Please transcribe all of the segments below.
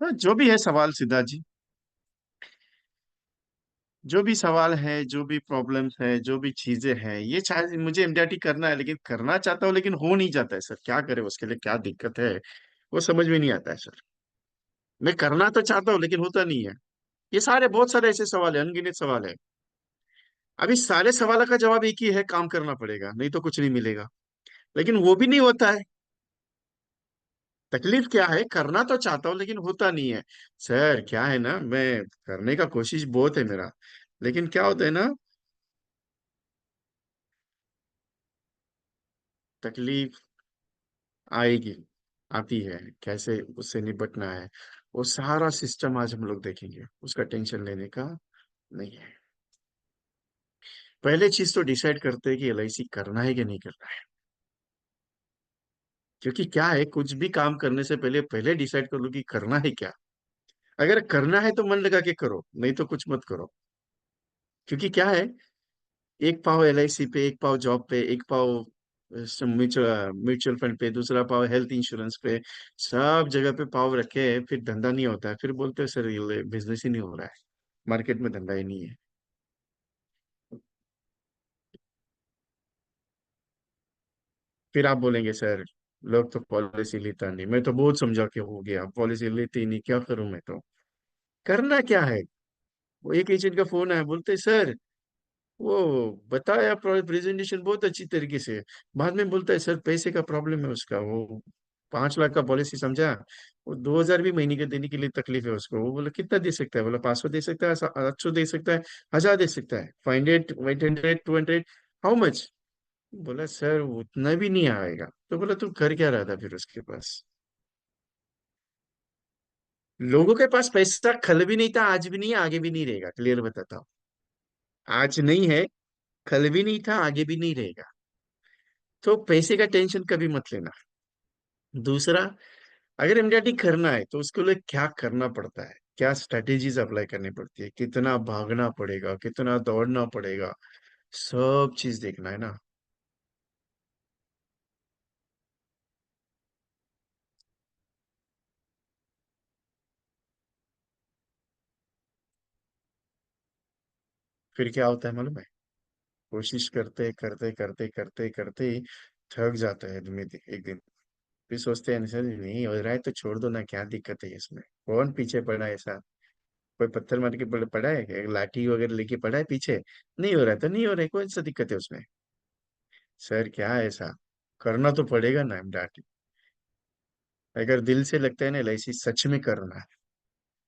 हाँ, जो भी है सवाल सिद्धार्थ जी, जो भी सवाल है, जो भी प्रॉब्लम्स है, जो भी चीजें हैं, ये शायद मुझे एमडीआरटी करना है, लेकिन करना चाहता हूँ लेकिन हो नहीं जाता है सर। क्या करे, उसके लिए क्या दिक्कत है, वो समझ में नहीं आता है सर। मैं करना तो चाहता हूँ लेकिन होता नहीं है। ये सारे बहुत सारे ऐसे सवाल है, अनगिनत सवाल है। अभी सारे सवालों का जवाब एक ही है, काम करना पड़ेगा, नहीं तो कुछ नहीं मिलेगा। लेकिन वो भी नहीं होता है। तकलीफ क्या है, करना तो चाहता हूँ लेकिन होता नहीं है। सर क्या है ना, मैं करने का कोशिश बहुत है मेरा, लेकिन क्या होता है ना, तकलीफ आएगी, आती है। कैसे उससे निपटना है, वो सारा सिस्टम आज हम लोग देखेंगे, उसका टेंशन लेने का नहीं है। पहले चीज तो डिसाइड करते हैं कि एलआईसी करना है कि नहीं करना है। क्योंकि क्या है, कुछ भी काम करने से पहले पहले डिसाइड कर लो कि करना है क्या। अगर करना है तो मन लगा के करो, नहीं तो कुछ मत करो। क्योंकि क्या है, एक पाव एलआईसी पे, एक पाव जॉब पे, एक पाव म्यूचुअल म्यूचुअल फंड पे, दूसरा पाव हेल्थ इंश्योरेंस पे, सब जगह पे पाव रखे, फिर धंधा नहीं होता है। फिर बोलते हैं सर ये बिजनेस ही नहीं हो रहा है, मार्केट में धंधा ही नहीं है। फिर आप बोलेंगे सर लोग तो पॉलिसी लेता नहीं, मैं तो बहुत समझा के हो गया, पॉलिसी लेते ही नहीं, क्या करूं मैं तो। करना क्या है, वो एक एजेंट का फोन आया, बोलते सर वो बताया प्रेजेंटेशन बहुत अच्छी तरीके से, बाद में बोलता है सर पैसे का प्रॉब्लम है उसका, वो 5 लाख का पॉलिसी समझा, वो 2,000 भी महीने के देने के लिए तकलीफ है उसको। वो बोला कितना दे सकता है, बोला 500 दे सकता है, 800 दे सकता है, 1,000 दे सकता है, 500, 800, 200, हाउ मच। बोला सर उतना भी नहीं आएगा। तो बोला तू कर क्या रहा था फिर उसके पास। लोगों के पास पैसा कल भी नहीं था, आज भी नहीं है, आगे भी नहीं रहेगा, क्लियर बताता हूँ। आज नहीं है, कल भी नहीं था, आगे भी नहीं रहेगा। तो पैसे का टेंशन कभी मत लेना। दूसरा, अगर एमडीआरटी करना है तो उसके लिए क्या करना पड़ता है, क्या स्ट्रेटेजीज अप्लाई करनी पड़ती है, कितना भागना पड़ेगा, कितना दौड़ना पड़ेगा, सब चीज देखना है ना। फिर क्या होता है मालूम है, कोशिश करते करते करते करते करते थक जाता है आदमी एक दिन। फिर सोचते हैं सर नहीं हो रहा है तो छोड़ दो ना, क्या दिक्कत है इसमें, कौन पीछे पड़ा है ऐसा। कोई पत्थर मार के पड़ा है, एक लाठी वगैरह लेके पड़ा है पीछे, नहीं हो रहा है तो नहीं हो रहा है, कौन सा दिक्कत है उसमें। सर क्या है ऐसा, करना तो पड़ेगा ना एमडीआरटी। अगर दिल से लगता है ना एलआईसी सच में करना है,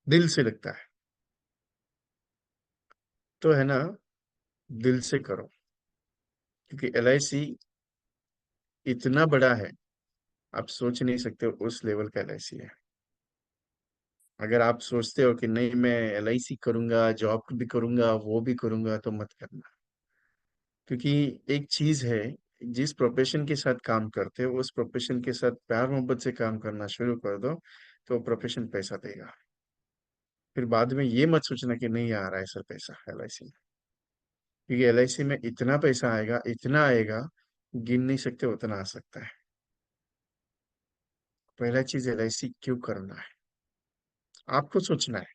दिल से लगता है, तो है ना, दिल से करो। क्योंकि एलआईसी इतना बड़ा है, आप सोच नहीं सकते हो, उस लेवल का एलआईसी है। अगर आप सोचते हो कि नहीं मैं एलआईसी करूंगा, जॉब भी करूंगा, वो भी करूंगा, तो मत करना। क्योंकि एक चीज है, जिस प्रोफेशन के साथ काम करते हो उस प्रोफेशन के साथ प्यार मोहब्बत से काम करना शुरू कर दो, तो प्रोफेशन पैसा देगा। फिर बाद में ये मत सोचना कि नहीं आ रहा है सर पैसा एलआईसी में। क्योंकि एलआईसी में इतना पैसा आएगा, इतना आएगा, गिन नहीं सकते उतना आ सकता है। पहला चीज एलआईसी क्यों करना है, आपको सोचना है।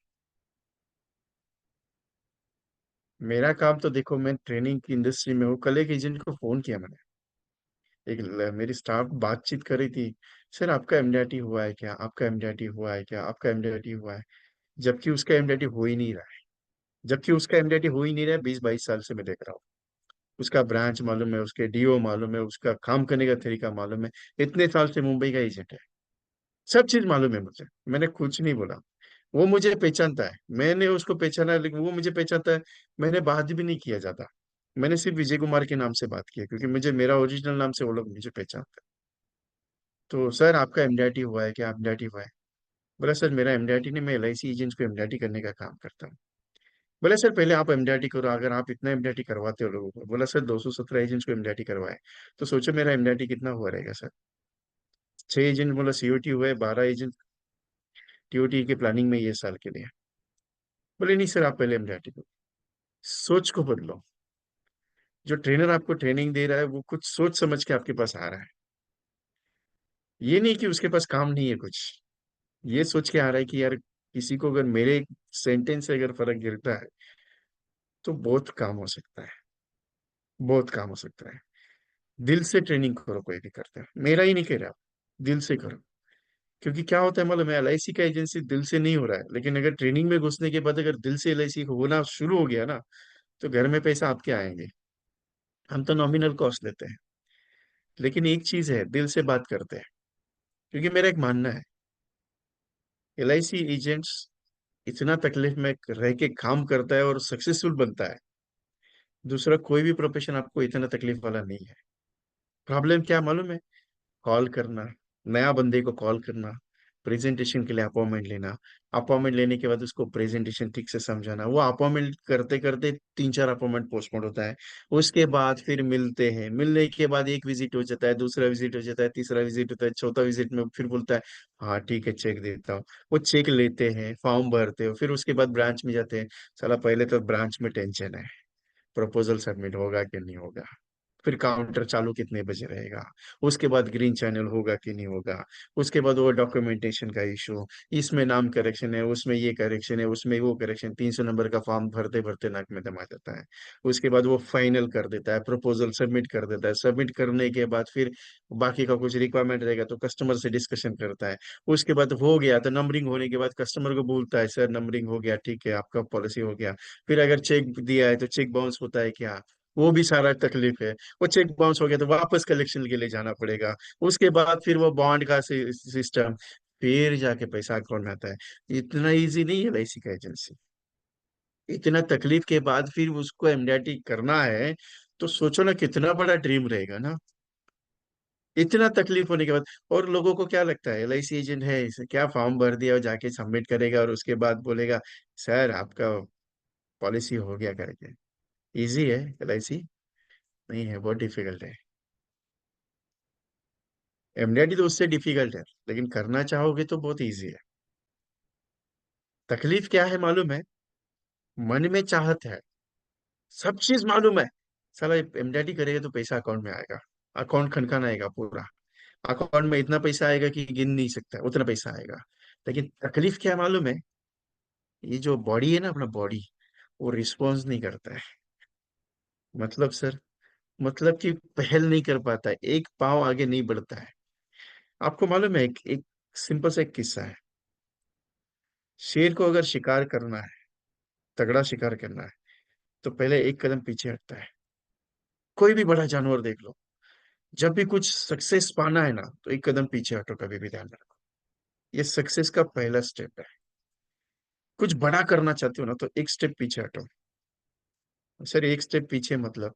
मेरा काम तो देखो, मैं ट्रेनिंग की इंडस्ट्री में हूँ। कल एक एजेंट को फोन किया मैंने, मेरी स्टाफ बातचीत कर रही थी, सर आपका एमडीआरटी हुआ है क्या, आपका एमडीआरटी हुआ है क्या, आपका एमडीआरटी हुआ है। जबकि उसका एमडीआरटी हो ही नहीं रहा है, जबकि उसका एमडीआरटी हो ही नहीं रहा है, 20-22 साल से मैं देख रहा हूँ। उसका ब्रांच मालूम है, उसके डीओ मालूम है, उसका काम करने का तरीका मालूम है। इतने साल से मुंबई का एजेंट है, सब चीज मालूम है मुझे, मैंने कुछ नहीं बोला। वो मुझे पहचानता है, मैंने उसको पहचाना है, लेकिन वो मुझे पहचानता है। मैंने बात भी नहीं किया ज्यादा, मैंने सिर्फ विजय कुमार के नाम से बात किया, क्योंकि मुझे मेरा ओरिजिनल नाम से वो लोग मुझे पहचानते हैं। तो सर आपका एमडीआरटी हुआ है क्या, एमडीआरटी हुआ है। बोला सर मेरा एमडीआरटी नहीं, मैं एलआईसी एजेंट को एमडीआरटी करने का काम करता हूँ। बोले सर पहले आप एमडीआरटी करो, अगर आप इतना एमडीआरटी करवाते हो लोगों को। बोला सर 217 एजेंट्स को एमडीआरटी करवाए, तो सोचो मेरा एमडीआरटी कितना हुआ रहेगा सर। 6 एजेंट बोला सीओटी हुए, 12 एजेंट टीओटी के प्लानिंग में ये साल के लिए। बोले नहीं सर आप पहले एमडीआरटी करो, सोच को बदलो। जो ट्रेनर आपको ट्रेनिंग दे रहा है वो कुछ सोच समझ के आपके पास आ रहा है, ये नहीं कि उसके पास काम नहीं है कुछ। ये सोच के आ रहा है कि यार किसी को अगर मेरे सेंटेंस से अगर फर्क गिरता है तो बहुत काम हो सकता है, बहुत काम हो सकता है। दिल से ट्रेनिंग करो, कोई भी करते हैं, मेरा ही नहीं कह रहा, दिल से करो। क्योंकि क्या होता है मालूम है, एलआईसी का एजेंसी दिल से नहीं हो रहा है, लेकिन अगर ट्रेनिंग में घुसने के बाद अगर दिल से एलआईसी होना शुरू हो गया ना, तो घर में पैसा आपके आएंगे। हम तो नॉमिनल कॉस्ट लेते हैं, लेकिन एक चीज है, दिल से बात करते हैं। क्योंकि मेरा एक मानना है, एलआईसी एजेंट्स इतना तकलीफ में रह के काम करता है और सक्सेसफुल बनता है, दूसरा कोई भी प्रोफेशन आपको इतना तकलीफ वाला नहीं है। प्रॉब्लम क्या मालूम है? कॉल करना, नया बंदे को कॉल करना, प्रेजेंटेशन के लिए अपॉइंटमेंट लेना, अपॉइंटमेंट लेने के बाद उसको प्रेजेंटेशन ठीक से समझाना, वो अपॉइंटमेंट करते करते 3-4 अपॉइंटमेंट पोस्टपोन होता है। उसके बाद फिर मिलते हैं, मिलने के बाद एक विजिट हो जाता है, दूसरा विजिट हो जाता है, तीसरा विजिट होता है, चौथा विजिट में फिर बोलता है हाँ ठीक है चेक देता हूँ। वो चेक लेते हैं, फॉर्म भरते हो, फिर उसके बाद ब्रांच में जाते हैं। साला पहले तो ब्रांच में टेंशन है, प्रपोजल सबमिट होगा कि नहीं होगा, फिर काउंटर चालू कितने बजे रहेगा, उसके बाद ग्रीन चैनल होगा कि नहीं होगा, उसके बाद वो डॉक्यूमेंटेशन का इशू, इसमें नाम करेक्शन है, उसमें ये करेक्शन है, उसमें वो करेक्शन, 300 नंबर का फॉर्म भरते भरते नाक में दमा जाता है। उसके बाद वो फाइनल कर देता है, प्रपोजल सबमिट कर देता है, सबमिट करने के बाद फिर बाकी का कुछ रिक्वायरमेंट रहेगा तो कस्टमर से डिस्कशन करता है। उसके बाद हो गया तो नंबरिंग होने के बाद कस्टमर को बोलता है सर नंबरिंग हो गया, ठीक है आपका पॉलिसी हो गया। फिर अगर चेक दिया है तो चेक बाउंस होता है क्या, वो भी सारा तकलीफ है। वो चेक बाउंस हो गया तो वापस कलेक्शन के लिए जाना पड़ेगा। उसके बाद फिर वो बॉन्ड का सिस्टम, फिर जाके पैसा अकाउंट में आता है। इतना इजी नहीं है एलआईसी का एजेंसी। इतना तकलीफ के बाद फिर उसको एमडीआरटी करना है, तो सोचो ना कितना बड़ा ड्रीम रहेगा ना, इतना तकलीफ होने के बाद। और लोगों को क्या लगता है एलआईसी एजेंट है, इसे क्या फॉर्म भर दिया और जाके सबमिट करेगा और उसके बाद बोलेगा सर आपका पॉलिसी हो गया करके। इजी है एलआईसी? नहीं है, बहुत डिफिकल्ट है। एमडीआरटी तो उससे डिफिकल्ट है, लेकिन करना चाहोगे तो बहुत इजी है। तकलीफ क्या है मालूम है? मन में चाहत है, सब चीज मालूम है, साला एमडीआरटी करेगा तो पैसा अकाउंट में आएगा, अकाउंट खनखन आएगा पूरा, अकाउंट में इतना पैसा आएगा कि गिन नहीं सकता, उतना पैसा आएगा। लेकिन तकलीफ क्या है मालूम है? ये जो बॉडी है ना, अपना बॉडी, वो रिस्पॉन्स नहीं करता है। मतलब सर, मतलब कि पहल नहीं कर पाता है, एक पाँव आगे नहीं बढ़ता है। आपको मालूम है, एक सिंपल सा एक किस्सा है। शेर को अगर शिकार करना है, तगड़ा शिकार करना है, तो पहले एक कदम पीछे हटता है। कोई भी बड़ा जानवर देख लो, जब भी कुछ सक्सेस पाना है ना, तो एक कदम पीछे हटो, कभी भी ध्यान रखो। ये सक्सेस का पहला स्टेप है। कुछ बड़ा करना चाहते हो ना, तो एक स्टेप पीछे हटो। सर एक स्टेप पीछे मतलब,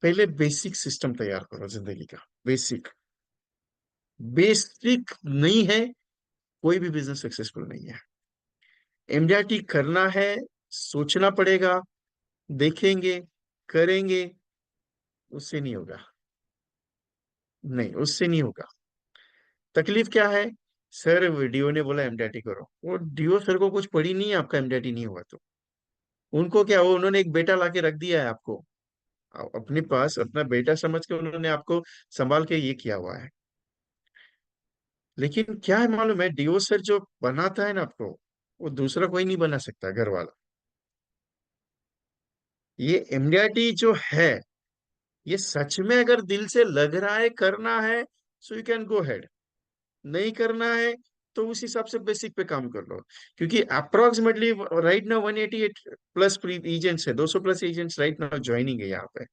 पहले बेसिक सिस्टम तैयार करो जिंदगी का। बेसिक, बेसिक नहीं है, कोई भी बिजनेस सक्सेसफुल नहीं है। एमडीआरटी करना है, सोचना पड़ेगा, देखेंगे, करेंगे, उससे नहीं होगा। नहीं, उससे नहीं होगा। तकलीफ क्या है? सर डीओ ने बोला एमडीआरटी करो, वो डीओ सर को कुछ पड़ी नहीं है आपका एमडीआरटी नहीं हुआ तो। उनको क्या, वो उन्होंने एक बेटा लाके रख दिया है आपको, अपने पास अपना बेटा समझ के उन्होंने आपको संभाल के ये किया हुआ है। लेकिन क्या है मालूम है, डीओ सर जो बनाता है ना आपको, वो दूसरा कोई नहीं बना सकता घर वाला। ये एमडीआरटी जो है, ये सच में अगर दिल से लग रहा है करना है, so you can go head. नहीं करना है तो उस हिसाब से बेसिक पे काम कर लो। क्योंकि approximately right now 188 plus agents है, 200 plus agents right now joining है यहाँ पे।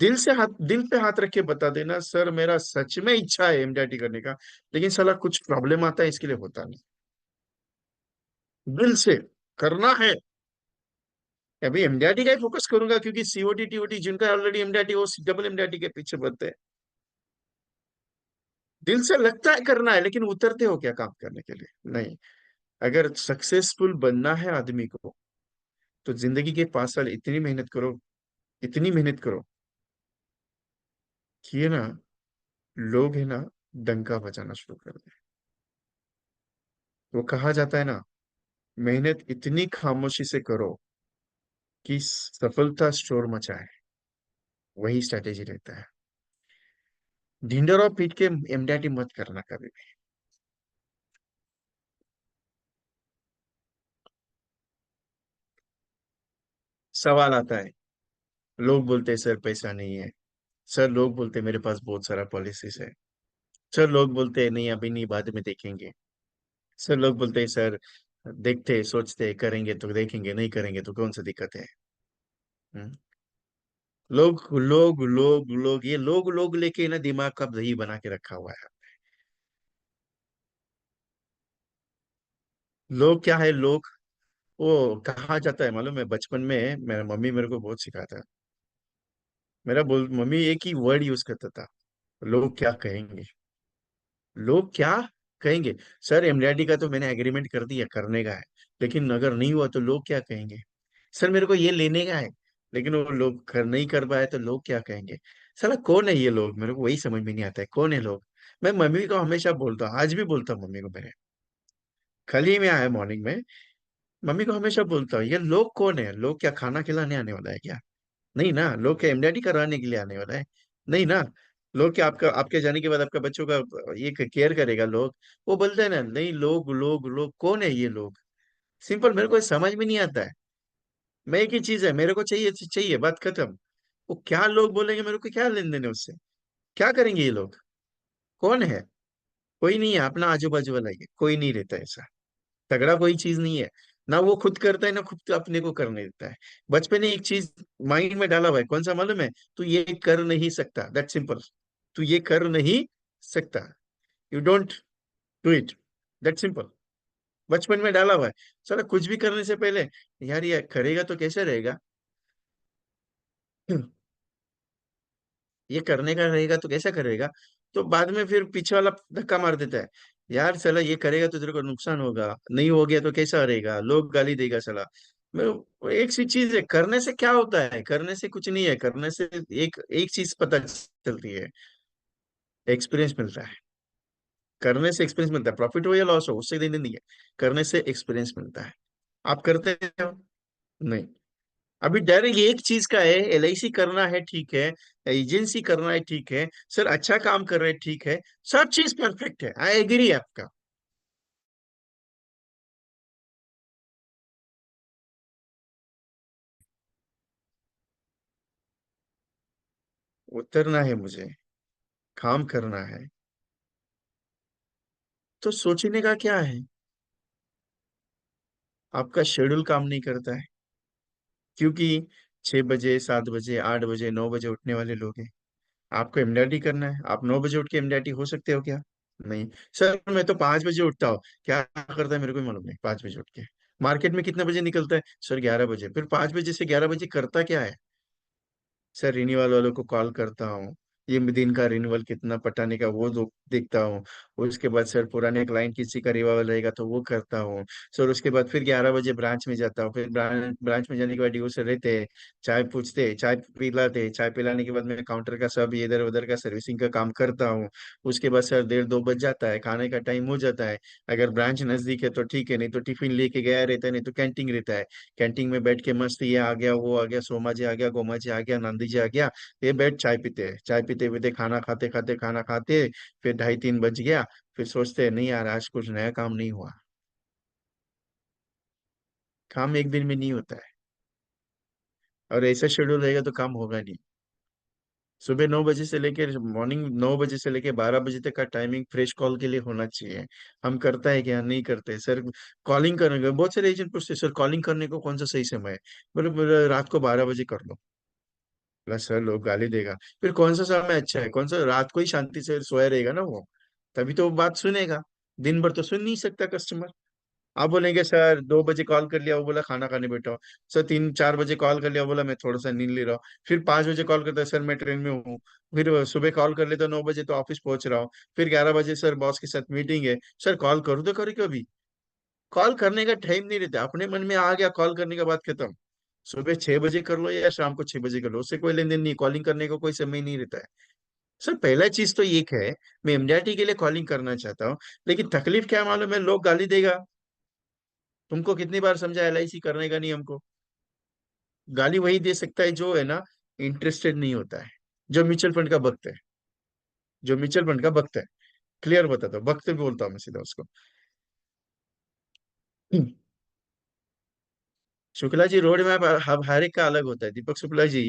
दिल से हाथ, दिल पे हाथ रख के बता देना सर मेरा सच में इच्छा है एमडीआरटी करने का, लेकिन साला कुछ प्रॉब्लम आता है इसके लिए होता नहीं। दिल से करना है, अभी एमडीआरटी का ही फोकस करूंगा, क्योंकि सीओटी टीओटी जिनका ऑलरेडी एमडीआरटी, वो डबल एमडीआरटी के पीछे बढ़ते हैं। दिल से लगता है करना है, लेकिन उतरते हो क्या काम करने के लिए? नहीं। अगर सक्सेसफुल बनना है आदमी को, तो जिंदगी के 5 साल इतनी मेहनत करो, इतनी मेहनत करो कि ये ना, लोग है ना, डंका बजाना शुरू कर दे। वो कहा जाता है ना, मेहनत इतनी खामोशी से करो कि सफलता शोर मचाए, वही स्ट्रेटेजी रहता है। ढिंडोरा पीट के एमडीआरटी मत करना कभी भी। सवाल आता है, लोग बोलते हैं सर पैसा नहीं है, सर लोग बोलते हैं मेरे पास बहुत सारा पॉलिसीज है, सर लोग बोलते हैं नहीं अभी नहीं बाद में देखेंगे, सर लोग बोलते हैं सर देखते सोचते करेंगे तो देखेंगे, नहीं करेंगे तो कौन सा दिक्कत है। हम्म? लोग ये लोग लेके ना दिमाग का दही बना के रखा हुआ है। लोग क्या है लोग, वो कहा जाता है मालूम है, बचपन में मेरा मम्मी मेरे को बहुत सिखाता। मेरा बोल मम्मी एक ही वर्ड यूज करता था, लोग क्या कहेंगे, लोग क्या कहेंगे। सर एमडीआरडी का तो मैंने एग्रीमेंट कर दिया करने का है, लेकिन अगर नहीं हुआ तो लोग क्या कहेंगे। सर मेरे को ये लेने का है, लेकिन वो लोग नहीं कर पाए तो लोग क्या कहेंगे। साला कौन है ये लोग, मेरे को वही समझ में नहीं आता है कौन है लोग। मैं मम्मी को हमेशा बोलता हूँ, आज भी बोलता हूँ मम्मी को, मेरे कल ही में आया मॉर्निंग में, मम्मी को हमेशा बोलता हूँ ये लोग कौन है, लोग क्या खाना खिलाने आने वाला है क्या। नहीं ना, लोग क्या एमडीआरडी करवाने के लिए आने वाला है। नहीं ना, लोग क्या आपका आपके जाने के बाद आपका बच्चों का ये केयर करेगा लोग। वो बोलते हैं ना नहीं, लोग कौन है ये लोग। सिंपल, मेरे को ये समझ में नहीं आता है। मैं एक ही चीज है, मेरे को चाहिए तो चाहिए, बात खत्म। वो क्या लोग बोलेंगे, मेरे को क्या लेन देन है उससे। क्या करेंगे ये लोग, कौन है। कोई नहीं है अपना आजू बाजू वाला, ये कोई नहीं रहता ऐसा। तगड़ा कोई चीज नहीं है, ना वो खुद करता है ना खुद अपने को करने देता है। बचपन में एक चीज माइंड में डाला हुआ है, कौन सा मालूम है, तू ये कर नहीं सकता, दैट सिंपल। तू ये कर नहीं सकता, you don't do it, that simple. बचपन में डाला हुआ है। चलो कुछ भी करने से पहले, यार ये करेगा तो कैसे रहेगा, ये करने का रहेगा तो कैसा करेगा। तो बाद में फिर पीछे वाला धक्का मार देता है, यार साला ये करेगा तो तेरे को नुकसान होगा, नहीं हो गया तो कैसा रहेगा, लोग गाली देगा साला। मैं एक सी चीज है, करने से क्या होता है, करने से कुछ नहीं है, करने से एक एक चीज पता चलती है, एक्सपीरियंस मिलता है। करने से एक्सपीरियंस मिलता है, प्रॉफिट हो या लॉस हो उससे देने नहीं है, करने से एक्सपीरियंस मिलता है। आप करते हो, नहीं। अभी डायरेक्ट एक चीज का है, एलआईसी करना है ठीक है, एजेंसी करना है ठीक है, सर अच्छा काम कर रहे हैं ठीक है, सब चीज परफेक्ट है, आई एग्री आपका। उतरना है मुझे, काम करना है, तो सोचने का क्या है। आपका शेड्यूल काम नहीं करता है, क्योंकि 6 बजे 7 बजे 8 बजे 9 बजे उठने वाले लोग हैं। आपको एमडीआरटी करना है, आप 9 बजे उठ के एमडीआरटी हो सकते हो क्या। नहीं। सर मैं तो 5 बजे उठता हूँ, क्या करता है मेरे को भी मालूम नहीं, 5 बजे उठ के मार्केट में कितने बजे निकलता है, सर 11 बजे, फिर 5 बजे से 11 बजे करता क्या है। सर रिन्यूअल वालों को कॉल करता हूँ, ये दिन का रिन्यूअल कितना पटाने का वो देखता हूँ। उसके बाद सर पुराने क्लाइंट किसी का रिन्यूअल रहेगा तो वो करता हूँ। सर उसके बाद फिर 11 बजे ब्रांच में जाता हूँ, फिर ब्रांच में जाने के बाद ड्यू से रहते हैं, चाय पूछते, चाय पिलाते, चाय पिलाने के बाद मैं काउंटर का सब इधर उधर का सर्विसिंग का काम करता हूँ। उसके बाद सर 1:30 2 बज जाता है, खाने का टाइम हो जाता है। अगर ब्रांच नजदीक है तो ठीक है, नहीं तो टिफिन लेके गया रहता है, नहीं तो कैंटीन रहता है। कैंटीन में बैठ के मस्त ये आ गया वो आ गया, सोमा जी आ गया, गोमा जी आ गया, नंदी जी आ गया, ये बैठ चाय पीते हैं, चाय पीते पीते खाना खाते खाते खाना खाते, फिर 2:30 3 बज गया। फिर सोचते हैं नहीं यार आज कुछ नया काम नहीं हुआ। काम एक दिन में नहीं होता है, और ऐसा शेड्यूल रहेगा तो काम होगा नहीं। सुबह 9 बजे से लेकर मॉर्निंग 9 बजे से लेकर 12 बजे तक का टाइमिंग फ्रेश कॉल के लिए होना चाहिए। हम करता है क्या, नहीं करते सर। कॉलिंग करने का बहुत सारे एजेंट पूछते हैं, सर कॉलिंग करने को कौन सा सही समय है। बोले रात को 12 बजे कर लो। बोला सर लोग गाली देगा। फिर कौन सा समय अच्छा है, कौन सा, रात को ही शांति से सोया रहेगा ना वो, तभी तो वो बात सुनेगा। दिन भर तो सुन नहीं सकता कस्टमर। आप बोलेंगे सर 2 बजे कॉल कर लिया, वो बोला खाना खाने बैठा हूँ। सर 3 4 बजे कॉल कर लिया, बोला मैं थोड़ा सा नींद ले रहा हूँ। फिर 5 बजे कॉल करता है, सर मैं ट्रेन में हूँ। फिर सुबह कॉल कर लेता 9 बजे तो ऑफिस पहुंच रहा हूँ। फिर 11 बजे सर बॉस के साथ मीटिंग है। सर कॉल करूँ तो करूँ कभी, कॉल करने का टाइम नहीं रहता, अपने मन में आ गया कॉल करने का बात खत्म। सुबह 6 बजे कर लो या शाम को 6 बजे कर लो, उससे कोई लेन देन नहीं, कॉलिंग करने का कोई समय नहीं रहता है। सर पहला चीज तो ये है, मैं एमडीआरटी के लिए कॉलिंग करना चाहता हूँ, लेकिन तकलीफ क्या मालूम है, लोग गाली देगा। तुमको कितनी बार समझा एलआईसी करने का नहीं हमको। गाली वही दे सकता है जो है ना इंटरेस्टेड नहीं होता है, जो म्यूचुअल फंड का वक्त है, जो म्यूचुअल फंड का वक्त है। क्लियर बताता हूँ, वक्त भी बोलता हूँ मैं सीधा उसको। शुक्ला जी, रोड मैप हर एक का अलग होता है दीपक शुक्ला जी।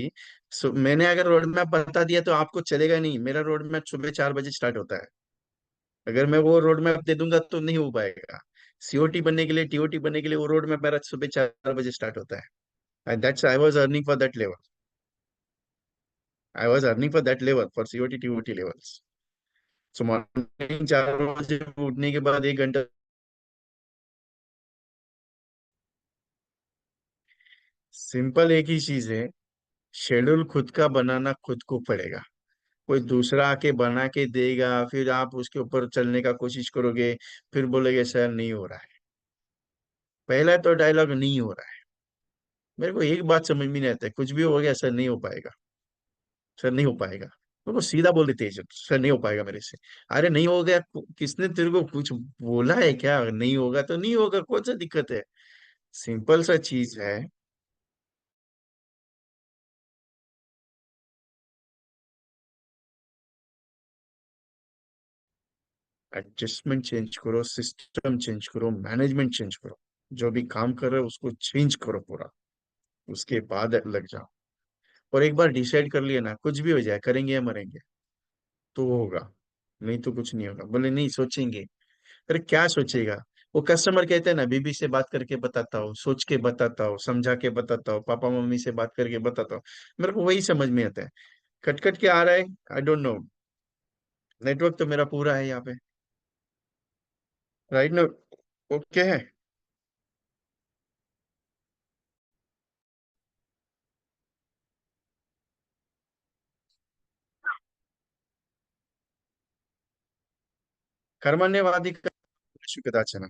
मैंने अगर रोड मैप बता दिया तो आपको चलेगा नहीं। मेरा रोड मैप सुबह 4 बजे स्टार्ट होता है। अगर मैं वो रोड मैप दे दूंगा तो नहीं हो पाएगा। सीओटी बनने के लिए, टीओटी बनने के लिए वो रोड मैप मेरा सुबह 4 बजे स्टार्ट होता है। And that's I was earning for that level. I was earning for that level, for COT TOT levels. So morning 4 बजे उठने के बाद 1 घंटा। सिंपल एक ही चीज है, शेड्यूल खुद का बनाना खुद को पड़ेगा। कोई दूसरा आके बना के देगा, फिर आप उसके ऊपर चलने का कोशिश करोगे, फिर बोलोगे सर नहीं हो रहा है। पहला तो डायलॉग नहीं हो रहा है। मेरे को एक बात समझ में नहीं आता है, कुछ भी हो गया सर नहीं हो पाएगा, सर नहीं हो पाएगा। तो वो सीधा बोल देते हैं सर नहीं हो पाएगा मेरे से। अरे नहीं हो गया, किसने तेरे को कुछ बोला है क्या? नहीं होगा तो नहीं होगा, कौन सा दिक्कत है? सिंपल सा चीज है। एडजस्टमेंट चेंज करो, सिस्टम चेंज करो, मैनेजमेंट चेंज करो। जो भी काम कर रहे हो उसको चेंज करो पूरा। उसके बाद लग जाओ। और एक बार डिसाइड कर लिया ना, कुछ भी हो जाए, करेंगे या मरेंगे, तो वो होगा। नहीं तो कुछ नहीं होगा। बोले नहीं सोचेंगे। अरे क्या सोचेगा? वो कस्टमर कहते हैं ना, बीबी से बात करके बताता हूँ, सोच के बताता हूँ, समझा के बताता हूँ, पापा मम्मी से बात करके बताता हूँ। मेरे को वही समझ में आता है। कट कट के आ रहा है। I don't know. नेटवर्क तो मेरा पूरा है यहाँ पे। राइट ना? ओके है। कर्मण्यवादी का कदाचन।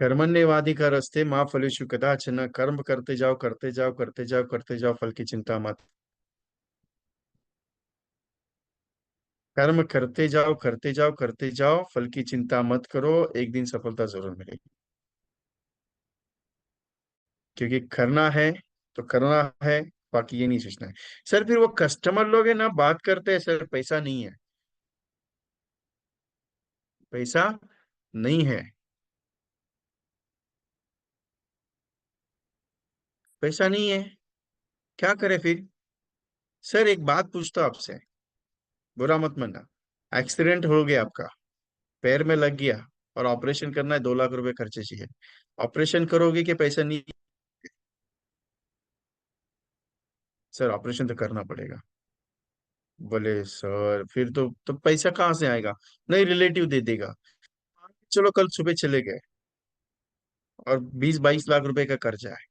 कर्मण्यवादी का रस्ते माँ फलेषु कदाचन। कर्म करते जाओ, करते जाओ, करते जाओ, करते जाओ, फल की चिंता मत। कर्म करते जाओ, करते जाओ, करते जाओ, फल की चिंता मत करो, एक दिन सफलता जरूर मिलेगी। क्योंकि करना है तो करना है। बाकी ये नहीं सोचना है। सर फिर वो कस्टमर लोग है ना, बात करते हैं सर पैसा नहीं है, पैसा नहीं है, पैसा नहीं है, क्या करे फिर? सर एक बात पूछता हूं आपसे, बुरा मत मानना। एक्सीडेंट हो गया आपका, पैर में लग गया, और ऑपरेशन करना है, 2 लाख रुपए खर्चे चाहिए। ऑपरेशन करोगे कि पैसा नहीं? सर ऑपरेशन तो करना पड़ेगा। बोले सर फिर तो पैसा कहाँ से आएगा? नहीं, रिलेटिव दे देगा। चलो कल सुबह चले गए, और 20-22 लाख रुपए का कर्जा है।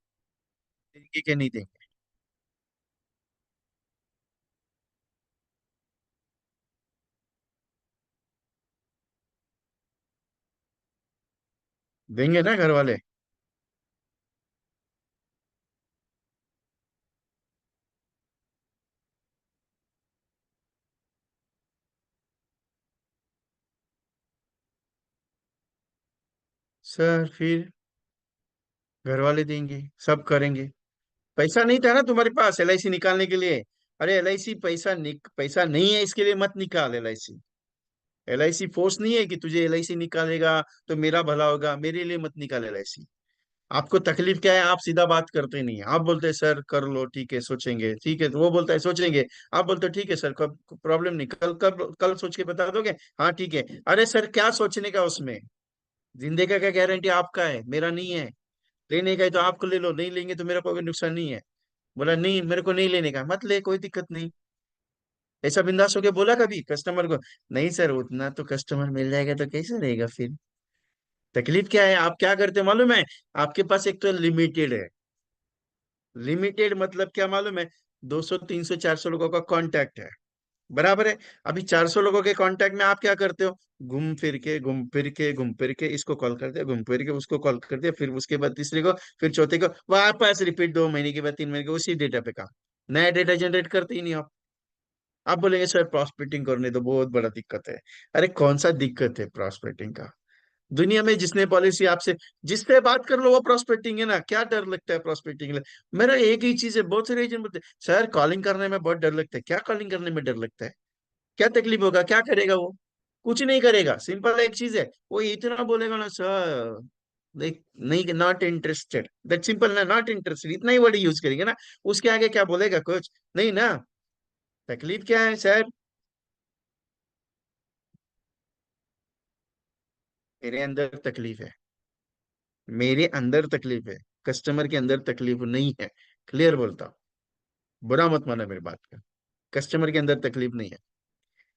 देंगे कि नहीं देंगे? देंगे ना घर वाले? सर फिर घर वाले देंगे, सब करेंगे। पैसा नहीं था ना तुम्हारे पास एलआईसी निकालने के लिए? अरे एलआईसी पैसा नहीं है, इसके लिए मत निकाल एलआईसी। एलआईसी फोर्स नहीं है कि तुझे एलआईसी निकालेगा तो मेरा भला होगा, मेरे लिए मत निकाल एलआईसी। आपको तकलीफ क्या है? आप सीधा बात करते नहीं हैं। आप बोलते हैं सर कर लो, ठीक है सोचेंगे, ठीक है, तो वो बोलता है सोचेंगे। आप बोलते हो ठीक है सर, कब प्रॉब्लम नहीं, कल कल कल सोच के बता दोगे? हाँ ठीक है। अरे सर क्या सोचने का उसमें? जिंदगी का गारंटी आपका है, मेरा नहीं है। लेने का है तो आपको ले लो, नहीं लेंगे तो मेरा कोई नुकसान नहीं है। बोला नहीं मेरे को नहीं लेने का, मत ले, कोई दिक्कत नहीं। ऐसा बिंदास होके बोला कभी कस्टमर को? नहीं सर उतना तो कस्टमर मिल जाएगा तो कैसे रहेगा फिर? तकलीफ क्या है? आप क्या करते हो मालूम है? आपके पास एक तो लिमिटेड है। लिमिटेड मतलब क्या मालूम है? 200 300 400 लोगों का कांटेक्ट है, बराबर है। अभी 400 लोगों के कांटेक्ट में आप क्या करते हो? घूम फिर के घूम फिर के घूम फिर के इसको कॉल कर दिया, घूम फिर के उसको कॉल कर दिया, फिर उसके बाद तीसरे को, फिर चौथे को, वापस रिपीट, 2 महीने के बाद 3 महीने के उसी डेटा पे काम। नया डेटा जनरेट करते ही नहीं आप। आप बोलेंगे सर प्रॉस्पेक्टिंग करने तो बहुत बड़ा दिक्कत है। अरे कौन सा दिक्कत है प्रॉस्पेक्टिंग का? दुनिया में जिसने पॉलिसी आपसे, जिससे बात कर लो वो प्रॉस्पेक्टिंग है ना, क्या डर लगता है प्रॉस्पेक्टिंग? मेरा एक ही चीज है, बहुत सारे एजेंट बोलते हैं सर कॉलिंग करने में बहुत डर लगता है। क्या कॉलिंग करने में डर लगता है? क्या तकलीफ होगा, क्या करेगा वो? कुछ नहीं करेगा, सिंपल एक चीज है, वो इतना बोलेगा ना सर, लाइक नहीं, नॉट इंटरेस्टेड, दैट सिंपल ना, नॉट इंटरेस्टेड, इतना ही वर्ड यूज करेंगे ना। उसके आगे क्या बोलेगा कुछ नहीं ना। तकलीफ क्या है सर? मेरे अंदर तकलीफ है, मेरे अंदर तकलीफ है, कस्टमर के अंदर तकलीफ नहीं है। क्लियर बोलता हूँ, बुरा मत माना मेरी बात का। कस्टमर के अंदर तकलीफ नहीं है।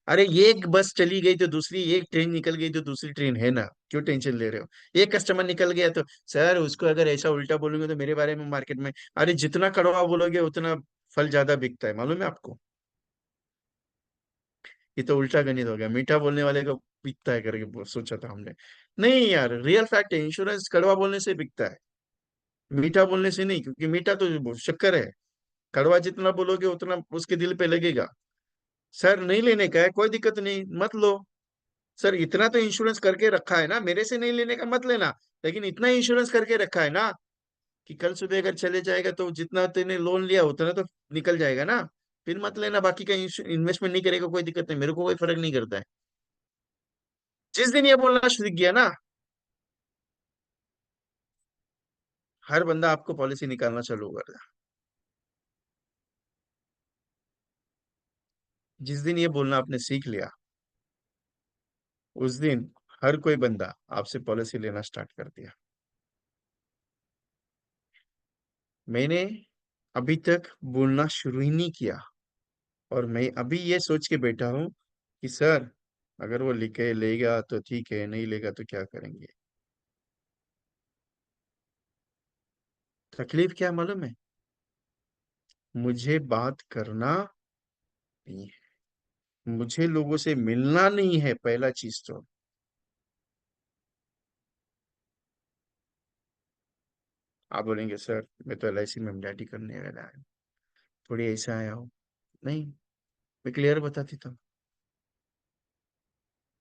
अरे एक बस चली गई तो दूसरी, एक ट्रेन निकल गई तो दूसरी ट्रेन है ना, क्यों टेंशन ले रहे हो? एक कस्टमर निकल गया तो सर उसको अगर ऐसा उल्टा बोलोगे तो मेरे बारे में मार्केट में, अरे जितना कड़वा बोलोगे उतना फल ज्यादा बिकता है, मालूम है आपको? ये तो उल्टा गणित हो गया, मीठा बोलने वाले को बिकता है करके सोचा था हमने। नहीं यार, रियल फैक्ट है, इंश्योरेंस कड़वा बोलने से बिकता है, मीठा बोलने से नहीं, क्योंकि मीठा तो शक्कर है। कड़वा जितना बोलोगे उतना उसके दिल पे लगेगा। सर नहीं लेने का है, कोई दिक्कत नहीं, मत लो। सर इतना तो इंश्योरेंस करके रखा है ना, मेरे से नहीं लेने का मत लेना, लेकिन इतना इंश्योरेंस करके रखा है ना कि कल सुबह अगर चले जाएगा तो जितना तेने लोन लिया उतना तो निकल जाएगा ना। फिर मत लेना, बाकी का इन्वेस्टमेंट नहीं करेगा कोई दिक्कत नहीं, मेरे को कोई फर्क नहीं करता है। जिस दिन ये बोलना सीख गया ना, हर बंदा आपको पॉलिसी निकालना चालू कर दिया। जिस दिन ये बोलना आपने सीख लिया, उस दिन हर कोई बंदा आपसे पॉलिसी लेना स्टार्ट कर दिया। मैंने अभी तक बोलना शुरू ही नहीं किया, और मैं अभी ये सोच के बैठा हूं कि सर अगर वो लिखे लेगा तो ठीक है, नहीं लेगा तो क्या करेंगे? तकलीफ क्या है मालूम है? मुझे बात करना नहीं है, मुझे लोगों से मिलना नहीं है, पहला चीज तो। आप बोलेंगे सर मैं तो LIC में एमडीआरटी करने वाला है, थोड़ी ऐसा आया हूँ। नहीं, मैं क्लियर बताती था।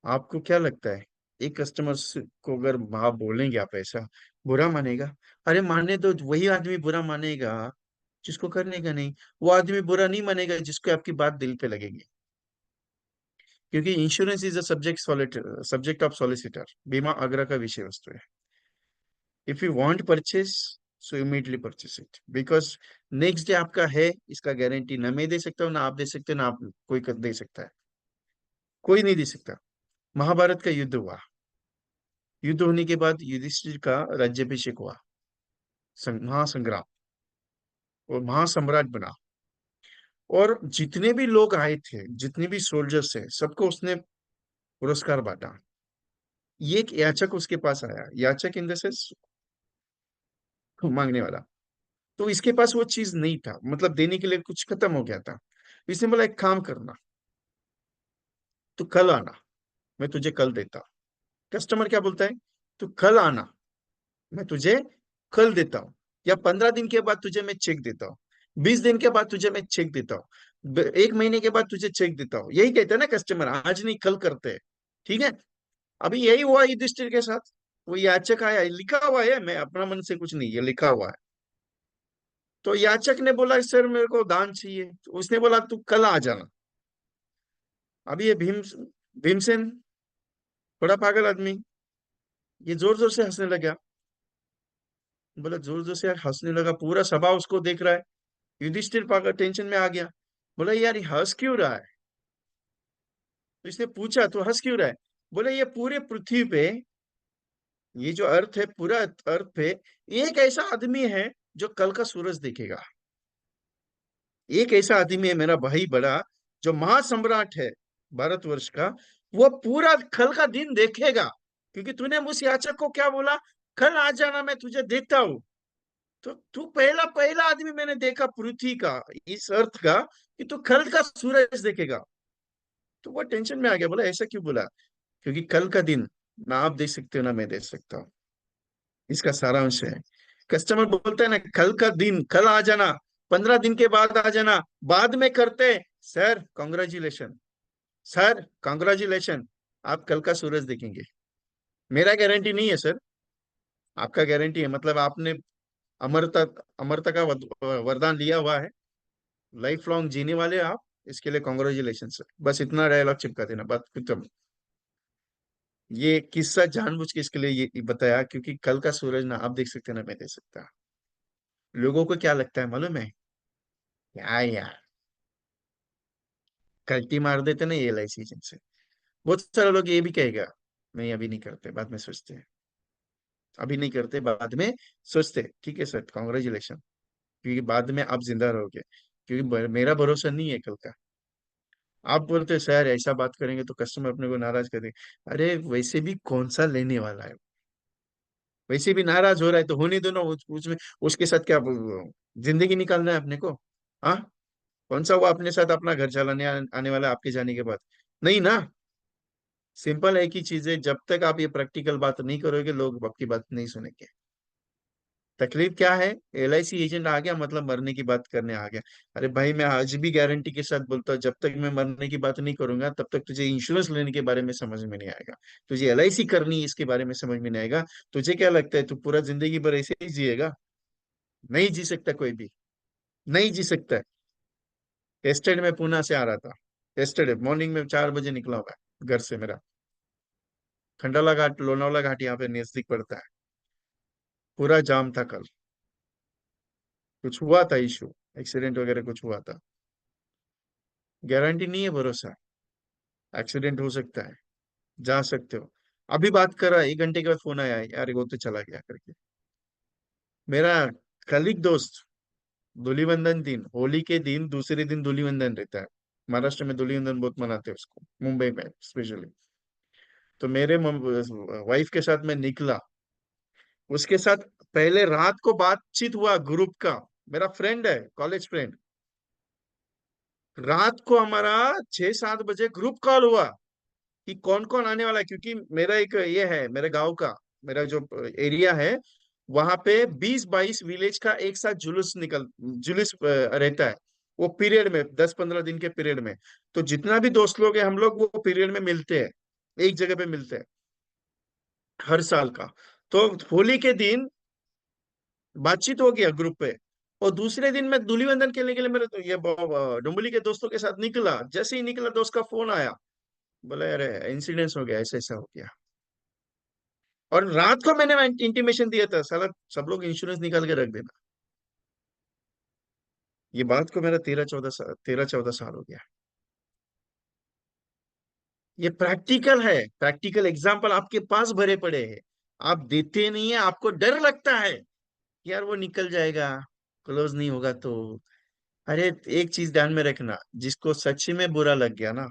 आपको क्या लगता है, एक कस्टमर को अगर आप बोलेंगे आप ऐसा, बुरा मानेगा? अरे मानने तो वही आदमी बुरा मानेगा जिसको करने का नहीं। वो आदमी बुरा नहीं मानेगा जिसको आपकी बात दिल पे लगेगी। क्योंकि insurance is a subject of solicitor, बीमा आग्रह का विषय वस्तु है। If you want purchase, so immediately purchase it, because next day आपका है, इसका गारंटी ना मैं दे सकता हूँ, ना आप दे सकते हो, ना आप कोई दे सकता है, कोई नहीं दे सकता। महाभारत का युद्ध हुआ, युद्ध होने के बाद युधिष्ठिर का राज्याभिषेक हुआ, महासंग्राम, और महासम्राट बना। और जितने भी लोग आए थे, जितने भी सोल्जर्स है, सबको उसने पुरस्कार बांटा। ये एक याचक उसके पास आया, याचक इन द सेंस मांगने वाला। तो इसके पास वो चीज नहीं था, मतलब देने के लिए कुछ खत्म हो गया था। इसने बोला एक काम करना, तू कल आना, मैं तुझे कल देता हूँ। कस्टमर क्या बोलता है? तू कल आना, मैं तुझे कल देता हूँ, या 15 दिन के बाद तुझे मैं चेक देता हूँ, 20 दिन के बाद तुझे मैं चेक देता हूँ, एक महीने के बाद तुझे चेक देता हूँ। यही कहते हैं ना कस्टमर, आज नहीं कल करते हैं। ठीक है, अभी यही हुआ युधिष्ठिर के साथ। वो याचक आया, लिखा हुआ है, मैं अपना मन से कुछ नहीं, ये लिखा हुआ है। तो याचक ने बोला सर मेरे को दान चाहिए, तो उसने बोला तू कल आ जाना। अभी ये भीमसेन, बड़ा पागल आदमी, ये जोर जोर से हंसने लगा। बोला जोर जोर से यार हंसने लगा, पूरा सभा उसको देख रहा है। युधिष्ठिर पागल टेंशन में आ गया। बोला यार ये हंस क्यों रहा है? तो इसने पूछा तो हंस क्यों रहा है? बोले ये पूरे पृथ्वी पे, ये जो अर्थ है, पूरा अर्थ पे एक ऐसा आदमी है जो कल का सूरज देखेगा। एक ऐसा आदमी है मेरा भाई बड़ा, जो महासम्राट है भारतवर्ष का, वो पूरा कल का दिन देखेगा। क्योंकि तूने उस याचक को क्या बोला? कल आ जाना, मैं तुझे देता हूं। तो तू पहला पहला आदमी मैंने देखा पृथ्वी का, इस अर्थ का, कि तू कल का सूरज देखेगा। तो वो टेंशन में आ गया, बोला ऐसा क्यों बोला? क्योंकि कल का दिन ना आप दे सकते हो ना मैं दे सकता हूँ। इसका सारांश है। कस्टमर बोलता है ना कल का दिन, कल आ जाना, 15 दिन के बाद आ जाना, बाद में करते। सर कॉन्ग्रेचुलेशन, सर कॉन्ग्रेचुलेशन, आप कल का सूरज देखेंगे। मेरा गारंटी नहीं है सर, आपका गारंटी है, मतलब आपने अमरता, अमरता का वरदान लिया हुआ है, लाइफ लॉन्ग जीने वाले आप, इसके लिए कॉन्ग्रेचुलेशन सर। बस इतना डायलॉग चिपका देना, बात खत्म। ये किस्सा जानबूझ के इसके लिए ये बताया, क्योंकि कल का सूरज ना आप देख सकते ना मैं देख सकता। लोगों को क्या लगता है मालूम है, क्या यार, कल्टी मार देते ना ये LIC एजेंट से। बहुत सारे लोग ये भी कहेगा, नहीं अभी नहीं करते, बाद में सोचते हैं, अभी नहीं करते बाद में सोचते। ठीक है सर, कॉन्ग्रेचुलेशन, क्योंकि बाद में आप जिंदा रहोगे, क्योंकि मेरा भरोसा नहीं है कल का। आप बोलते हैं सर ऐसा बात करेंगे तो कस्टमर अपने को नाराज कर देंगे, अरे वैसे भी कौन सा लेने वाला है, वैसे भी नाराज हो रहा है तो होने दो ना, उसमें उसके साथ क्या जिंदगी निकालना है अपने को। हाँ, कौन सा वो अपने साथ अपना घर चलाने आने वाला है आपके जाने के बाद, नहीं ना। सिंपल एक ही चीज है, जब तक आप ये प्रैक्टिकल बात नहीं करोगे लोग आपकी बात नहीं सुनेंगे। तकलीफ क्या है, LIC एजेंट आ गया मतलब मरने की बात करने आ गया। अरे भाई मैं आज भी गारंटी के साथ बोलता हूँ, जब तक मैं मरने की बात नहीं करूंगा तब तक तुझे इंश्योरेंस लेने के बारे में समझ में नहीं आएगा, तुझे LIC करनी है इसके बारे में समझ में नहीं आएगा। तुझे क्या लगता है तू पूरा जिंदगी भर ऐसे ही जिएगा? नहीं जी सकता कोई भी, नहीं जी सकता है। टेस्टेड में पूना से आ रहा था, टेस्टेड मॉर्निंग में 4 बजे निकला हुआ है घर से मेरा। खंडाला घाट, लोनावाला घाट यहाँ पे नजदीक पड़ता है। पूरा जाम था कल, कुछ हुआ था इशू, एक्सीडेंट वगैरह कुछ हुआ था। गारंटी नहीं है, भरोसा। एक्सीडेंट हो सकता है, जा सकते हो। अभी बात कर रहा है, 1 घंटे के बाद फोन आया है, यार वो तो चला गया करके। मेरा कलीग दोस्त, धूलिवंदन दिन, होली के दिन दूसरे दिन धूलिवंदन रहता है। महाराष्ट्र में धूलिवंदन बहुत मनाते हैं उसको, मुंबई में स्पेशली। तो मेरे वाइफ के साथ मैं निकला, उसके साथ पहले रात को बातचीत हुआ ग्रुप का, मेरा फ्रेंड है, कॉलेज फ्रेंड। रात को हमारा 6-7 बजे ग्रुप कॉल हुआ कि कौन कौन आने वाला है, क्योंकि मेरा एक ये है, मेरे गांव का, मेरा जो एरिया है, वहां पे 20-22 विलेज का एक साथ जुलूस रहता है। वो पीरियड में 10-15 दिन के पीरियड में, तो जितना भी दोस्त लोग हैं हम लोग वो पीरियड में मिलते हैं, एक जगह पे मिलते हैं हर साल का। तो होली के दिन बातचीत हो गया ग्रुप पे, और दूसरे दिन मैं धूलिवंदन खेलने के लिए मेरे तो ये डुम्बली के दोस्तों के साथ निकला, जैसे ही निकला दोस्त का फोन आया, बोला अरे इंसिडेंस हो गया, ऐसा ऐसा हो गया। और रात को मैंने इंटीमेशन दिया था, साला सब लोग इंश्योरेंस निकाल के रख देना। ये बात को मेरा 13-14 साल, 13-14 साल हो गया। ये प्रैक्टिकल है, प्रैक्टिकल एग्जाम्पल आपके पास भरे पड़े हैं, आप देते नहीं है, आपको डर लगता है कि यार वो निकल जाएगा, क्लोज नहीं होगा तो। अरे एक चीज ध्यान में रखना, जिसको सच में बुरा लग गया ना,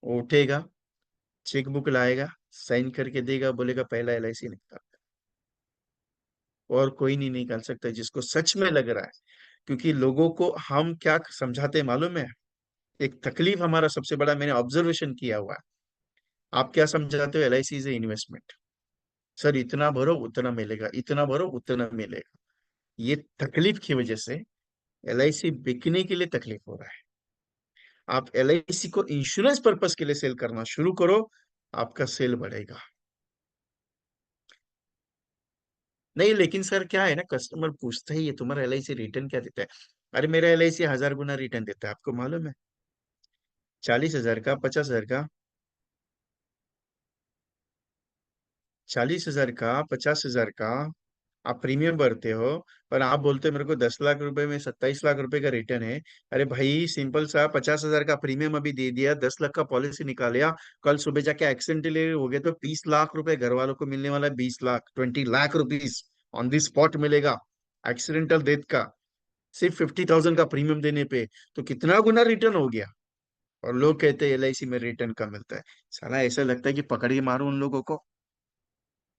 वो उठेगा, चेकबुक लाएगा, साइन करके देगा, बोलेगा पहला LIC निकाल। और कोई नहीं निकाल सकता जिसको सच में लग रहा है। क्योंकि लोगों को हम क्या समझाते हैं मालूम है, एक तकलीफ हमारा सबसे बड़ा, मैंने ऑब्जर्वेशन किया हुआ है। आप क्या समझाते हो, LIC इज इन्वेस्टमेंट, सर इतना भरो उतना मिलेगा, इतना भरो उतना मिलेगा। ये तकलीफ की वजह से LIC बिकने के लिए तकलीफ हो रहा है। आप LIC को इंश्योरेंस पर्पस के लिए सेल करना शुरू करो, आपका सेल बढ़ेगा। नहीं लेकिन सर क्या है ना, कस्टमर पूछता ही है तुम्हारा LIC रिटर्न क्या देता है। अरे मेरा LIC 1000 गुना रिटर्न देता है, आपको मालूम है? 40,000 का, 50,000 का, 40,000 का, 50,000 का आप प्रीमियम भरते हो, पर आप बोलते हो मेरे को 10 लाख रुपए में 27 लाख रुपए का रिटर्न है। अरे भाई सिंपल सा, 50,000 का प्रीमियम अभी दे दिया, 10 लाख का पॉलिसी निकालिया, कल सुबह जाके एक्सीडेंटली हो गए तो 20 लाख रुपए घर वालों को मिलने वाला है, 20 lakh, 20 lakh rupees on the spot मिलेगा एक्सीडेंटल डेथ का, सिर्फ 50,000 का प्रीमियम देने पे। तो कितना गुना रिटर्न हो गया। और लोग कहते हैं LIC में रिटर्न कम मिलता है, साला ऐसा लगता है कि पकड़ के मारो उन लोगों को,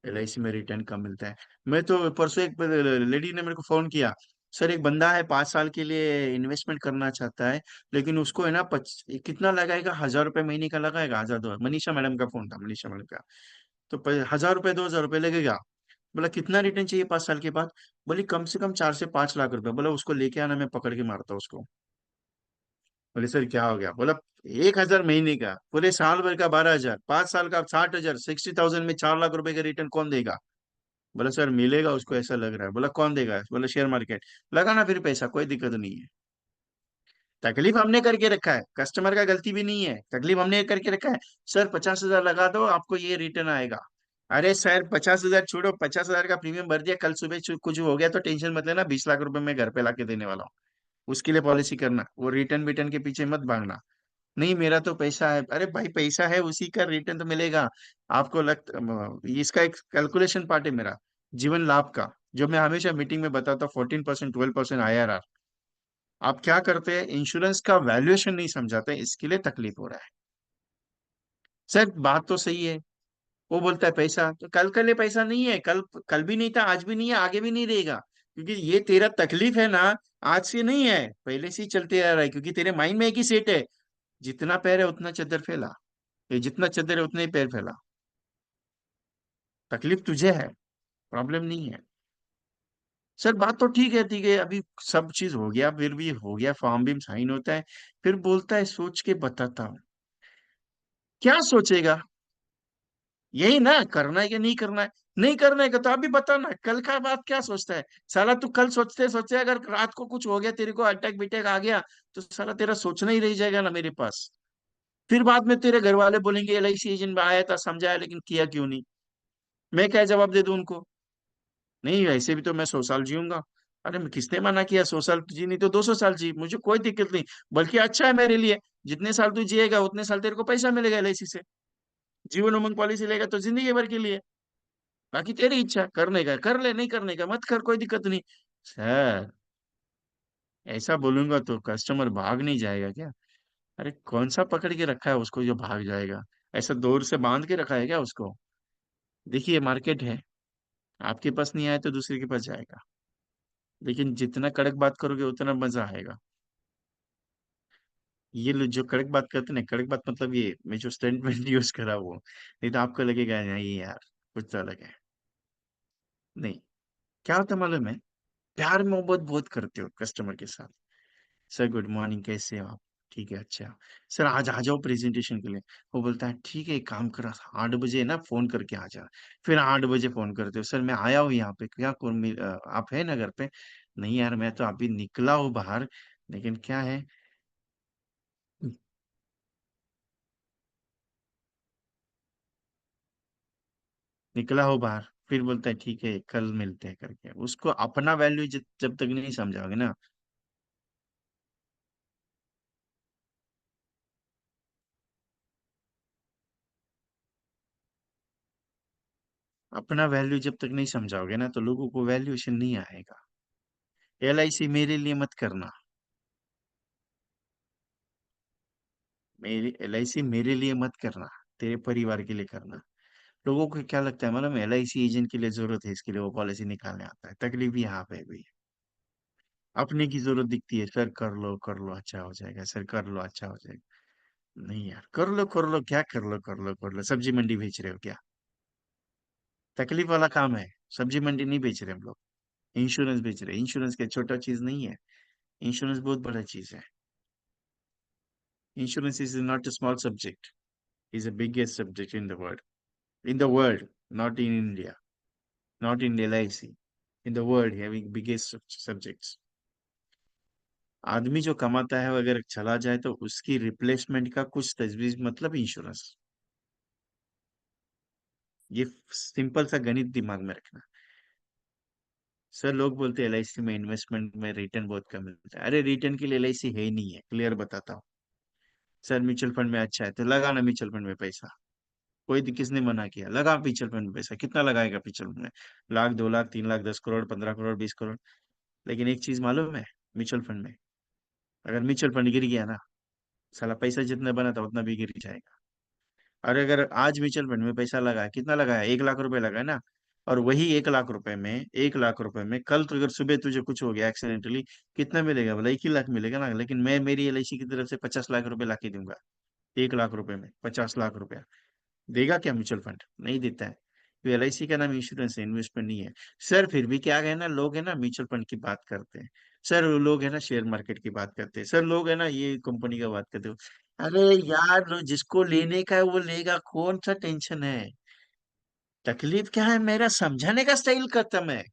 LIC में रिटर्न कम मिलता है। मैं तो परसों एक लेडी ने मेरे को फोन किया, सर एक बंदा है 5 साल के लिए इन्वेस्टमेंट करना चाहता है, लेकिन उसको है ना कितना लगाएगा, 1,000 रुपये महीने का लगाएगा, 1,000 2,000, मनीषा मैडम का फोन था, मनीषा मैडम का। तो 1,000 रुपये 2,000 रुपये लगेगा। बोला कितना रिटर्न चाहिए 5 साल के बाद? बोली कम से कम 4 से 5 लाख रुपए। बोला उसको लेके आना, मैं पकड़ के मारता हूँ उसको। बोले सर क्या हो गया? बोला 1,000 महीने का, पूरे साल भर का 12,000, 5 साल का 60,000, 60,000 में 4 लाख रुपए का रिटर्न कौन देगा? बोला सर मिलेगा उसको ऐसा लग रहा है। बोला कौन देगा? बोला शेयर मार्केट। लगाना फिर पैसा, कोई दिक्कत नहीं है। तकलीफ हमने करके रखा है, कस्टमर का गलती भी नहीं है, तकलीफ हमने करके रखा है। सर 50,000 लगा दो, आपको ये रिटर्न आएगा। अरे सर 50,000 छोड़ो, 50,000 का प्रीमियम भर दिया, कल सुबह कुछ हो गया तो टेंशन मत लेना, 20 लाख रुपए मैं घर पे लाके देने वाला हूँ। उसके लिए पॉलिसी करना, वो रिटर्न विटर्न के पीछे मत भागना। नहीं मेरा तो पैसा है, अरे भाई पैसा है उसी का रिटर्न तो मिलेगा। आपको इसका एक कैलकुलेशन पार्ट है मेरा, जीवन लाभ का, जो मैं हमेशा मीटिंग में बताता हूँ, 14%, 12% IRR। आप क्या करते हैं, इंश्योरेंस का वैल्यूएशन नहीं समझाते, इसके लिए तकलीफ हो रहा है। सर बात तो सही है। वो बोलता है पैसा, तो कल के लिए पैसा नहीं है, कल कल भी नहीं था, आज भी नहीं है, आगे भी नहीं रहेगा। क्योंकि ये तेरा तकलीफ है ना, आज से नहीं है, पहले से ही चलते आ रहा है। क्योंकि तेरे माइंड में एक ही सेट है, जितना पैर है उतना चद्दर फैला, ये जितना चद्दर है उतना ही पैर फैला। तकलीफ तुझे है, प्रॉब्लम नहीं है। सर बात तो ठीक है, ठीक है, अभी सब चीज हो गया, फिर भी हो गया, फॉर्म भी साइन होता है, फिर बोलता है सोच के बताता हूँ। क्या सोचेगा? यही ना, करना है कि नहीं करना है? नहीं करने का तो अभी बताना, कल का बात क्या सोचता है? साला तू कल सोचते सोचते अगर रात को कुछ हो गया, तेरे को अटैक बिटैक आ गया, तो साला तेरा सोचना ही रह जाएगा ना मेरे पास। फिर बाद में तेरे घर वाले बोलेंगे LIC एजेंट आया था समझाया, लेकिन किया क्यों नहीं? मैं क्या जवाब दे दूं उनको? नहीं ऐसे भी तो मैं 100 साल जीऊंगा। अरे मैं किसने मना किया? 100 साल जी नहीं तो 200 साल जी, मुझे कोई दिक्कत नहीं। बल्कि अच्छा है मेरे लिए, जितने साल तू जिएगा उतने साल तेरे को पैसा मिलेगा LIC से। जीवन उमंग पॉलिसी लेगा तो जिंदगी भर के लिए। बाकी तेरी इच्छा, करने का कर ले, नहीं करने का मत कर, कोई दिक्कत नहीं। सर ऐसा बोलूंगा तो कस्टमर भाग नहीं जाएगा क्या? अरे कौन सा पकड़ के रखा है उसको जो भाग जाएगा? ऐसा दूर से बांध के रखा है क्या उसको? देखिए मार्केट है, आपके पास नहीं आया तो दूसरे के पास जाएगा। लेकिन जितना कड़क बात करोगे उतना मजा आएगा। ये लोग जो कड़क बात करते हैं ना, कड़क बात मतलब ये मैं जो स्टेटमेंट यूज करा वो, नहीं तो आपको लगेगा नहीं यार, कुछ तो अलग है। नहीं, क्या होता है मालूम है, प्यार मोहब्बत बहुत करते हो कस्टमर के साथ। सर गुड मॉर्निंग, कैसे हो आप? ठीक है, अच्छा। सर आज आ जाओ प्रेजेंटेशन के लिए। वो बोलता है ठीक है, एक काम करा, 8 बजे ना फोन करके आ जा। फिर 8 बजे फोन करते हो, सर मैं आया हूँ यहाँ पे, क्या आप है ना घर पे? नहीं यार मैं तो अभी निकला हूँ बाहर, लेकिन क्या है, निकला हो बाहर। फिर बोलता है ठीक है कल मिलते हैं करके। उसको अपना वैल्यू जब जब तक नहीं समझाओगे ना, अपना वैल्यू जब तक नहीं समझाओगे ना, तो लोगों को वैल्यूएशन नहीं आएगा। LIC मेरे लिए मत करना, मेरी LIC मेरे लिए मत करना, तेरे परिवार के लिए करना। लोगों को क्या लगता है मतलब LIC एजेंट के लिए जरूरत है, इसके लिए वो पॉलिसी निकालने आता है। तकलीफ यहाँ पे भी अपने की जरूरत दिखती है, सर कर लो अच्छा हो जाएगा, सर कर लो अच्छा हो जाएगा। नहीं यार, कर लो क्या, कर लो, सब्जी मंडी बेच रहे हो क्या? तकलीफ वाला काम है। सब्जी मंडी नहीं बेच रहे हम लोग, इंश्योरेंस बेच रहे हैं। इंश्योरेंस क्या छोटा चीज नहीं है, इंश्योरेंस बहुत बड़ा चीज है। Insurance is not a small subject, is the biggest subject in the world, in the world, not in India, not in LIC, in the world having biggest subjects. आदमी जो कमाता है वो अगर चला जाए तो उसकी रिप्लेसमेंट का कुछ तजवीज मतलब इंश्योरेंस। ये सिंपल सा गणित दिमाग में रखना। सर लोग बोलते हैं LIC में इन्वेस्टमेंट में रिटर्न बहुत कम मिलता है। अरे रिटर्न के लिए LIC है ही नहीं है, क्लियर बताता हूँ। सर म्यूचुअल फंड में अच्छा है तो लगाना म्यूचुअल फंड में पैसा। किसने मना किया? लगा म्यूचुअल फंड में पैसा, कितना लगाएगा म्यूचुअल फंड में? लाख, 2 लाख, 3 लाख, 10 करोड़, 15 करोड़, 20 करोड़। लेकिन एक चीज मालूम है, म्यूचुअल फंड में अगर म्यूचुअल फंड गिर गया ना, साला पैसा जितना बना था उतना भी गिर जाएगा। और अगर आज म्यूचुअल फंड में पैसा लगाया, कितना लगाया? 1 लाख रुपए लगाया ना, और वही 1 लाख रुपए में, 1 लाख रुपए में कल तो अगर सुबह तुझे कुछ हो गया एक्सीडेंटली, कितना मिलेगा? बोला 1 ही लाख मिलेगा ना। लेकिन मैं मेरी LIC की तरफ से 50 लाख रुपए ला के दूंगा। 1 लाख रुपए में 50 लाख रुपया देगा क्या म्यूचुअल फंड? नहीं देता है। तो LIC का नाम इंश्योरेंस है, इन्वेस्टमेंट नहीं है। सर फिर भी क्या है ना, लोग है ना म्यूचुअल फंड की बात करते हैं। सर वो लोग है ना शेयर मार्केट की बात करते हैं, सर लोग है ना ये कंपनी का बात करते हो। अरे यार जिसको लेने का है वो लेगा, कौन सा टेंशन है। तकलीफ क्या है, मेरा समझाने का स्टाइल खत्म है।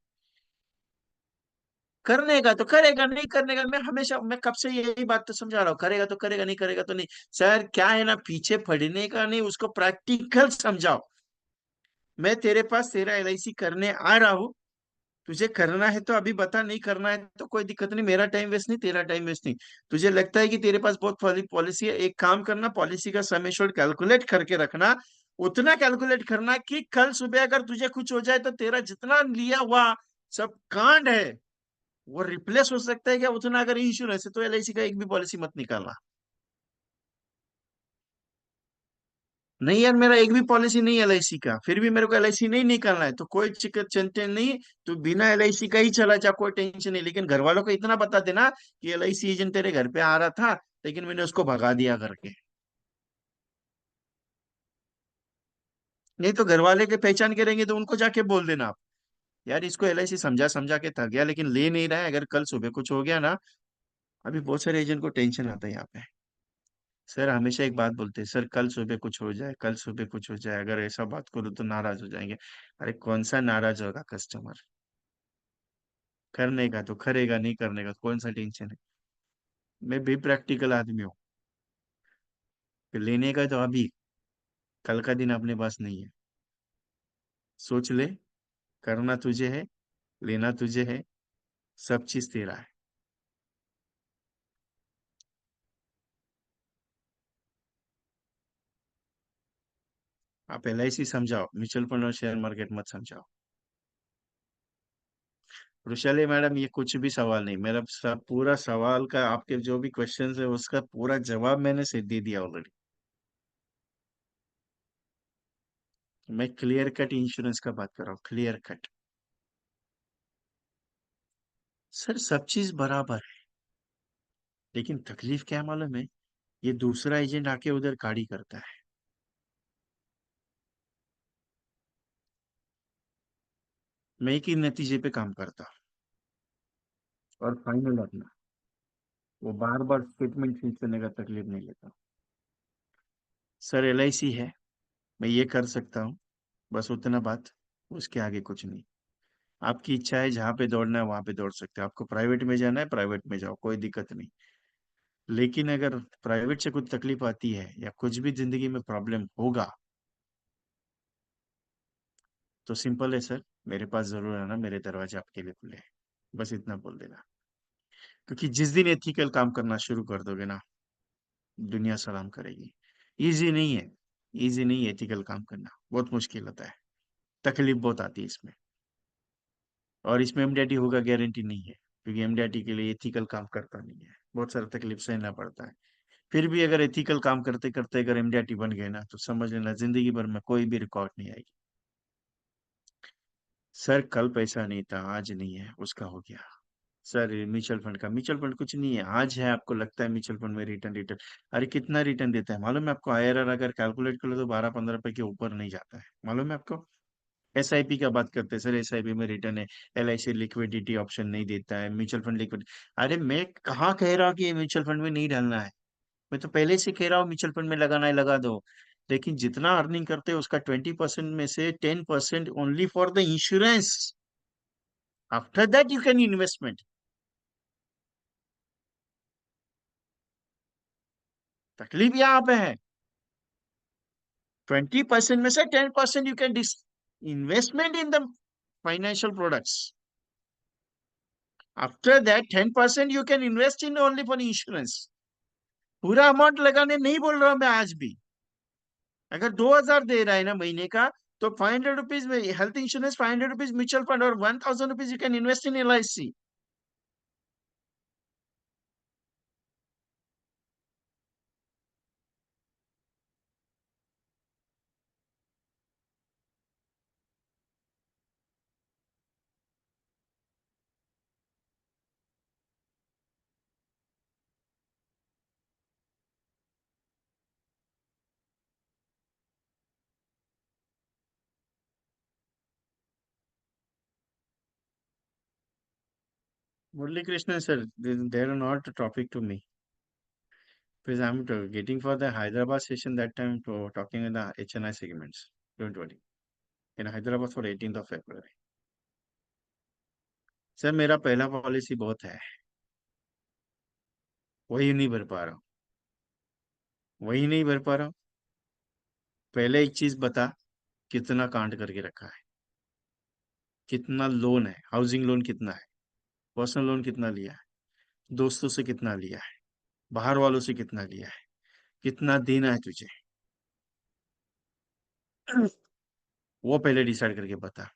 करने का तो करेगा, नहीं करने का मैं हमेशा, मैं कब से यही बात तो समझा रहा हूँ, करेगा तो करेगा, नहीं करेगा तो नहीं। सर क्या है ना, पीछे पढ़ने का नहीं, उसको प्रैक्टिकल समझाओ। मैं तेरे पास तेरा LIC करने आ रहा हूँ, तुझे करना है तो अभी बता, नहीं करना है तो कोई दिक्कत नहीं, मेरा टाइम वेस्ट नहीं, तेरा टाइम वेस्ट नहीं। तुझे लगता है कि तेरे पास बहुत पॉलिसी है, एक काम करना, पॉलिसी का सम एश्योर्ड कैलकुलेट करके रखना। उतना कैलकुलेट करना कि कल सुबह अगर तुझे कुछ हो जाए तो तेरा जितना लिया हुआ सब कांड है वो रिप्लेस हो सकता है क्या, उतना अगर इंश्योरेंस है तो LIC का एक भी पॉलिसी मत निकालना। नहीं यार, मेरा एक भी पॉलिसी नहीं LIC का, फिर भी मेरे को LIC नहीं निकालना है तो कोई चिकन चिंता नहीं। तो बिना LIC का ही चला जा, कोई टेंशन नहीं, लेकिन घर वालों को इतना बता देना कि LIC एजेंट तेरे घर पे आ रहा था, लेकिन मैंने उसको भगा दिया करके। नहीं तो घर वाले के पहचान के रहेंगे तो उनको जाके बोल देना आप, यार इसको LIC समझा समझा के थक गया लेकिन ले नहीं रहा है, अगर कल सुबह कुछ हो गया ना। अभी बहुत सारे एजेंट को टेंशन आता है यहाँ पे। सर हमेशा एक बात बोलते हैं, सर कल सुबह कुछ हो जाए, कल सुबह कुछ हो जाए, अगर ऐसा बात करो तो नाराज हो जाएंगे। अरे कौन सा नाराज होगा कस्टमर, करने का तो करेगा, नहीं करने का तो कौन सा टेंशन है। मैं भी प्रैक्टिकल आदमी हूँ, कि लेने का तो अभी, कल का दिन अपने पास नहीं है। सोच ले, करना तुझे है, लेना तुझे है, सब चीज तेरा है। आप LIC समझाओ, म्यूचुअल फंड और शेयर मार्केट मत समझाओ। वैशाली मैडम ये कुछ भी सवाल नहीं, मेरा सब पूरा सवाल का आपके जो भी क्वेश्चंस है उसका पूरा जवाब मैंने से दे दिया ऑलरेडी। मैं क्लियर कट इंश्योरेंस का बात कर रहा हूँ, क्लियर कट। सर सब चीज बराबर है, लेकिन तकलीफ क्या है मालूम है, ये दूसरा एजेंट आके उधर गाड़ी करता है। मैं एक ही नतीजे पे काम करता हूँ, और फाइनल अपना, वो बार बार स्टेटमेंट चेंज करने का तकलीफ नहीं लेता। सर LIC है, मैं ये कर सकता हूँ, बस उतना बात, उसके आगे कुछ नहीं। आपकी इच्छा है, जहाँ पे दौड़ना है वहां पे दौड़ सकते हो, आपको प्राइवेट में जाना है प्राइवेट में जाओ, कोई दिक्कत नहीं। लेकिन अगर प्राइवेट से कुछ तकलीफ आती है या कुछ भी जिंदगी में प्रॉब्लम होगा तो सिंपल है सर, मेरे पास जरूर आना, मेरे दरवाजे आपके लिए खुले हैं। बस इतना बोल देना, क्योंकि जिस दिन एथिकल काम करना शुरू कर दोगे ना, दुनिया सलाम करेगी। इजी नहीं है, इजी नहीं है एथिकल काम करना, बहुत मुश्किल होता है, तकलीफ बहुत आती है इसमें। और इसमें MDRT होगा गारंटी नहीं है, क्योंकि MDRT के लिए एथिकल काम करता नहीं है, बहुत सारा तकलीफ सहना पड़ता है। फिर भी अगर एथिकल काम करते करते अगर MDRT बन गए ना, तो समझ लेना जिंदगी भर में कोई भी रिकॉर्ड नहीं आएगी। सर कल पैसा नहीं था, आज नहीं है, उसका हो गया। सर म्यूचुअल फंड का, म्यूचुअल फंड कुछ नहीं है, आज है आपको लगता है म्यूचुअल फंड में रिटर्न रिटर्न। अरे कितना रिटर्न देता है मालूम है आपको, IRR अगर कैलकुलेट कर लो तो 12-15 रुपए के ऊपर नहीं जाता है, मालूम है आपको। SIP का बात करते हैं, सर SIP में रिटर्न है। LIC लिक्विडिटी ऑप्शन नहीं देता है, म्यूचुअल फंड लिक्विड। अरे मैं कहाँ कह रहा हूँ कि म्यूचुअल फंड में नहीं डालना है, मैं तो पहले से कह रहा हूँ म्यूचुअल फंड में लगाना है लगा दो। लेकिन जितना अर्निंग करते हैं उसका 20% में से 10% only for the insurance, after that you can investment. तकलीफ यहाँ पे है, 20% में से 10% you can investment in the financial products, after that 10% you can invest in only for insurance. पूरा अमाउंट लगाने नहीं बोल रहा हूं मैं आज भी। अगर 2,000 दे रहा है ना महीने का, तो 500 रुपीज में health insurance, 500 rupees mutual fund, और 1,000 rupees you can invest in LIC। Murali Krishna, sir, they are not a topic to me. Because I'm getting for the Hyderabad session that time to talking in the HNI segments. Don't worry. In Hyderabad for 18th of February. Sir मेरा पहला policy बहुत है, वही नहीं भर पा रहा हूँ। वही नहीं भर पा रहा हूँ। पहले एक चीज बता, कितना कांड करके रखा है, कितना लोन है, हाउसिंग लोन कितना है, पर्सनल लोन कितना लिया है, दोस्तों से कितना लिया है, बाहर वालों से कितना लिया है, कितना देना है तुझे, वो पहले डिसाइड करके बता।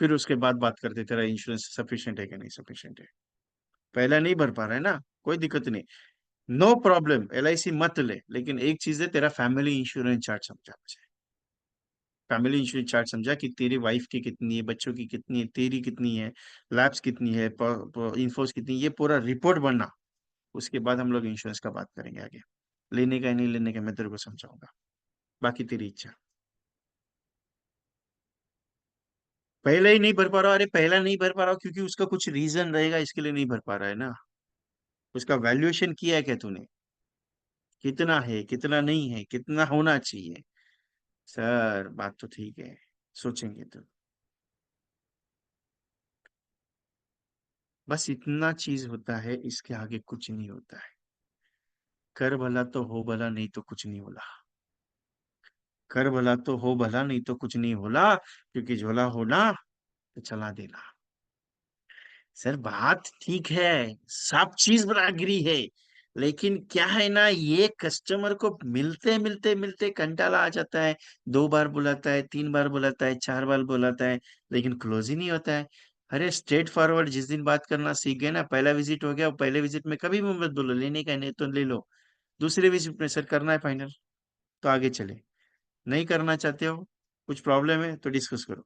फिर उसके बाद बात करते तेरा इंश्योरेंस सफिशिएंट है कि नहीं सफिशिएंट है। पहला नहीं भर पा रहा है ना, कोई दिक्कत नहीं। नो प्रॉब्लम, LIC मत ले, लेकिन एक चीज है, तेरा फैमिली इंश्योरेंस चार्ट समझा मुझे। फैमिली इंश्योरेंस चार्ट समझा कि तेरी वाइफ की कितनी है, बच्चों की कितनी है, तेरी कितनी है, लैब्स कितनी है, इन्फोर्स कितनी है, ये पूरा रिपोर्ट बनना। उसके बाद हम लोग इंश्योरेंस का बात करेंगे आगे। लेने का है नहीं लेने का मैं तेरे को समझाऊंगा, बाकी तेरी इच्छा। पहले ही नहीं भर पा रहा, अरे पहला नहीं भर पा रहा क्योंकि उसका कुछ रीजन रहेगा, इसके लिए नहीं भर पा रहा है ना। उसका वैल्यूएशन किया है क्या तूने, कितना है कितना नहीं है, कितना होना चाहिए। सर बात तो ठीक है, सोचेंगे तो। बस इतना चीज होता है, इसके आगे कुछ नहीं होता है। कर भला तो हो भला, नहीं तो कुछ नहीं होला। कर भला तो हो भला, नहीं तो कुछ नहीं होला, क्योंकि झोला होना तो चला देना। सर बात ठीक है, सब चीज बराबरी है, लेकिन क्या है ना, ये कस्टमर को मिलते मिलते मिलते कंटाला आ जाता है। 2 बार बुलाता है, 3 बार बुलाता है, 4 बार बुलाता है, लेकिन क्लोज ही नहीं होता है। अरे स्ट्रेट फॉरवर्ड, जिस दिन बात करना सीख गए ना, पहला विजिट हो गया, वो पहले विजिट में कभी भी मत बोलो लेने का है, नहीं तो ले लो। दूसरे विजिट में सर करना है फाइनल, तो आगे चले। नहीं करना चाहते हो, कुछ प्रॉब्लम है तो डिस्कस करो।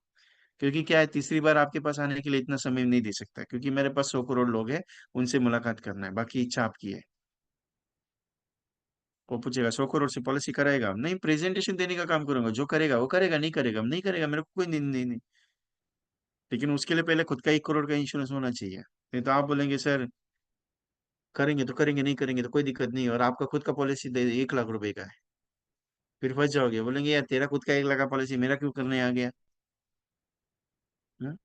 क्योंकि क्या है, तीसरी बार आपके पास आने के लिए इतना समय नहीं दे सकता, क्योंकि मेरे पास 100 करोड़ लोग हैं, उनसे मुलाकात करना है, बाकी इच्छा आपकी है। वो पूछेगा 100 करोड़ से पॉलिसी कराएगा, नहीं प्रेजेंटेशन देने का काम करूंगा, जो करेगा वो करेगा, नहीं करेगा नहीं करेगा, मेरे को कोई नहीं, नहीं, नहीं। लेकिन उसके लिए पहले खुद का 1 करोड़ का इंश्योरेंस होना चाहिए। नहीं तो आप बोलेंगे सर करेंगे तो करेंगे, नहीं करेंगे तो कोई दिक्कत नहीं, और आपका खुद का पॉलिसी 1 लाख रुपए का है, फिर फंस जाओगे, बोलेंगे यार तेरा खुद का 1 लाख का पॉलिसी मेरा क्यों करने आ गया। हम्म?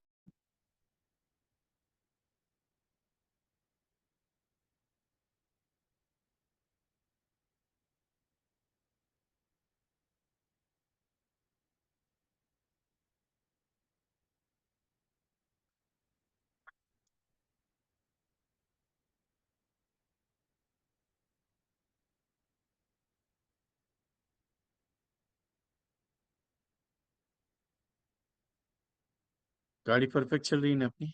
गाड़ी परफेक्ट चल रही है ना अपनी।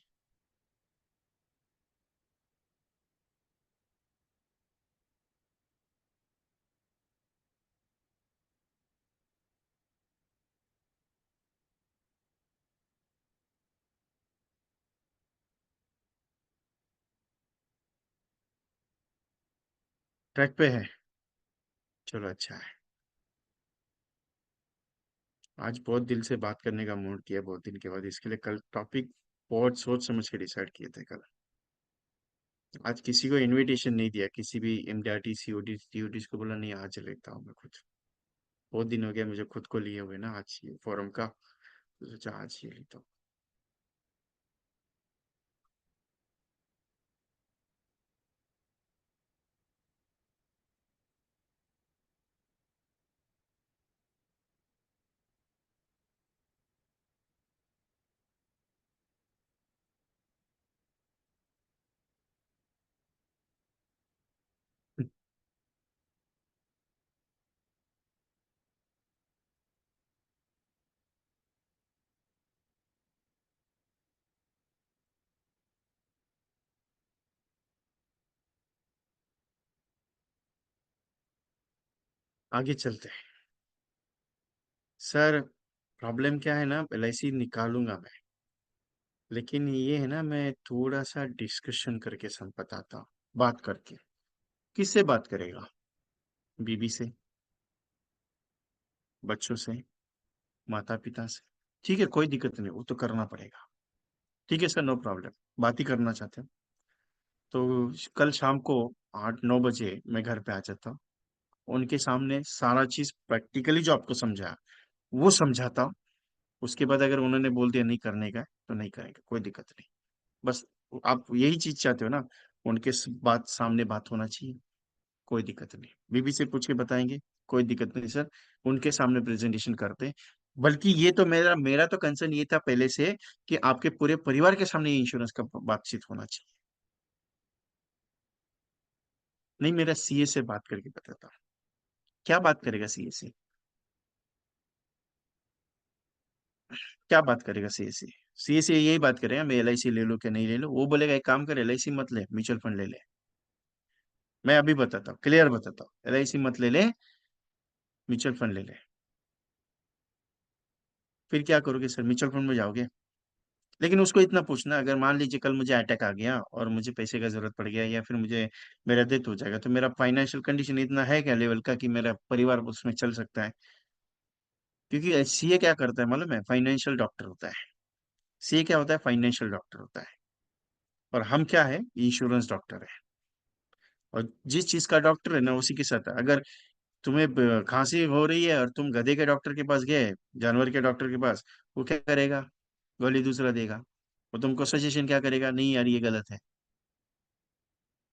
ट्रैक पे है, चलो अच्छा है। आज बहुत दिल से बात करने का मूड किया, बहुत दिन के बाद, इसके लिए कल टॉपिक बहुत सोच समझ के डिसाइड किए थे कल। आज किसी को इनविटेशन नहीं दिया, किसी भी MDRT COD TOT को बोला नहीं, आज लेता हूँ मैं खुद। बहुत दिन हो गया मुझे खुद को लिए हुए ना, आज ये फोरम का, तो सोचा आज ये लेता हूँ। आगे चलते हैं। सर प्रॉब्लम क्या है ना, LIC निकालूंगा मैं, लेकिन ये है ना, मैं थोड़ा सा डिस्कशन करके सब बताता हूँ, बात करके। किससे बात करेगा, बीबी से, बच्चों से, माता पिता से, ठीक है कोई दिक्कत नहीं, वो तो करना पड़ेगा। ठीक है सर, नो प्रॉब्लम। बात ही करना चाहते हैं तो कल शाम को 8-9 बजे मैं घर पे आ जाता हूँ। उनके सामने सारा चीज प्रैक्टिकली जो आपको समझाया वो समझाता हूँ। उसके बाद अगर उन्होंने बोल दिया नहीं करने का है, तो नहीं करेंगे, कोई दिक्कत नहीं। बस आप यही चीज चाहते हो ना, उनके बात सामने बात होना चाहिए। कोई दिक्कत नहीं, बीबी से पूछ के बताएंगे। कोई दिक्कत नहीं सर, उनके सामने प्रेजेंटेशन करते हैं। बल्कि ये तो मेरा मेरा तो कंसर्न ये था पहले से कि आपके पूरे परिवार के सामने ये इंश्योरेंस का बातचीत होना चाहिए। नहीं, मेरा सीए से बात करके बताता हूँ। क्या बात करेगा सीए से? क्या बात करेगा सीए से? सीए से यही बात करेगा मैं एलआईसी ले लूं क्या नहीं ले लूं? वो बोलेगा एक काम कर, एलआईसी मत ले, म्यूचुअल फंड ले ले। मैं अभी बताता हूँ, क्लियर बताता हूँ, एलआईसी मत ले ले, म्यूचुअल फंड ले ले। फिर क्या करोगे सर? म्यूचुअल फंड में जाओगे? लेकिन उसको इतना पूछना, अगर मान लीजिए कल मुझे अटैक आ गया और मुझे पैसे का जरूरत पड़ गया, या फिर मुझे मेरा डेथ हो जाएगा, तो मेरा फाइनेंशियल कंडीशन इतना है क्या लेवल का कि मेरा परिवार उसमें चल सकता है? क्योंकि सीए क्या करता है मालूम है? फाइनेंशियल डॉक्टर होता है। सीए क्या होता है? फाइनेंशियल डॉक्टर होता है। और हम क्या है? इंश्योरेंस डॉक्टर है। और जिस चीज का डॉक्टर है ना, उसी के साथ है। अगर तुम्हें खांसी हो रही है और तुम गधे के डॉक्टर के पास गए, जानवर के डॉक्टर के पास, वो क्या करेगा? गोली दूसरा देगा। वो तुमको सजेशन क्या करेगा? नहीं यार, ये गलत है।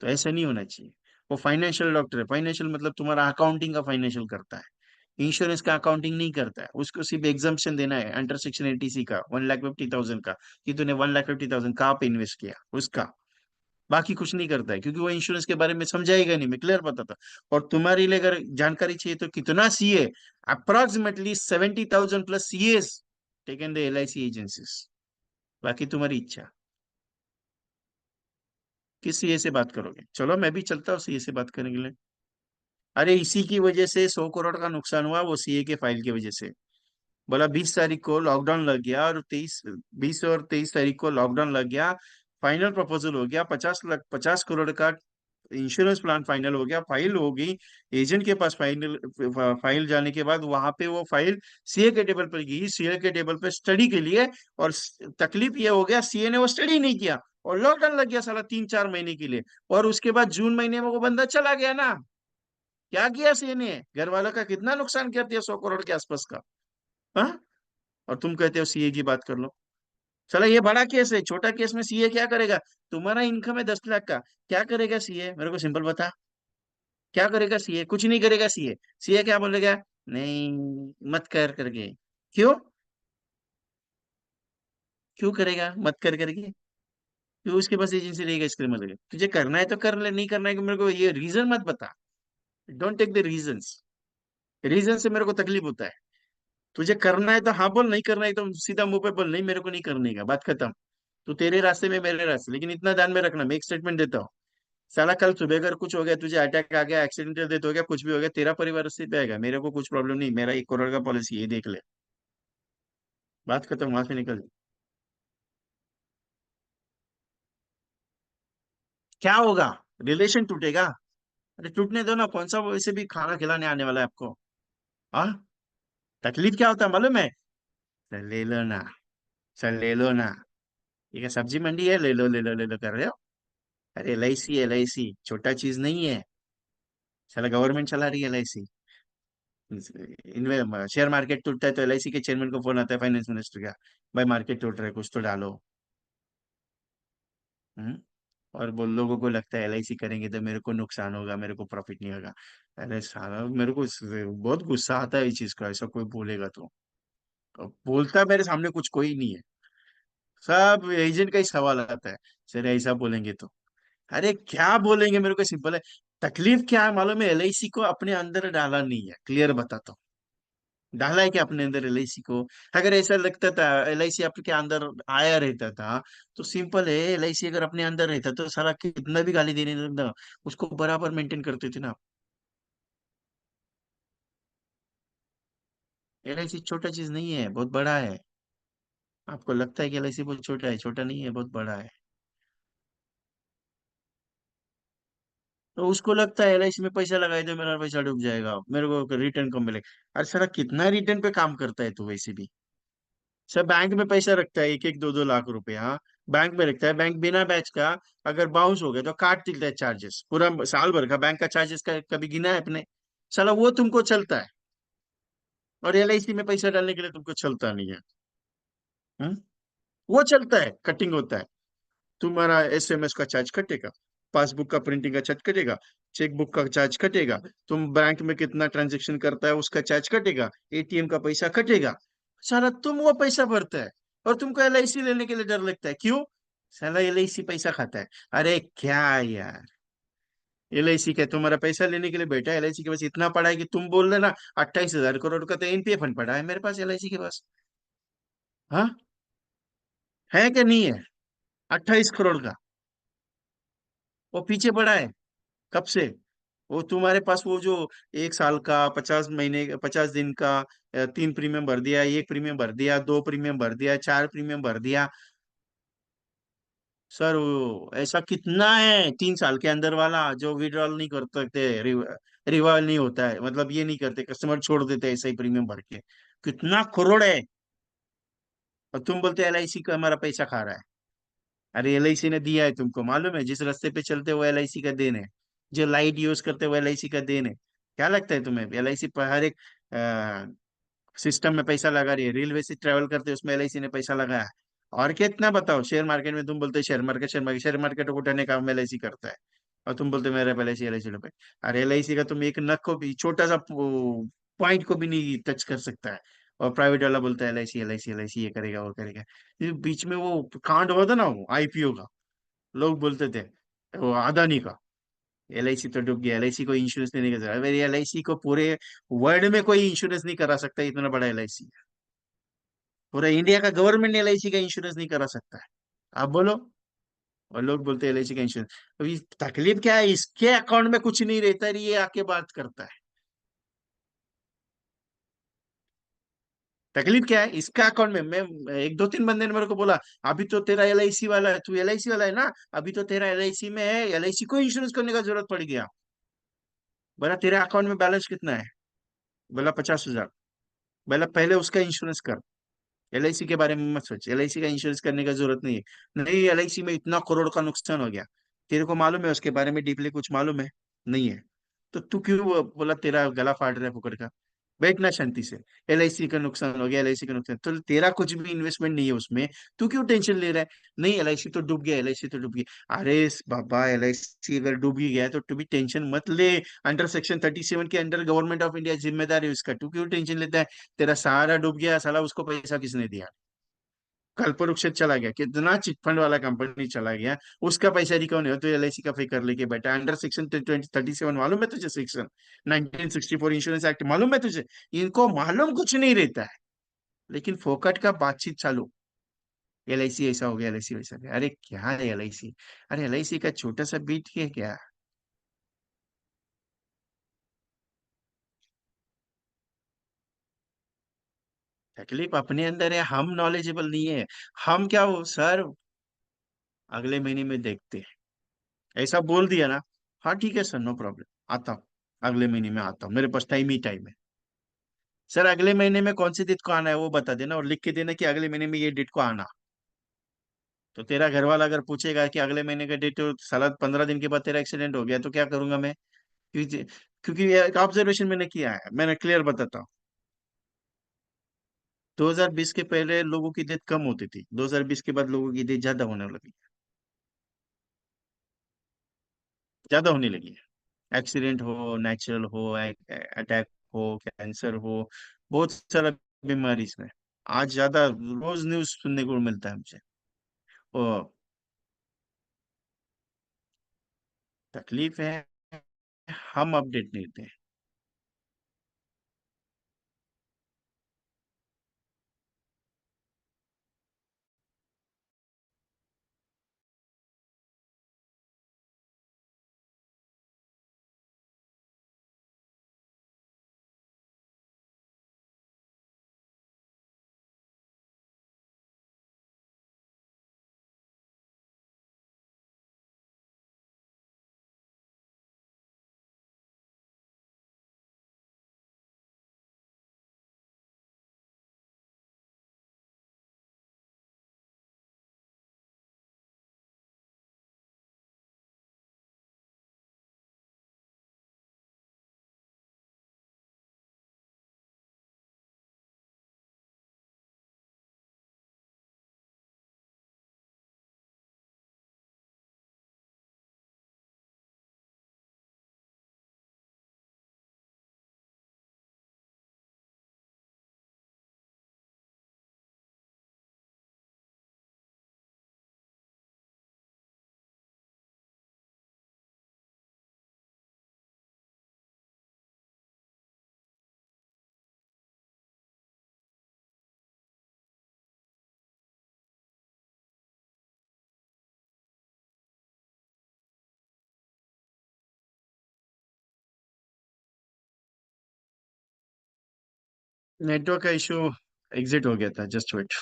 तो ऐसा नहीं होना चाहिए। वो फाइनेंशियल डॉक्टर है। फाइनेंशियल मतलब तुम्हारा अकाउंटिंग का फाइनेंशियल करता है। इंश्योरेंस का अकाउंटिंग नहीं करता है। उसको सिर्फ एग्जाम्पशन देना है अंडर सेक्शन 80C का, 1,50,000 का, कि तूने 1,50,000 कहाँ पे इन्वेस्ट किया उसका। बाकी कुछ नहीं करता है, क्योंकि वो इंश्योरेंस के बारे में समझाएगा नहीं। मैं क्लियर बताता। और तुम्हारे लिए अगर जानकारी चाहिए तो कितना CA, approximately 70,000+ CS taken the LIC agencies. बाकी तुम्हारी इच्छा। किस सीए से बात करोगे? चलो मैं भी चलता हूँ सीए से बात करने के लिए। अरे इसी की वजह से 100 करोड़ का नुकसान हुआ, वो सीए के फाइल की वजह से। बोला 20 तारीख को लॉकडाउन लग गया, और 20 और 23 तारीख को लॉकडाउन लग गया। फाइनल प्रपोजल हो गया, 50 लाख 50 करोड़ का इंश्योरेंस प्लान फाइनल हो गया, फाइल हो गई। एजेंट के पास फाइनल फाइल जाने के बाद वहां पे वो फाइल सीए के टेबल पर गई, सीए के टेबल पे स्टडी के लिए। और तकलीफ ये हो गया, सीए ने वो स्टडी नहीं किया, और लॉकडाउन लग गया साला 3-4 महीने के लिए। और उसके बाद जून महीने में वो बंदा चला गया ना। क्या किया सीए ने? घर वालों का कितना नुकसान कर दिया, 100 करोड़ के आसपास का। हाँ? और तुम कहते हो सीए की बात कर लो। चलो ये बड़ा केस है, छोटा केस में सीए क्या करेगा? तुम्हारा इनकम है 10 लाख का, क्या करेगा सीए? मेरे को सिंपल बता। क्या करेगा सीए? कुछ नहीं करेगा सीए। सीए क्या बोलेगा? नहीं, मत कर करके। क्यों? क्यों करेगा मत कर करके? क्यों? उसके पास एजेंसी रहेगा इसके लिए मतलब तुझे करना है तो कर ले, नहीं करना है कि मेरे को ये रीजन मत बता। Don't take the reasons. Reason से मेरे को तकलीफ होता है। तुझे करना है तो हाँ बोल, नहीं करना है तो सीधा मुंह पे बोल, नहीं मेरे को नहीं करने का, बात खत्म। तू तेरे रास्ते में मेरे रास्ते, लेकिन इतना ध्यान में रखना, मैं एक स्टेटमेंट देता हूँ। साला कल सुबह अगर कुछ हो गया, तुझे अटैक आ गया, एक्सीडेंटल डेथ हो गया, कुछ भी हो गया, तेरा परिवार उससे पे आएगा, मेरे को कुछ प्रॉब्लम नहीं, मेरा 1 करोड़ का पॉलिसी है, देख ले। बात खत्म, वहां से निकल। क्या होगा? रिलेशन टूटेगा? अरे टूटने दो ना, कौन सा वो वैसे भी खाना खिलाने आने वाला है आपको। हाँ? तकलीफ क्या होता है मालूम है? चल ले लो ना, चल ले लो ना। ये क्या सब्जी मंडी है? ले लो ले लो ले लो कर रहे हो? अरे एलआईसी, एलआईसी छोटा चीज नहीं है। साला गवर्नमेंट चला रही है एलआईसी। इनमें शेयर मार्केट टूटता है तो एलआईसी के चेयरमैन को फोन आता है, फाइनेंस मिनिस्टर का, भाई मार्केट टूट रहा है, कुछ तो डालो। हम्म? और वो लोगों को लगता है एलआईसी करेंगे तो मेरे को नुकसान होगा, मेरे को प्रॉफिट नहीं होगा। अरे साला मेरे को बहुत गुस्सा आता है इस चीज का, ऐसा कोई बोलेगा तो। अब बोलता है मेरे सामने कुछ कोई नहीं है, सब एजेंट का ही सवाल आता है। सर ऐसा बोलेंगे तो? अरे क्या बोलेंगे, मेरे को सिंपल है। तकलीफ क्या है मालूम है? एलआईसी को अपने अंदर डाला नहीं है, क्लियर बताता हूँ। डाला है क्या अपने अंदर एलआईसी को? अगर ऐसा लगता था एलआईसी आपके अंदर आया रहता था, तो सिंपल है, एलआईसी अगर अपने अंदर रहता तो सारा कितना भी गाली देने लगता, उसको बराबर मेंटेन करते थे ना। एलआईसी छोटा चीज नहीं है, बहुत बड़ा है। आपको लगता है कि एलआईसी बहुत छोटा है, छोटा नहीं है, बहुत बड़ा है। तो उसको लगता है एलआईसी में पैसा लगाए तो मेरा पैसा डूब जाएगा, मेरे को रिटर्न कम मिलेगा। अरे सारा कितना रिटर्न पे काम करता है तू वैसे भी? सब बैंक में पैसा रखता है, 1-1 2-2 लाख रुपए, हाँ। बैंक में रखता है, बैंक बिना बैच का अगर बाउंस हो गया तो काट देता है चार्जेस, पूरा साल भर का बैंक का चार्जेस का कभी गिना है अपने? साला वो तुमको चलता है, और एलआईसी में पैसा डालने के लिए तुमको चलता नहीं है। हम्म? वो चलता है, कटिंग होता है। तुम्हारा एसएमएस का चार्ज कटेगा, पासबुक का प्रिंटिंग का चार्ज कटेगा, चेकबुक का चार्ज कटेगा, तुम बैंक में कितना ट्रांजेक्शन करता है उसका चार्ज कटेगा, एटीएम का पैसा कटेगा। सारा तुम वो पैसा भरता है, और तुमको एलआईसी लेने के लिए डर लगता है, क्यों? साला एलआईसी पैसा खाता है। अरे क्या यार, एलआईसी क्या तुम्हारा पैसा लेने के लिए बैठा है? एलआईसी के पास इतना पड़ा है कि तुम बोल रहे ना 28,000 करोड़ का तो एनपीए फंड पड़ा है मेरे पास एलआईसी के पास। हाँ, है कि नहीं है? 28 करोड़ का, वो पीछे पड़ा है। कब से? वो तुम्हारे पास वो जो 1 साल का, 50 महीने, 50 दिन का, 3 प्रीमियम भर दिया, एक प्रीमियम भर दिया, 2 प्रीमियम भर दिया, 4 प्रीमियम भर दिया। सर वो ऐसा कितना है 3 साल के अंदर वाला जो विड्रॉल नहीं कर सकते, रिवाइवल नहीं होता है, मतलब ये नहीं करते, कस्टमर छोड़ देते ऐसे ही प्रीमियम भर के? कितना करोड़ है? और तुम बोलते एलआईसी का हमारा पैसा खा रहा है। अरे एलआईसी ने दिया है तुमको, मालूम है? जिस रास्ते पे चलते हो वो एलआईसी का देन है, जो लाइट यूज करते हो वो एलआईसी का देन है। क्या लगता है तुम्हें एलआईसी पर हर एक सिस्टम में पैसा लगा रही है? रेलवे से ट्रेवल करते हो उसमें एलआईसी ने पैसा लगाया। और कितना बताओ, शेयर मार्केट में तुम बोलते हो शेयर मार्केट, शेयर मार्केट को उठाने का काम एलआईसी करता है, और तुम बोलते हो मेरा एलआईसी, एलआईसी पे। अरे एलआईसी का तुम एक नक को भी, छोटा सा पॉइंट को भी नहीं टच कर सकता है। और प्राइवेट वाला बोलता है एलआईसी, एलआईसी, एलआईसी ये करेगा वो करेगा। ये बीच में वो कांड हुआ था ना, वो आईपीओ का, लोग बोलते थे वो अदानी का, एलआईसी तो डूब गया, एलआईसी को इंश्योरेंस देने का जरूरत है। एलआईसी को पूरे वर्ल्ड में कोई इंश्योरेंस नहीं करा सकता, इतना बड़ा एलआईसी। पूरा इंडिया का गवर्नमेंट एलआईसी का इंश्योरेंस नहीं करा सकता है। आप बोलो। और लोग बोलते हैं एलआईसी का इंश्योरेंस। अभी तकलीफ क्या है, इसके अकाउंट में कुछ नहीं रहता है, ये आके बात करता है। तकलीफ क्या है इसका अकाउंट में? मैं एक दो तीन बंदे ने मेरे को बोला, अभी तो तेरा एलआईसी वाला है, तू एलआईसी वाला है ना, अभी तो तेरा एलआईसी में है, एलआईसी को इंश्योरेंस करने का जरूरत पड़ गया। बोला तेरे अकाउंट में बैलेंस कितना है? बोला 50,000। बोला पहले उसका इंश्योरेंस कर, एलआईसी के बारे में मत सोच, एलआईसी का इंश्योरेंस करने का जरूरत नहीं है। नहीं, एलआईसी में इतना करोड़ का नुकसान हो गया, तेरे को मालूम है उसके बारे में डीपली कुछ मालूम है? नहीं है। तो तू क्यों बोला तेरा गला फाड़ रहा है फुकड़ का? बैठना शांति से। एलआईसी का नुकसान हो गया, एलआईसी का नुकसान, तो तेरा कुछ भी इन्वेस्टमेंट नहीं है उसमें, तू क्यों टेंशन ले रहा है? नहीं, एलआईसी तो डूब गया, एलआईसी तो डूब गया। अरे बाबा, एलआईसी अगर डूब ही गया तो तू भी टेंशन मत ले। अंडर सेक्शन 37 के अंडर गवर्नमेंट ऑफ इंडिया जिम्मेदार है उसका, तू क्यों टेंशन लेता है? तेरा सारा डूब गया साला, उसको पैसा किसने दिया? कल्पवृक्ष चला गया, कितना चिटफंड वाला कंपनी चला गया, उसका पैसा रिकवर हो तो एलआईसी का फिकर लेके बैठा है। अंडर सेक्शन 37 मालूम है तुझे? सेक्शन 1964 इंश्योरेंस एक्ट मालूम है तुझे? इनको मालूम कुछ नहीं रहता है, लेकिन फोकट का बातचीत चालू। एलआईसी ऐसा हो गया, एलआईसी वैसा हो गया। अरे क्या है एलआईसी? अरे एलआईसी का छोटा सा बीट है क्या? तकलीफ अपने अंदर है, हम नॉलेजेबल नहीं है। हम क्या हो सर, अगले महीने में देखते हैं, ऐसा बोल दिया ना, हाँ ठीक है सर, नो प्रॉब्लम, आता हूँ, अगले महीने में आता हूँ, मेरे पास टाइम ही टाइम है। सर अगले महीने में कौन सी डेट को आना है वो बता देना, और लिख के देना कि अगले महीने में ये डेट को आना। तो तेरा घर वाला अगर पूछेगा कि अगले महीने का डेट, तो साला 15 दिन के बाद तेरा एक्सीडेंट हो गया तो क्या करूंगा मैं? क्योंकि क्योंकि ये एक ऑब्जर्वेशन मैंने किया है, मैंने क्लियर बताता हूँ। 2020 के पहले लोगों की डेथ कम होती थी, 2020 के बाद लोगों की डेथ ज्यादा होने लगी, ज्यादा होने लगी है। एक्सीडेंट हो, नेचुरल हो, अटैक हो, कैंसर हो, बहुत सारा बीमारी इसमें आज ज्यादा रोज न्यूज सुनने को मिलता है मुझे। ओ, तकलीफ है, हम अपडेट नहीं देते। नेटवर्क का इशू, एग्जिट हो गया था, जस्ट वेट।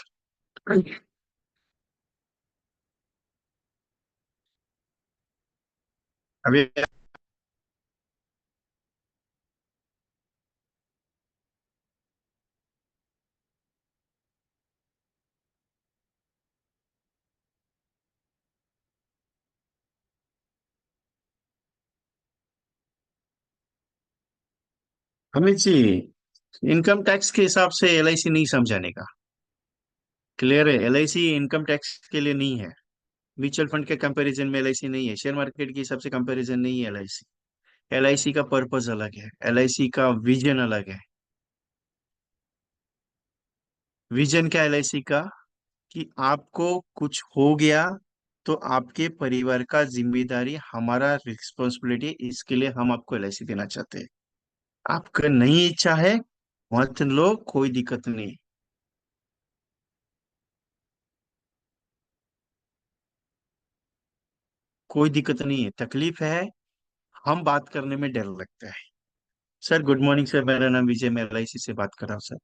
अभी अमित जी, इनकम टैक्स के हिसाब से एलआईसी नहीं समझाने का। क्लियर है, एलआईसी इनकम टैक्स के लिए नहीं है। म्यूचुअल फंड के कंपैरिजन में एलआईसी नहीं है, शेयर मार्केट के हिसाब से कंपैरिजन नहीं है एलआईसी। एलआईसी का पर्पस अलग है, एलआईसी का विजन अलग है। विजन क्या एलआईसी का? कि आपको कुछ हो गया तो आपके परिवार का जिम्मेदारी हमारा रिस्पॉन्सिबिलिटी, इसके लिए हम आपको एलआईसी देना चाहते हैं। आपका नहीं इच्छा है, मत लो, कोई दिक्कत नहीं। कोई दिक्कत नहीं है, तकलीफ है, हम बात करने में डर लगता है। सर गुड मॉर्निंग सर, मेरा नाम विजय, मैं एलआईसी से बात कर रहा हूँ सर।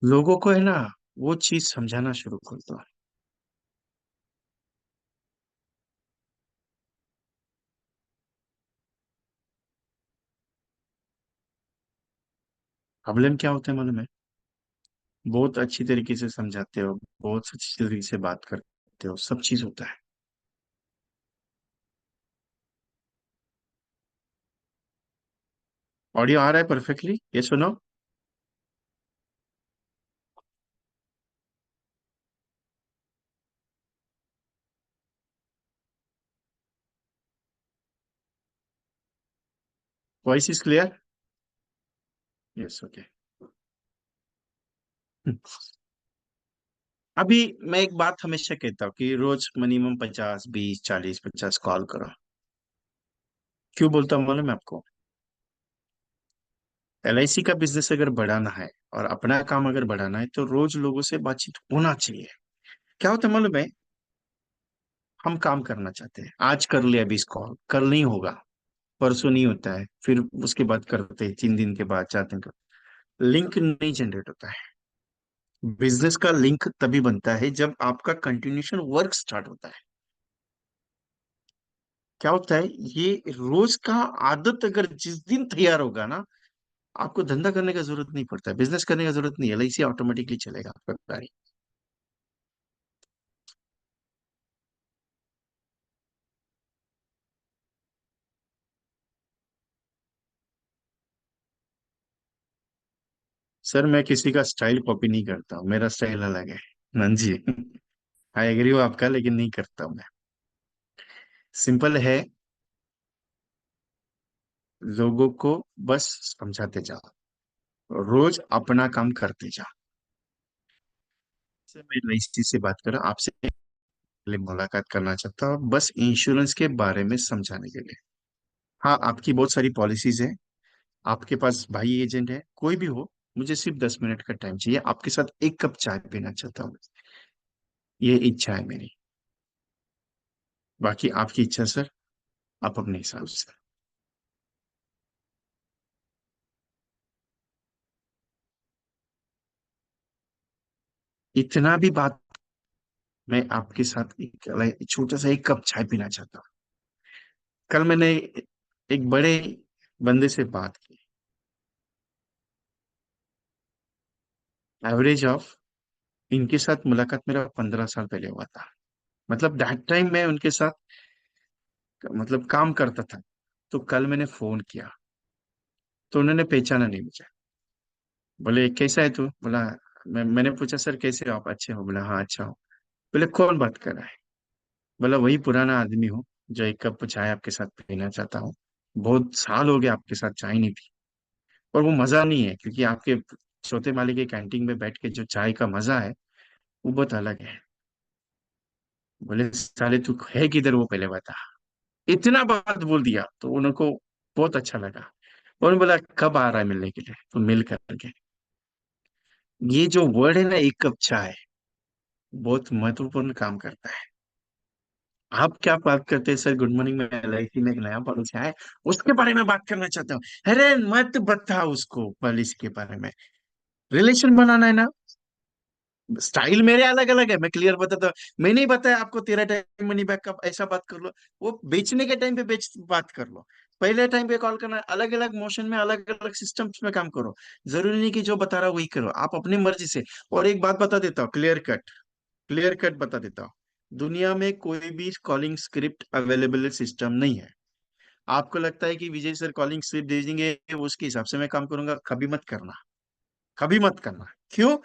लोगों को है ना, वो चीज समझाना शुरू कर दो। प्रॉब्लम क्या होता है मालूम है? बहुत अच्छी तरीके से समझाते हो, बहुत अच्छी तरीके से बात करते हो, सब चीज होता है। ऑडियो आ रहा है परफेक्टली, ये सुनो। Voice is clear? Yes, okay. अभी मैं एक बात हमेशा कहता हूँ कि रोज मिनिमम 50, 20, 40, 50 कॉल करो। क्यों बोलता हूँ मालूम है आपको? एलआईसी का बिजनेस अगर बढ़ाना है और अपना काम अगर बढ़ाना है तो रोज लोगों से बातचीत होना चाहिए। क्या होता है मालूम है? हम काम करना चाहते हैं, आज कर लिया 20 कॉल, कल नहीं होगा, परसों नहीं होता है, फिर उसके बाद करते हैं 3 दिन के बाद, 4 दिन का लिंक नहीं जनरेट होता है। बिजनेस का लिंक तभी बनता है जब आपका कंटिन्यूशन वर्क स्टार्ट होता है। क्या होता है, ये रोज का आदत अगर जिस दिन तैयार होगा ना, आपको धंधा करने का जरूरत नहीं पड़ता, बिजनेस करने का जरूरत नहीं, एलआईसी ऑटोमेटिकली चलेगा आपका गाड़ी। सर मैं किसी का स्टाइल कॉपी नहीं करता हूँ, मेरा स्टाइल अलग है। हाँ जी। आई एग्री हो आपका, लेकिन नहीं करता हूँ मैं। सिंपल है, लोगों को बस समझाते जाओ, रोज अपना काम करते जाओ। सर मैं एलआईसी से बात कर रहा हूँ, आपसे पहले मुलाकात करना चाहता हूँ बस इंश्योरेंस के बारे में समझाने के लिए। हाँ, आपकी बहुत सारी पॉलिसीज है, आपके पास भाई एजेंट है, कोई भी हो, मुझे सिर्फ 10 मिनट का टाइम चाहिए, आपके साथ एक कप चाय पीना चाहता हूँ। ये इच्छा है मेरी। बाकी आपकी इच्छा सर, आप अपने हिसाब से। इतना भी बात, मैं आपके साथ एक छोटा सा एक कप चाय पीना चाहता हूँ। कल मैंने एक बड़े बंदे से बात की, एवरेज ऑफ, इनके साथ मुलाकात मेरा 15 साल पहले हुआ था। मतलब दैट टाइम मैं उनके साथ मतलब काम करता था। तो कल मैंने फोन किया, तो उन्होंने पहचाना नहीं मुझे। बोले कैसा है तू? बोला, मैंने पूछा सर कैसे हो आप, अच्छे हो? बोला हाँ अच्छा हो। बोले कौन बात कर रहा है? बोला वही पुराना आदमी हूँ जो एक कप चाय आपके साथ पीना चाहता हूँ। बहुत साल हो गए आपके साथ चाय नहीं पी। और वो मजा नहीं है, क्योंकि आपके चौथे माले के कैंटीन में बैठ के जो चाय का मजा है, वो बहुत अलग है। बोले साले तू है किधर वो पहले बता। इतना बात बोल दिया तो उनको बहुत अच्छा लगा। उन्होंने बोला कब आ रहा है मिलने के लिए, तो मिल करके। ये जो वर्ड है ना, एक कप चाय, बहुत महत्वपूर्ण काम करता है। आप क्या बात करते हैं सर, गुड मॉर्निंग में एलआईसी में एक नया पॉलिसी आया है, उसके बारे में बात करना चाहता हूँ। अरे मत बता उसको पॉलिसी के बारे में, रिलेशन बनाना है ना। स्टाइल मेरे अलग अलग है, मैं क्लियर बताता हूँ। मैं नहीं बताया आपको तेरा टाइम मनी बैक का, ऐसा बात कर लो। वो बेचने के टाइम पे बेच बात कर लो। पहले टाइम पे कॉल करना, अलग अलग मोशन में अलग अलग सिस्टम्स में काम करो। जरूरी नहीं कि जो बता रहा वही करो, आप अपनी मर्जी से। और एक बात बता देता हूँ, क्लियर कट, क्लियर कट बता देता हूँ। दुनिया में कोई भी कॉलिंग स्क्रिप्ट अवेलेबल सिस्टम नहीं है। आपको लगता है कि विजय सर कॉलिंग स्क्रिप्ट दे देंगे, उसके हिसाब से मैं काम करूंगा, कभी मत करना, कभी मत करना। क्यों?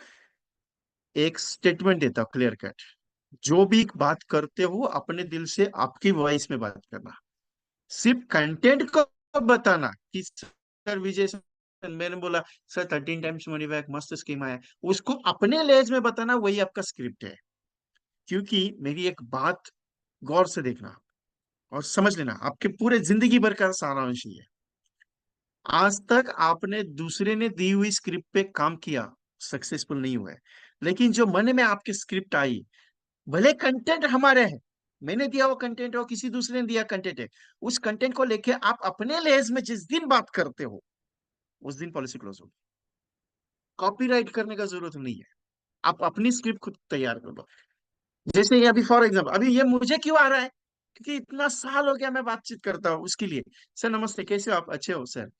एक स्टेटमेंट देता हूँ क्लियर कट, जो भी बात करते हो अपने दिल से आपकी वॉइस में बात करना। सिर्फ कंटेंट को बताना कि सर विजय सर, मैंने बोला सर 13 टाइम्स मनी बैक मस्त स्कीम आया, उसको अपने लहज में बताना, वही आपका स्क्रिप्ट है। क्योंकि मेरी एक बात गौर से देखना और समझ लेना, आपके पूरे जिंदगी भर का सारांश ये है। आज तक आपने दूसरे ने दी हुई स्क्रिप्ट पे काम किया, सक्सेसफुल नहीं हुआ है। लेकिन जो मन में आपकी स्क्रिप्ट आई, भले कंटेंट हमारे है, मैंने दिया वो कंटेंट हो, किसी दूसरे ने दिया कंटेंट है, उस कंटेंट को लेके आप अपने लहज में जिस दिन बात करते हो, उस दिन पॉलिसी क्लोज होगी। कॉपीराइट करने का जरूरत नहीं है। आप अपनी स्क्रिप्ट खुद तैयार कर लो। जैसे ये अभी फॉर एग्जाम्पल, अभी ये मुझे क्यों आ रहा है? क्योंकि इतना साल हो गया मैं बातचीत करता हूँ उसके लिए। सर नमस्ते, कैसे हो आप? अच्छे हो सर?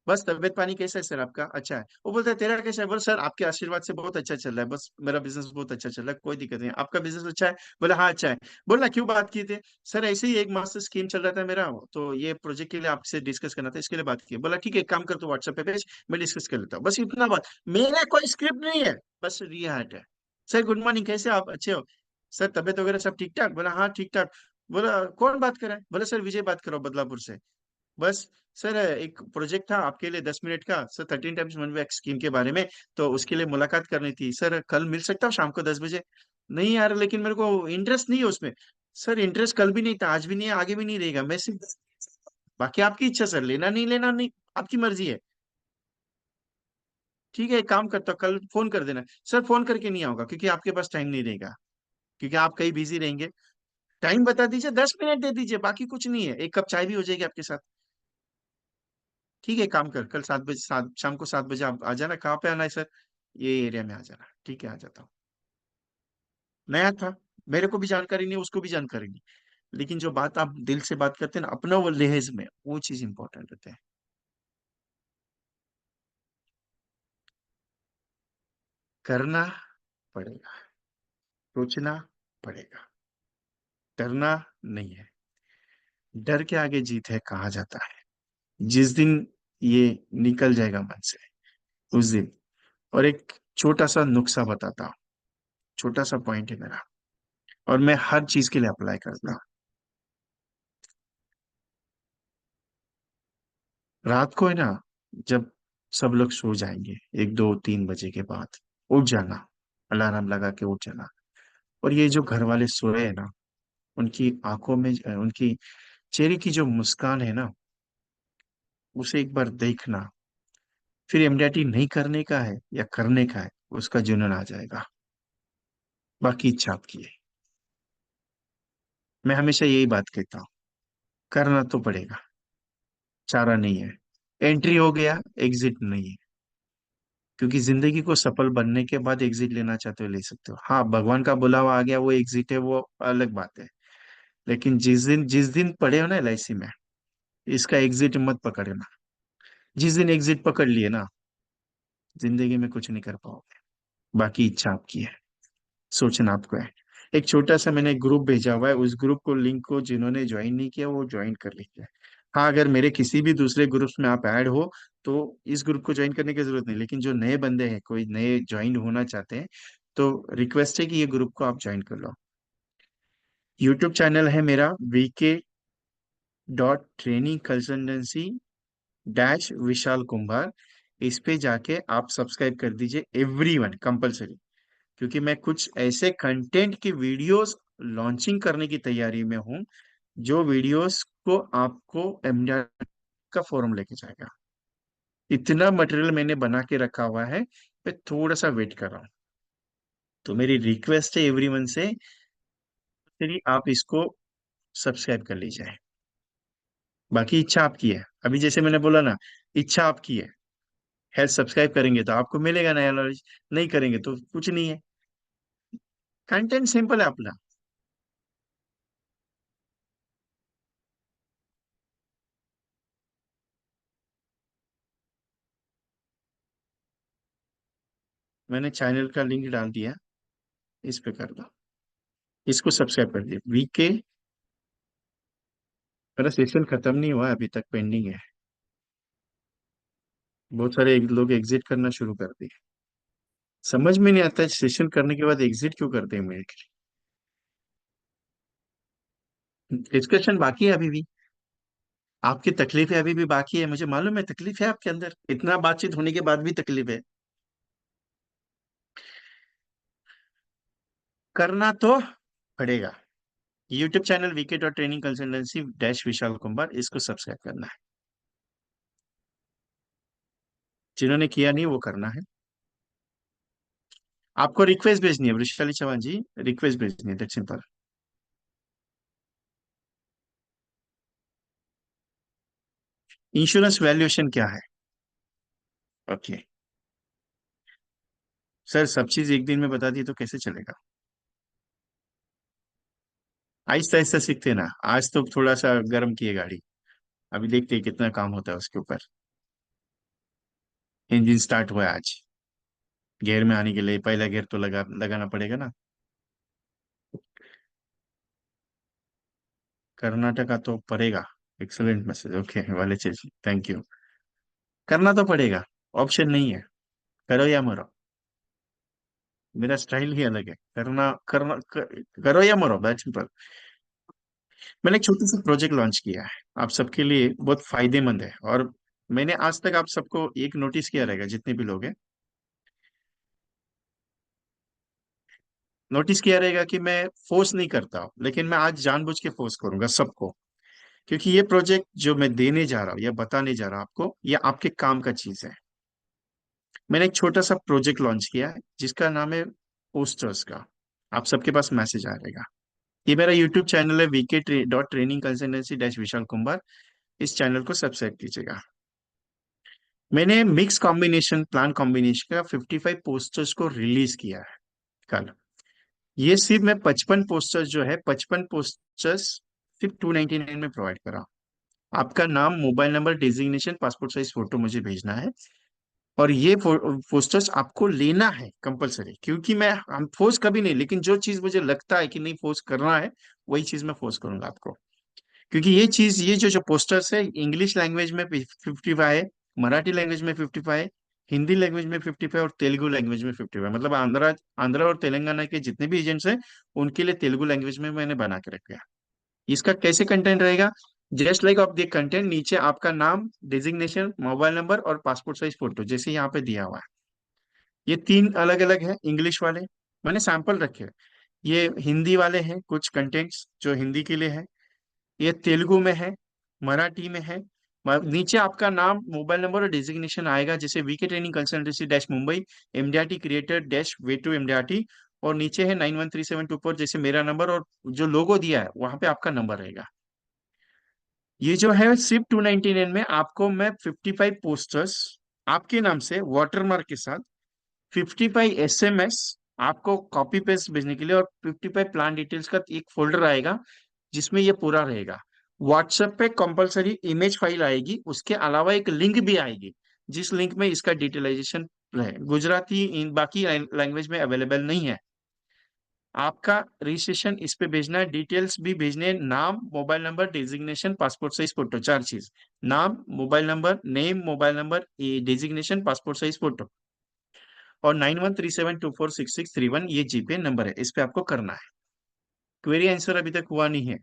बस तबियत पानी कैसा है सर आपका? अच्छा है। वो बोलता है तेरा कैसा है? बोल सर आपके आशीर्वाद से बहुत अच्छा चल रहा है, बस मेरा बिजनेस बहुत अच्छा चल रहा है, कोई दिक्कत नहीं। आपका बिजनेस अच्छा है? बोला हाँ अच्छा है। बोलना क्यों बात किए थे? सर ऐसे ही एक मास्टर स्कीम चल रहा था मेरा, तो ये प्रोजेक्ट के लिए आपसे डिस्कस करना था, इसके लिए बात की। बोला ठीक है, एक काम कर, तो व्हाट्सएप पे भेज, मैं डिस्कस कर लेता हूँ। बस इतना बात, मेरा कोई स्क्रिप्ट नहीं है, बस रिहाट है। सर गुड मॉर्निंग, कैसे हो आप? अच्छे हो सर? तबियत वगैरह सब ठीक ठाक? बोला हाँ ठीक ठाक। बोला कौन बात कर रहा है? बोला सर विजय बात करो बदलापुर से। बस सर एक प्रोजेक्ट था आपके लिए 10 मिनट का sir, 13 times money back scheme के बारे में, तो उसके लिए मुलाकात करनी थी सर, कल मिल सकता हूँ शाम को 10 बजे? नहीं यार, लेकिन मेरे को इंटरेस्ट नहीं है उसमें। सर इंटरेस्ट कल भी नहीं था, आज भी नहीं है, आगे भी नहीं रहेगा, मैं सिर्फ, बाकी आपकी इच्छा सर, लेना नहीं लेना नहीं, आपकी मर्जी है। ठीक है, एक काम करता हूँ, कल फोन कर देना। सर फोन करके नहीं आऊंगा क्योंकि आपके पास टाइम नहीं रहेगा, क्योंकि आप कहीं बिजी रहेंगे। टाइम बता दीजिए, 10 मिनट दे दीजिए, बाकी कुछ नहीं है, एक कप चाय भी हो जाएगी आपके साथ। ठीक है, काम कर, कल 7 बजे, शाम को 7 बजे आप आ जाना। कहाँ पे आना है सर? ये एरिया में आ जाना। ठीक है, आ जाता हूँ। नया था, मेरे को भी जानकारी नहीं, उसको भी जानकारी नहीं, लेकिन जो बात आप दिल से बात करते हैं ना, अपना वो लहज में, वो चीज इंपॉर्टेंट होता है। करना पड़ेगा, सोचना पड़ेगा, डरना नहीं है। डर के आगे जीत है कहा जाता है। जिस दिन ये निकल जाएगा मन से, उस दिन। और एक छोटा सा नुस्खा बताता हूँ, छोटा सा पॉइंट है मेरा, और मैं हर चीज के लिए अप्लाई करता हूँ। रात को है ना, जब सब लोग सो जाएंगे 1 2 3 बजे के बाद, उठ जाना, अलार्म लगा के उठ जाना। और ये जो घर वाले सोए हैं ना, उनकी आंखों में उनकी चेहरे की जो मुस्कान है ना, उसे एक बार देखना। फिर एमडीआईटी नहीं करने का है या करने का है, उसका जुनून आ जाएगा। बाकी इच्छा आपकी है। मैं हमेशा यही बात कहता हूँ, करना तो पड़ेगा, चारा नहीं है। एंट्री हो गया, एग्जिट नहीं है। क्योंकि जिंदगी को सफल बनने के बाद एग्जिट लेना चाहते हो ले सकते हो, हाँ भगवान का बुलावा आ गया, वो एग्जिट है, वो अलग बात है। लेकिन जिस दिन पड़े हो ना एलआईसी में, इसका एग्जिट मत पकड़ना। जिस दिन एग्जिट पकड़ लिए ना, जिंदगी में कुछ नहीं कर पाओगे। बाकी इच्छा आपकी है, सोचना आपको है। एक छोटा सा मैंने ग्रुप भेजा हुआ है, उस ग्रुप को, लिंक को जिन्होंने ज्वाइन नहीं किया वो ज्वाइन कर लीजिए। हाँ, अगर मेरे किसी भी दूसरे ग्रुप्स में आप ऐड हो, तो इस ग्रुप को ज्वाइन करने की जरूरत नहीं, लेकिन जो नए बंदे हैं, कोई नए ज्वाइन होना चाहते हैं, तो रिक्वेस्ट है कि ये ग्रुप को आप ज्वाइन कर लो। यूट्यूब चैनल है मेरा, VK.TrainingConsultancy-विशाल कुंभार। इस पे जाके आप सब्सक्राइब कर दीजिए, एवरीवन कंपलसरी। क्योंकि मैं कुछ ऐसे कंटेंट की वीडियोस लॉन्चिंग करने की तैयारी में हूँ, जो वीडियोस को आपको एमडीआर का फोरम लेके जाएगा। इतना मटेरियल मैंने बना के रखा हुआ है, मैं थोड़ा सा वेट कर रहा हूँ। तो मेरी रिक्वेस्ट है एवरीवन से, यदि आप इसको सब्सक्राइब कर लीजिए। बाकी इच्छा आपकी है, अभी जैसे मैंने बोला ना, इच्छा आपकी है सब्सक्राइब करेंगे तो आपको मिलेगा नया नॉलेज, नहीं करेंगे तो कुछ नहीं है। कंटेंट सिंपल है अपना। मैंने चैनल का लिंक डाल दिया, इस पे कर दो, इसको सब्सक्राइब कर दिया। वीके, मेरा सेशन खत्म नहीं हुआ है, अभी तक पेंडिंग है। बहुत सारे लोग एग्जिट करना शुरू कर दिए। समझ में नहीं आता सेशन करने के बाद एग्जिट क्यों करते हैं मेरे। डिस्कशन बाकी है अभी भी, आपकी तकलीफें अभी भी बाकी है, मुझे मालूम है तकलीफ है आपके अंदर, इतना बातचीत होने के बाद भी तकलीफ है। करना तो पड़ेगा। YouTube channel VK dot training consultancy dash Vishal Kumar, इसको सब्सक्राइब करना है। जिन्होंने किया नहीं वो करना है। आपको रिक्वेस्ट भेजनी है वृषाली चौहान जी, रिक्वेस्ट भेजनी है, दैट सिंपल। इंश्योरेंस वैल्यूएशन क्या है? ओके। सर सब चीज एक दिन में बता दी तो कैसे चलेगा? आहिस्ता आहिस्ता सीखते हैं ना, आज तो थोड़ा सा गर्म किए गाड़ी, अभी देखते हैं कितना काम होता है उसके ऊपर। इंजन स्टार्ट हुआ है आज, गियर में आने के लिए पहला गियर तो लगाना पड़ेगा ना। कर्नाटका तो पड़ेगा। एक्सलेंट मैसेज, ओके वाले चीज, थैंक यू। करना तो पड़ेगा, ऑप्शन नहीं है, करो या मरो। मेरा स्टाइल ही अलग है, करो या मरो, दैट्स सिंपल। मैंने एक छोटी सी प्रोजेक्ट लॉन्च किया है, आप सबके लिए बहुत फायदेमंद है। और मैंने आज तक आप सबको एक नोटिस किया रहेगा, जितने भी लोग हैं, नोटिस किया रहेगा कि मैं फोर्स नहीं करता हूं, लेकिन मैं आज जानबूझ के फोर्स करूंगा सबको। क्योंकि ये प्रोजेक्ट जो मैं देने जा रहा हूँ या बताने जा रहा हूँ आपको, ये आपके काम का चीज है। मैंने एक छोटा सा प्रोजेक्ट लॉन्च किया है जिसका नाम है पोस्टर्स का। आप सबके पास मैसेज आ जाएगा। ये मेरा यूट्यूब चैनल है, VK dot training consultancy dash Vishal Kumar. इस चैनल को सब्सक्राइब कीजिएगा। मैंने मिक्स कॉम्बिनेशन प्लान कॉम्बिनेशन का 55 पोस्टर्स को रिलीज किया है कल। ये सिर्फ मैं 55 पोस्टर्स जो है, 55 पोस्टर्स सिर्फ 299 में प्रोवाइड करा। आपका नाम, mobile number, designation, passport size photo मुझे भेजना है। और ये पोस्टर्स आपको लेना है कंपलसरी, क्योंकि मैं हम फोर्स कभी नहीं, लेकिन जो चीज मुझे लगता है कि नहीं फोर्स करना है, वही चीज मैं फोर्स करूंगा आपको। क्योंकि ये चीज, ये जो जो पोस्टर्स है, इंग्लिश लैंग्वेज में 55 है, मराठी लैंग्वेज में 55 है, हिंदी लैंग्वेज में 55 और तेलुगु लैंग्वेज में 55, मतलब आंध्रा आंध्रा और तेलंगाना के जितने भी एजेंट्स हैं, उनके लिए तेलुगु लैंग्वेज में मैंने बना के रखा है। इसका कैसे कंटेंट रहेगा? Just like of the content, नीचे आपका नाम, डेजिग्नेशन, मोबाइल नंबर और पासपोर्ट साइज फोटो, जैसे यहाँ पे दिया हुआ है। ये तीन अलग अलग है इंग्लिश वाले, मैंने सैंपल रखे हैं। ये हिंदी वाले हैं, कुछ कंटेंट्स जो हिंदी के लिए है। ये तेलुगु में है, मराठी में है। नीचे आपका नाम, मोबाइल नंबर और डेजिग्नेशन आएगा, जैसे VK training consultancy dash Mumbai, MDRT creator dash way to MDRT. और नीचे है 913724, जैसे मेरा नंबर, और जो लोगो दिया है वहां पे आपका नंबर रहेगा। ये जो है सिर्फ 299 में आपको मैं 55 पोस्टर्स आपके नाम से वाटरमार्क के साथ, 55 एसएमएस आपको कॉपी पेस्ट भेजने के लिए, और 55 प्लान डिटेल्स का एक फोल्डर आएगा जिसमें ये पूरा रहेगा। व्हाट्सएप पे कंपलसरी इमेज फाइल आएगी, उसके अलावा एक लिंक भी आएगी, जिस लिंक में इसका डिटेलाइजेशन है। गुजराती इन बाकी लैंग्वेज में अवेलेबल नहीं है। आपका रजिस्ट्रेशन इस पे भेजना है, डिटेल्स भी भेजने हैं, नाम, mobile number, designation, passport size photo, चार चीज। नाम, mobile number, name, mobile number, designation, passport size photo. और 9137246631 ये जीपे नंबर है, इस पे आपको करना है। क्वेरी आंसर अभी तक हुआ नहीं है।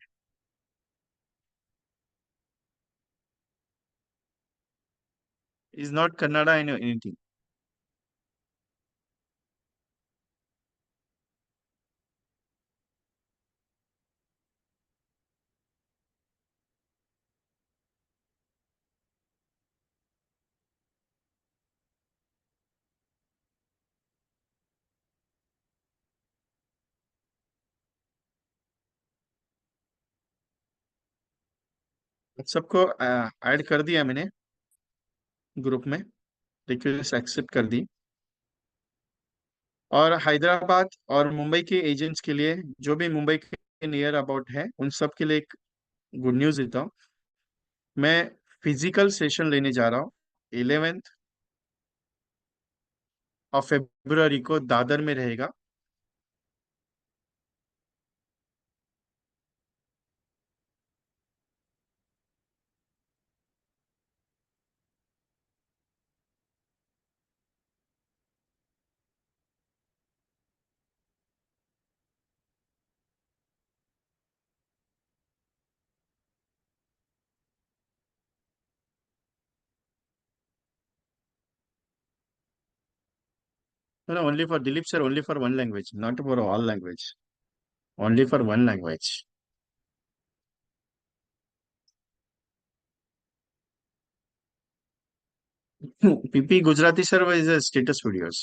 Is not Kannada and anything. सबको ऐड कर दिया मैंने ग्रुप में, रिक्वेस्ट एक्सेप्ट कर दी। और हैदराबाद और मुंबई के एजेंट्स के लिए, जो भी मुंबई के नियर अबाउट है, उन सब के लिए एक गुड न्यूज देता हूँ। मैं फिजिकल सेशन लेने जा रहा हूँ 11th ऑफ फेब्रुवरी को, दादर में रहेगा। No, no, only for Dilip sir, only for one language, not for all language. Only for one language. PP Gujarati sir is a status videos.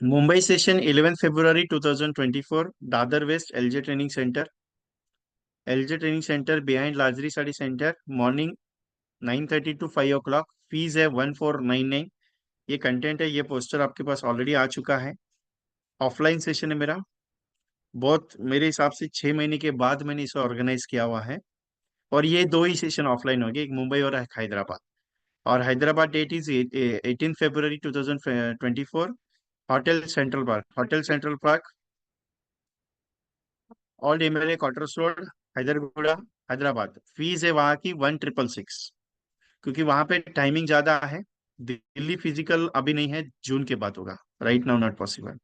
Mumbai session 11 February 2024, Dadar West LJ Training Center. LJ Training Center behind Lajri Sadi Center. Morning 9:30 to 5 o'clock. Fees है 1499। ये content है, ये poster आपके पास already आ चुका है। Offline session है मेरा, बहुत मेरे हिसाब से 6 महीने के बाद मैंने इसे ऑर्गेनाइज किया हुआ है। और ये दो ही सेशन ऑफलाइन होंगे, एक मुंबई और एक हैदराबाद। और Hyderabad date is 18 February 2024। Hotel central park, all MLA quarters road, Hyderguda, Hyderabad. Fees है वहाँ की 1666, क्योंकि वहाँ पे टाइमिंग ज्यादा है। दिल्ली फिजिकल अभी नहीं है, जून के बाद होगा। Right now not possible.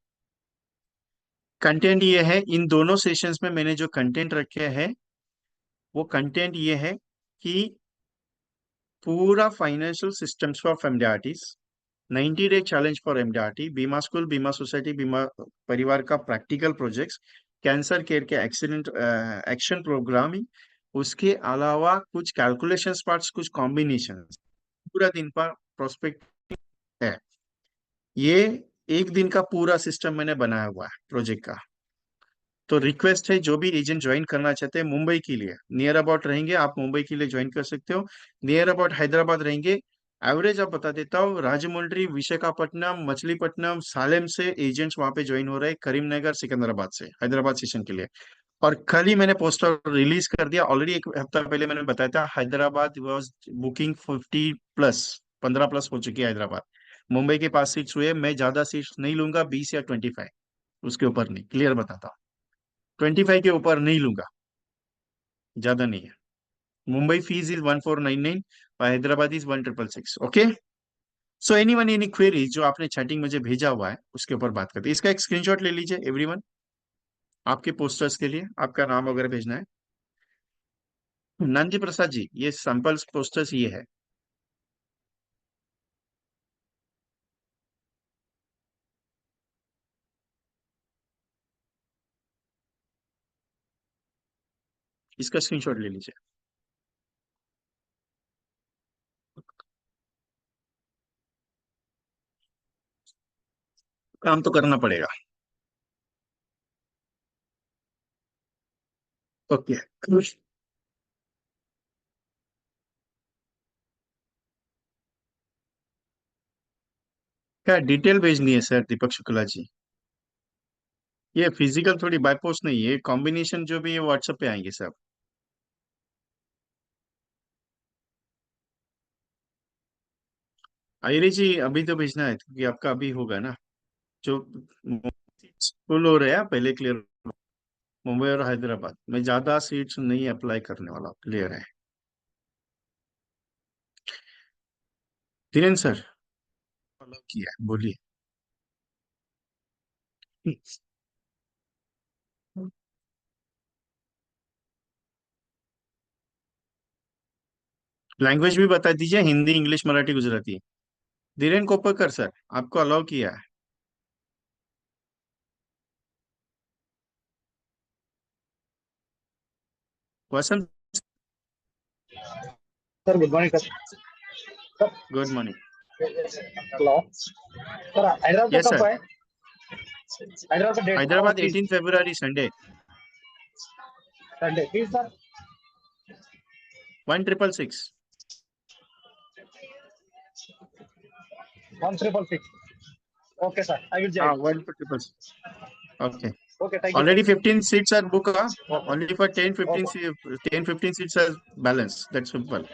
Content ये है, इन दोनों सेशंस में मैंने जो कंटेंट रखे हैं, वो कंटेंट ये है कि पूरा financial systems for MDRTs, 90 day challenge for MDRT, Bima school, Bima society, Bima Parivar का प्रैक्टिकल प्रोजेक्ट्स, कैंसर केयर के एक्सीडेंट एक्शन प्रोग्रामिंग, उसके अलावा कुछ कैलकुलेशंस पार्ट्स, कुछ कॉम्बिनेशन, पूरा दिन पर प्रोस्पेक्ट है। ये एक दिन का पूरा सिस्टम मैंने बनाया हुआ है प्रोजेक्ट का। तो रिक्वेस्ट है, जो भी एजेंट ज्वाइन करना चाहते हैं मुंबई के लिए, नियर अबाउट रहेंगे, आप मुंबई के लिए ज्वाइन कर सकते हो। नियर अबाउट हैदराबाद रहेंगे, एवरेज आप बता देता हूँ, राजमुंड्री, विशाखापट्टनम, मछलीपट्टनम, सालेम से एजेंट्स वहां पे ज्वाइन हो रहे हैं, करीमनगर, सिकंदराबाद से हैदराबाद सेशन के लिए। और कल ही मैंने पोस्टर रिलीज कर दिया, ऑलरेडी एक हफ्ता पहले मैंने बताया था, हैदराबाद वॉज बुकिंग 50+, 15+ हो चुकी है हैदराबाद। मुंबई के पास सीट्स हुए, मैं ज्यादा सीट्स नहीं लूंगा, 20 या 25, उसके ऊपर नहीं, क्लियर बताता हूँ। 25 के ऊपर नहीं लूंगा, ज्यादा नहीं है। मुंबई फीस इज 1499 और Hyderabad is 1666। Okay. So any one any query, जो आपने चैटिंग मुझे भेजा हुआ है उसके ऊपर बात करते हैं। इसका एक स्क्रीनशॉट ले लीजिए एवरीवन, आपके पोस्टर्स के लिए आपका नाम वगैरह भेजना है। नंदी प्रसाद जी, ये सैंपल पोस्टर्स ये है। इसका स्क्रीनशॉट ले लीजिए। काम तो करना पड़ेगा। ओके। क्या डिटेल भेजनी है सर दीपक शुक्ला जी? ये फिजिकल थोड़ी बाय पोस्ट नहीं है, कॉम्बिनेशन जो भी है व्हाट्सएप पे आएंगे सब। आयरी जी अभी तो भेजना है, क्योंकि आपका अभी होगा ना, जो फुल हो रहे हैं पहले, क्लियर। मुंबई और हैदराबाद में ज्यादा सीट्स नहीं अप्लाई करने वाला, क्लियर है। धीरेन्द्र सर, फॉलो किया है, बोलिए। लैंग्वेज भी बता दीजिए, हिंदी, इंग्लिश, मराठी, गुजराती। धीरेन्द्र कोपरकर सर, आपको अलाउ किया है। Vasant, sir good morning sir. Sir good morning. Hello sir, Hyderabad yes का कब सर। है? हैदराबाद का डेट और Hyderabad fees? 18 February Sunday. Sunday. Fees, sir? 1666. 1666. Okay, sir. I will join. 1666. Okay. Okay, thank you, sir. Already 15 seats are booked. Okay. Only for 10, 15, Okay. 10, 15 seats are balance. That's simple.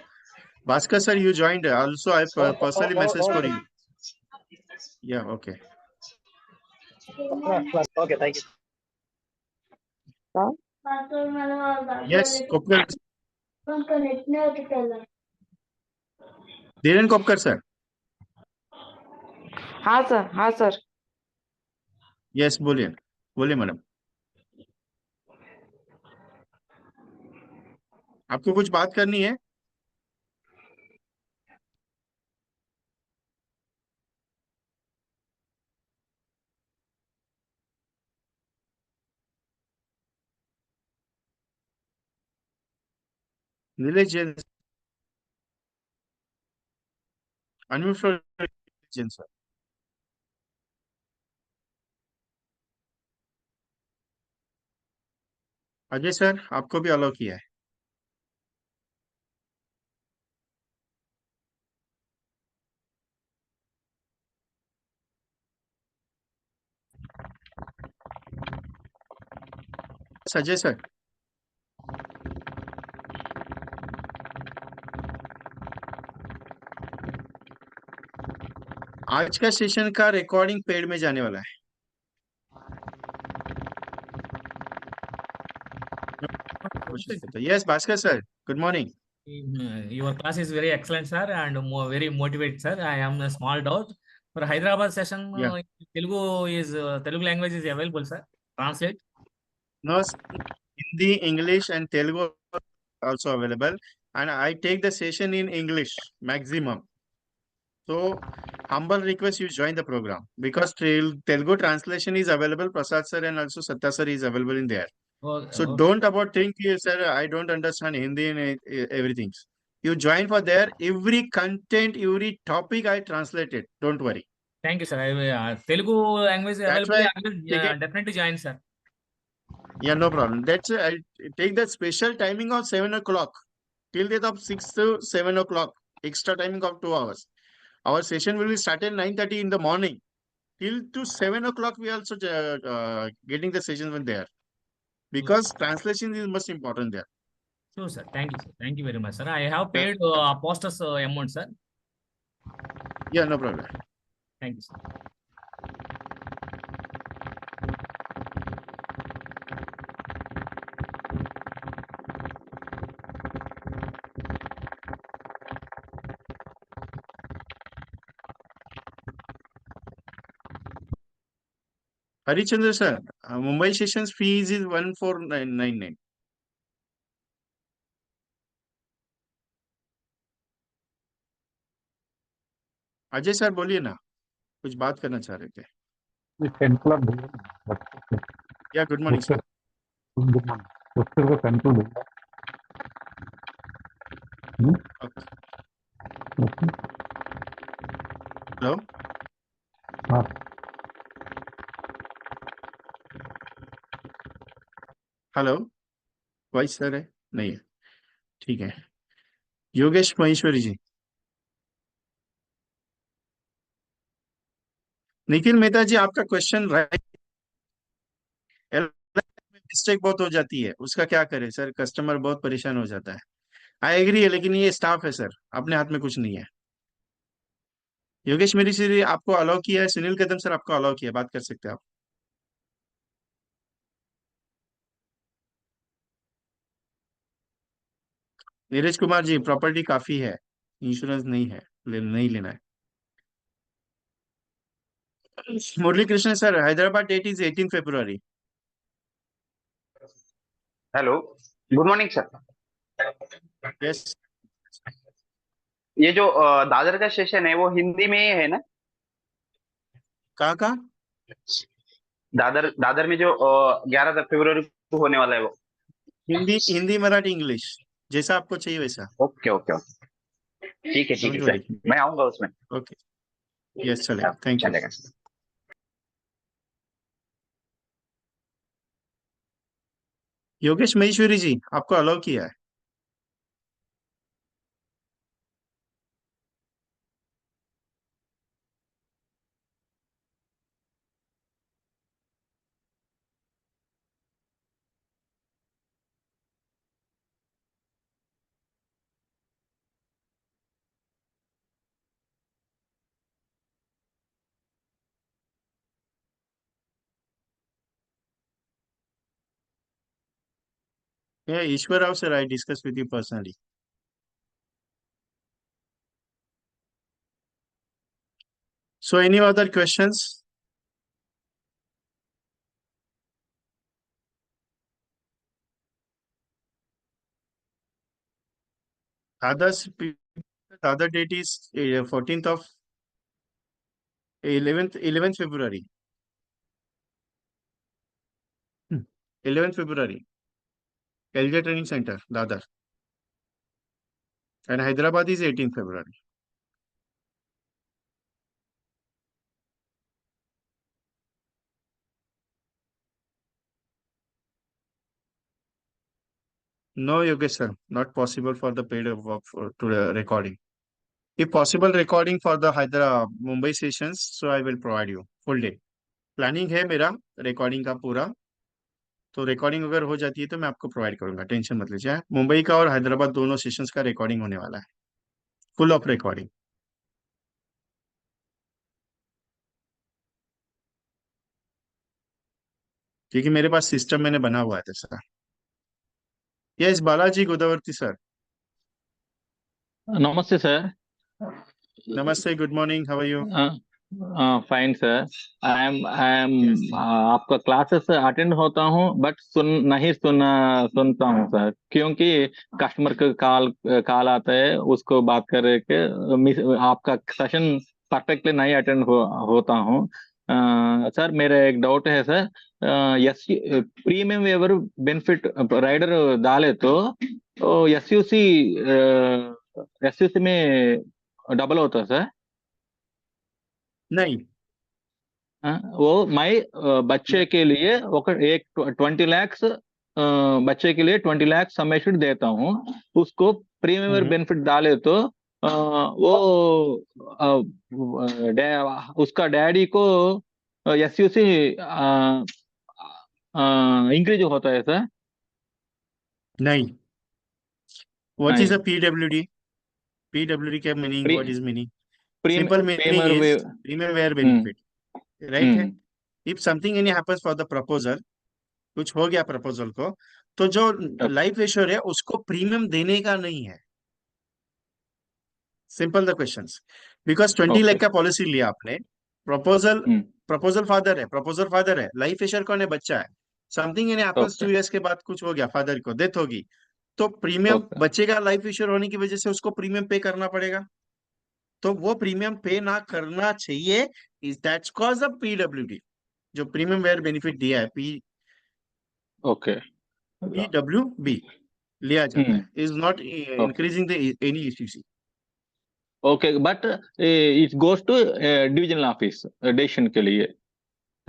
Bhaskar sir, you joined. Also, I personally messaged for Okay. you. Yeah, okay. Okay, thank you. Yes, Kopkar. Dhiren Kopkar sir. हाँ sir, हाँ sir. Yes, बोलिए बोलिए madam. आपको कुछ बात करनी है? Nilesh Jain. Unmute for Jain sir. Ajay sir, आपको भी अलाउ किया है. अजय सर. आज का सेशन का रिकॉर्डिंग पेड में जाने वाला है. Yes Bhaskar sir, good morning. Your class is very excellent, sir, and very motivated, sir. I am a small doubt for Hyderabad session. या Telugu language is available, sir. Translate. No, Hindi, English, and Telugu are also available, and I take the session in English maximum. So, humble request you join the program because Telugu translation is available. Prasad sir and also Satya sir is available in there. So Okay. don't about think, sir, I don't understand Hindi and everything. You join for there. Every content, every topic I translated. Don't worry. Thank you, sir. I will, Telugu language That's available. why I will take it. definitely join, sir. Yeah, no problem. That's I take that special timing of 7 o'clock till date of 6 to 7 o'clock. Extra timing of 2 hours. Our session will be started 9:30 in the morning. Till to 7 o'clock, we also getting the sessions when there because translation is most important there. Sure, sir. Thank you, sir. Thank you very much, sir. I have Yeah, paid apostles amount, sir. yeah, no problem. Thank you, sir. Harichandra sir, Mumbai sessions fees is 14,999. Ajay sir बोलिए ना, कुछ बात करना चाह रहे थे. ये 10 club या गुड मॉर्निंग सर. उससे को कंट्रोल होगा. हेलो, हाँ, हेलो, वॉइस सर है नहीं है? ठीक है. योगेश महेश्वरी जी. निखिल मेहता जी, आपका क्वेश्चन राइट. मिस्टेक बहुत हो जाती है, उसका क्या करें सर? कस्टमर बहुत परेशान हो जाता है. आई एग्री है, लेकिन ये स्टाफ है सर, अपने हाथ में कुछ नहीं है. योगेश मेरी से आपको अलाउ किया है. सुनील कदम सर आपको अलाउ किया है, बात कर सकते हैं आप. नीरज कुमार जी, प्रॉपर्टी काफी है, इंश्योरेंस नहीं है, नहीं लेना है. Murali Krishna sir, Hyderabad date is 18 February. Hello, good morning sir. Yes. ये जो दादर का सेशन है वो हिंदी में ही है ना? कहाँ कहाँ? दादर दादर में जो 11 फरवरी को होने वाला है वो। हिंदी, हिंदी, मराठी, इंग्लिश, जैसा आपको चाहिए वैसा. ओके ओके ओके, ठीक है डोंट सर, वरी. मैं आऊंगा उसमें। ओके. यस, चलेगा. Thank you. चलेगा। योगेश महेश्वरी जी, आपको अलाउ किया है। Yeah, Ishwar Rao sir, I discussed with you personally. So any other questions? Others, the other date is 14th of 11th February. 11th February, LJ Training Center, Dadar. And Hyderabad is 18th February. No, Yogesh sir, not possible for the paid work to the recording. If possible, recording for the Hyderabad Mumbai sessions, so I will provide you full day. Planning है मेरा recording का पूरा, तो recording अगर हो जाती है तो मैं आपको प्रोवाइड करूंगा, टेंशन मत लीजिए। मुंबई का और हैदराबाद दोनों सेशंस का रिकॉर्डिंग होने वाला है, फुल ऑफ रिकॉर्डिंग, क्योंकि मेरे पास सिस्टम मैंने बना हुआ है sir. Yes Balaji Godavari sir. नमस्ते सर। नमस्ते, good morning, how are you? Fine sir. I am yes आपका क्लासेस अटेंड होता हूँ बट सुनता हूँ सर, क्योंकि कस्टमर का कॉल आता है, उसको बात कर के आपका सेशन परफेक्टली नहीं अटेंड होता हूँ। सर मेरा एक डाउट है sir, yes premium waiver benefit rider डाले तो एसयूसी में डबल होता है सर? नहीं, वो बच्चे के लिए एक 20 लाख बच्चे के लिए 20 लाख समेशन देता हूँ, उसको प्रीमियम बेनिफिट डाले तो वो उसका डैडी को एसयूसी इंक्रीज होता है सर? नहीं। व्हाट इज नहीं। Uh PWD? पीडब्ल्यूडी का meaning, what is meaning? Simple meaning premier way. Is premium waiver benefit, right है। Hmm. If something any happens for the proposal, कुछ हो गया प्रपोजल को, तो जो लाइफ इंश्योर है उसको प्रीमियम देने का नहीं है। Simple the questions, because 20 lakh okay. का पॉलिसी लिया आपने, प्रपोजल हम्म। प्रपोजल फादर है, लाइफ इंश्योर कौन है? बच्चा है। Something in happens okay 2 years के बाद कुछ हो गया, फादर को डेथ होगी, तो प्रीमियम ओके बच्चे का लाइफ इंश्योर होने की वजह से उसको प्रीमियम पे करना पड़ेगा, तो वो प्रीमियम पे ना करना चाहिए। Is that's cause of PWD, जो प्रीमियम वेयर बेनिफिट दिया है, ओके। पीडब्ल्यू बी लिया जाता हम्म। है, is not increasing the any इश्यूसी। Okay but it goes to divisional office decision के लिए।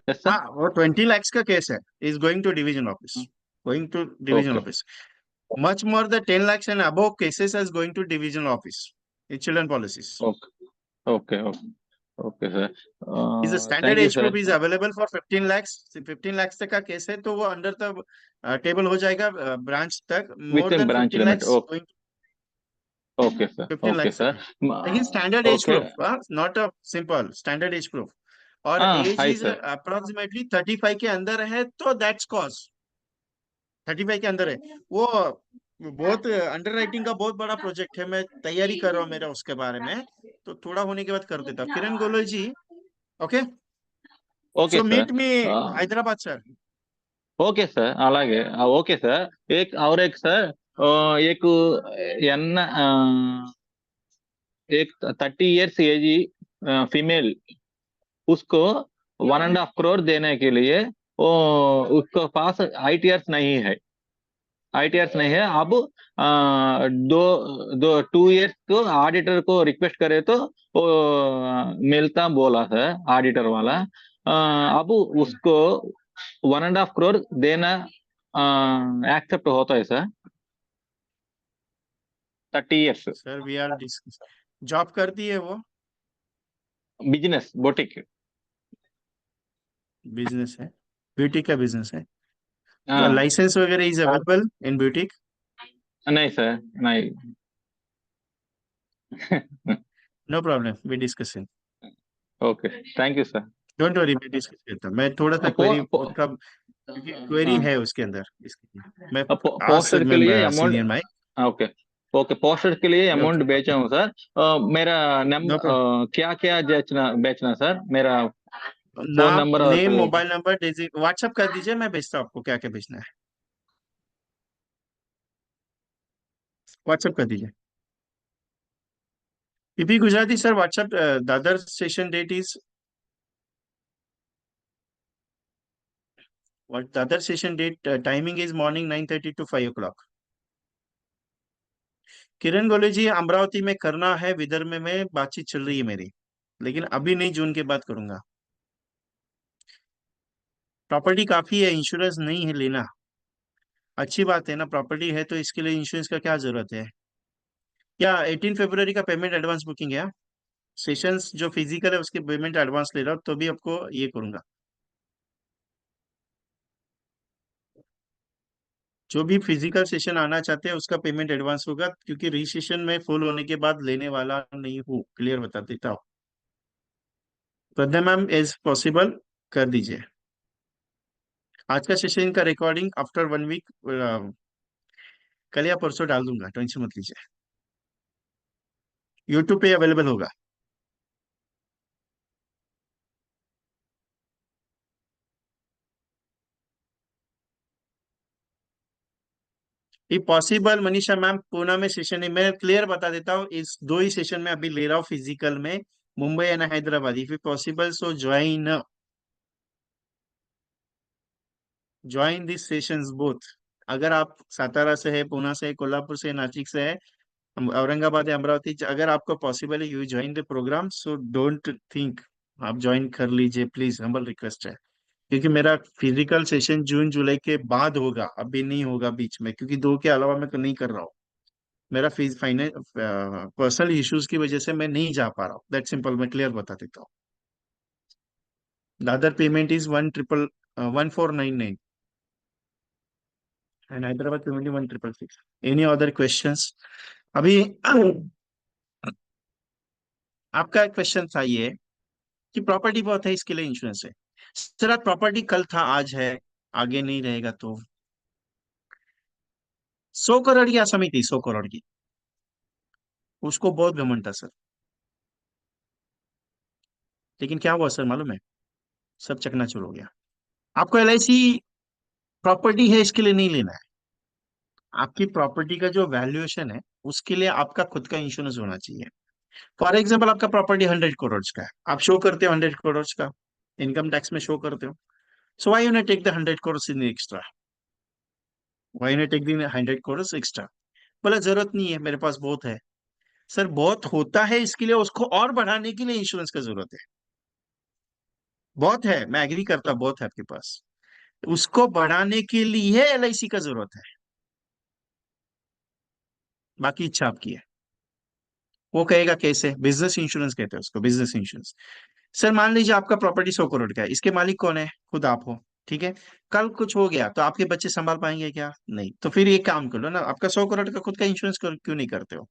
Yes sir. हाँ, वो 20 lakhs का केस है, is going to division office, going to division okay office. Much more the 10 lakhs and above cases is going to divisional office in children policies. Okay okay okay okay sir. Is a standard thank you age sir. group is available for 15 lakhs, 15 lakhs तक का case है तो वो under the table हो जाएगा branch तक, with more than branch 15 limit. lakhs going okay sir. 15 okay lakhs sir. तक, लेकिन standard age okay. Group, not a simple standard age group, और हाँ age high is sir. Approximately 35 के अंदर है तो दैट्स कॉज 35 के अंदर है वो। बहुत अंडर राइटिंग का बहुत बड़ा प्रोजेक्ट है, मैं तैयारी कर रहा हूँ मेरा उसके बारे में, तो थोड़ा होने के बाद कर देता हूँ। Kiran Goyal ji, okay, okay so sir. Meet me Hyderabad sir. Okay sir, అలాగే ఓకే సార్। एक सर एक एन एक 30 इयर्स एज फीमेल, उसको 1.5 करोड़ देने के लिए वो उसके पास आईटीआरस नहीं है। अब दो दो 2 इयर्स को ऑडिटर को रिक्वेस्ट करे तो वो मिलता बोला सर ऑडिटर वाला। अब उसको 1.5 करोड़ देना एक्सेप्ट होता है sir, 30 years। Sir we are discuss, job करती है वो? Business boutique. बिजनेस है, ब्यूटी का बिजनेस है। हाँ। लाइसेंस वगैरह इज अवेलेबल इन ब्यूटी? नहीं सर, नहीं। No problem, we discuss. Okay, thank you sir. Don't worry, मैं डिस्कस करता हूँ, मैं थोड़ा सा पो, क्वेरी पो, का, क्योंकि क्वेरी हाँ, है उसके अंदर, इसके लिए मैं आज पोस्टर के लिए मैं amount. Senior mic. Okay. Okay, poster के लिए ओके, अमाउंट बेचा हूँ सर। मेरा नो प्रॉब्लम। क्या क्या बेचना बेचना सर, मेरा फोन नाम, नंबर और नेम, मोबाइल नंबर, व्हाट्सअप कर दीजिए, मैं भेजता हूँ आपको क्या क्या भेजना है। व्हाट्सअप कर दीजिए। PP Gujarati sir, WhatsApp. Dadar session date is, Dadar session date timing is morning 9:30 to 5 o'clock। Kiran Gole ji, Amravati में करना है, विदर्भ में बातचीत चल रही है मेरी, लेकिन अभी नहीं, जून के बाद करूंगा। प्रॉपर्टी काफी है, इंश्योरेंस नहीं है लेना। अच्छी बात है ना, प्रॉपर्टी है तो इसके लिए इंश्योरेंस का क्या जरूरत है? क्या 18 फरवरी का पेमेंट एडवांस बुकिंग है? सेशंस जो फिजिकल है उसके पेमेंट एडवांस ले रहा हूँ, तो भी आपको ये करूंगा। जो भी फिजिकल सेशन आना चाहते हैं उसका पेमेंट एडवांस होगा, क्योंकि रजिस्ट्रेशन में फुल होने के बाद लेने वाला नहीं हूँ, क्लियर बता देता हूँ। प्रज्ञा मैम, एज पॉसिबल कर दीजिए। आज का सेशन का रिकॉर्डिंग आफ्टर 1 वीक, कल या परसों डाल दूंगा, टेंशन मत लीजिए। यूट्यूब पे अवेलेबल होगा। ये पॉसिबल, मनीषा मैम, पूना में सेशन है, मैं क्लियर बता देता हूँ, इस दो ही सेशन में अभी ले रहा हूँ फिजिकल में, Mumbai and Hyderabad. If possible so join this sessions both. अगर आप सातारा से है, पूना से है, कोल्हापुर से है, नासिक से है, औरंगाबाद है, अमरावती, अगर आपको पॉसिबल है, you join the programme, so don't think, आप ज्वाइन कर लीजिए प्लीज, हम्बल रिक्वेस्ट है। क्योंकि मेरा फिजिकल सेशन जून जुलाई के बाद होगा, अभी नहीं होगा बीच में, क्योंकि दो के अलावा मैं नहीं कर रहा हूँ। मेरा फीस फाइनेंस पर्सनल इश्यूज की वजह से मैं नहीं जा पा रहा हूँ, दैट सिंपल, मैं क्लियर बता देता हूँ। Dadar payment is 1499 and Hyderabad payment 1666। Any other questions? अभी आपका क्वेश्चन था ये कि प्रॉपर्टी बहुत है, इसके लिए इंश्योरेंस है। सर आज प्रॉपर्टी कल था, आज है, आगे नहीं रहेगा, तो 100 करोड़ की आसामी थी, 100 करोड़ की, उसको बहुत घमंड था सर। लेकिन क्या हुआ सर मालूम है, सब चकनाचूर हो गया। आपको एलआईसी प्रॉपर्टी है इसके लिए नहीं लेना है। आपकी प्रॉपर्टी का जो वैल्यूएशन है उसके लिए आपका खुद का इंश्योरेंस होना चाहिए। फॉर एग्जाम्पल, आपका प्रॉपर्टी 100 करोड़ का है, आप शो करते हो 100 करोड़ का, इनकम टैक्स में शो करते हो, so why you not take the 100 crore in extra? Why not take the 100 crore extra? बोला जरूरत नहीं है, मेरे पास बहुत है। सर बहुत होता है, इसके लिए उसको और बढ़ाने के लिए इंश्योरेंस का जरूरत है। बहुत है, मैं एग्री करता, बहुत है आपके पास, उसको बढ़ाने के लिए एलआईसी का जरूरत है। बाकी इच्छा आपकी है। वो कहेगा कैसे, बिजनेस इंश्योरेंस कहते हैं उसको, बिजनेस इंश्योरेंस। सर मान लीजिए आपका प्रॉपर्टी 100 करोड़ का है, इसके मालिक कौन है? खुद आप हो, ठीक है। कल कुछ हो गया तो आपके बच्चे संभाल पाएंगे क्या? नहीं। तो फिर एक काम कर लो ना, आपका 100 करोड़ का खुद का इंश्योरेंस क्यों नहीं करते हो?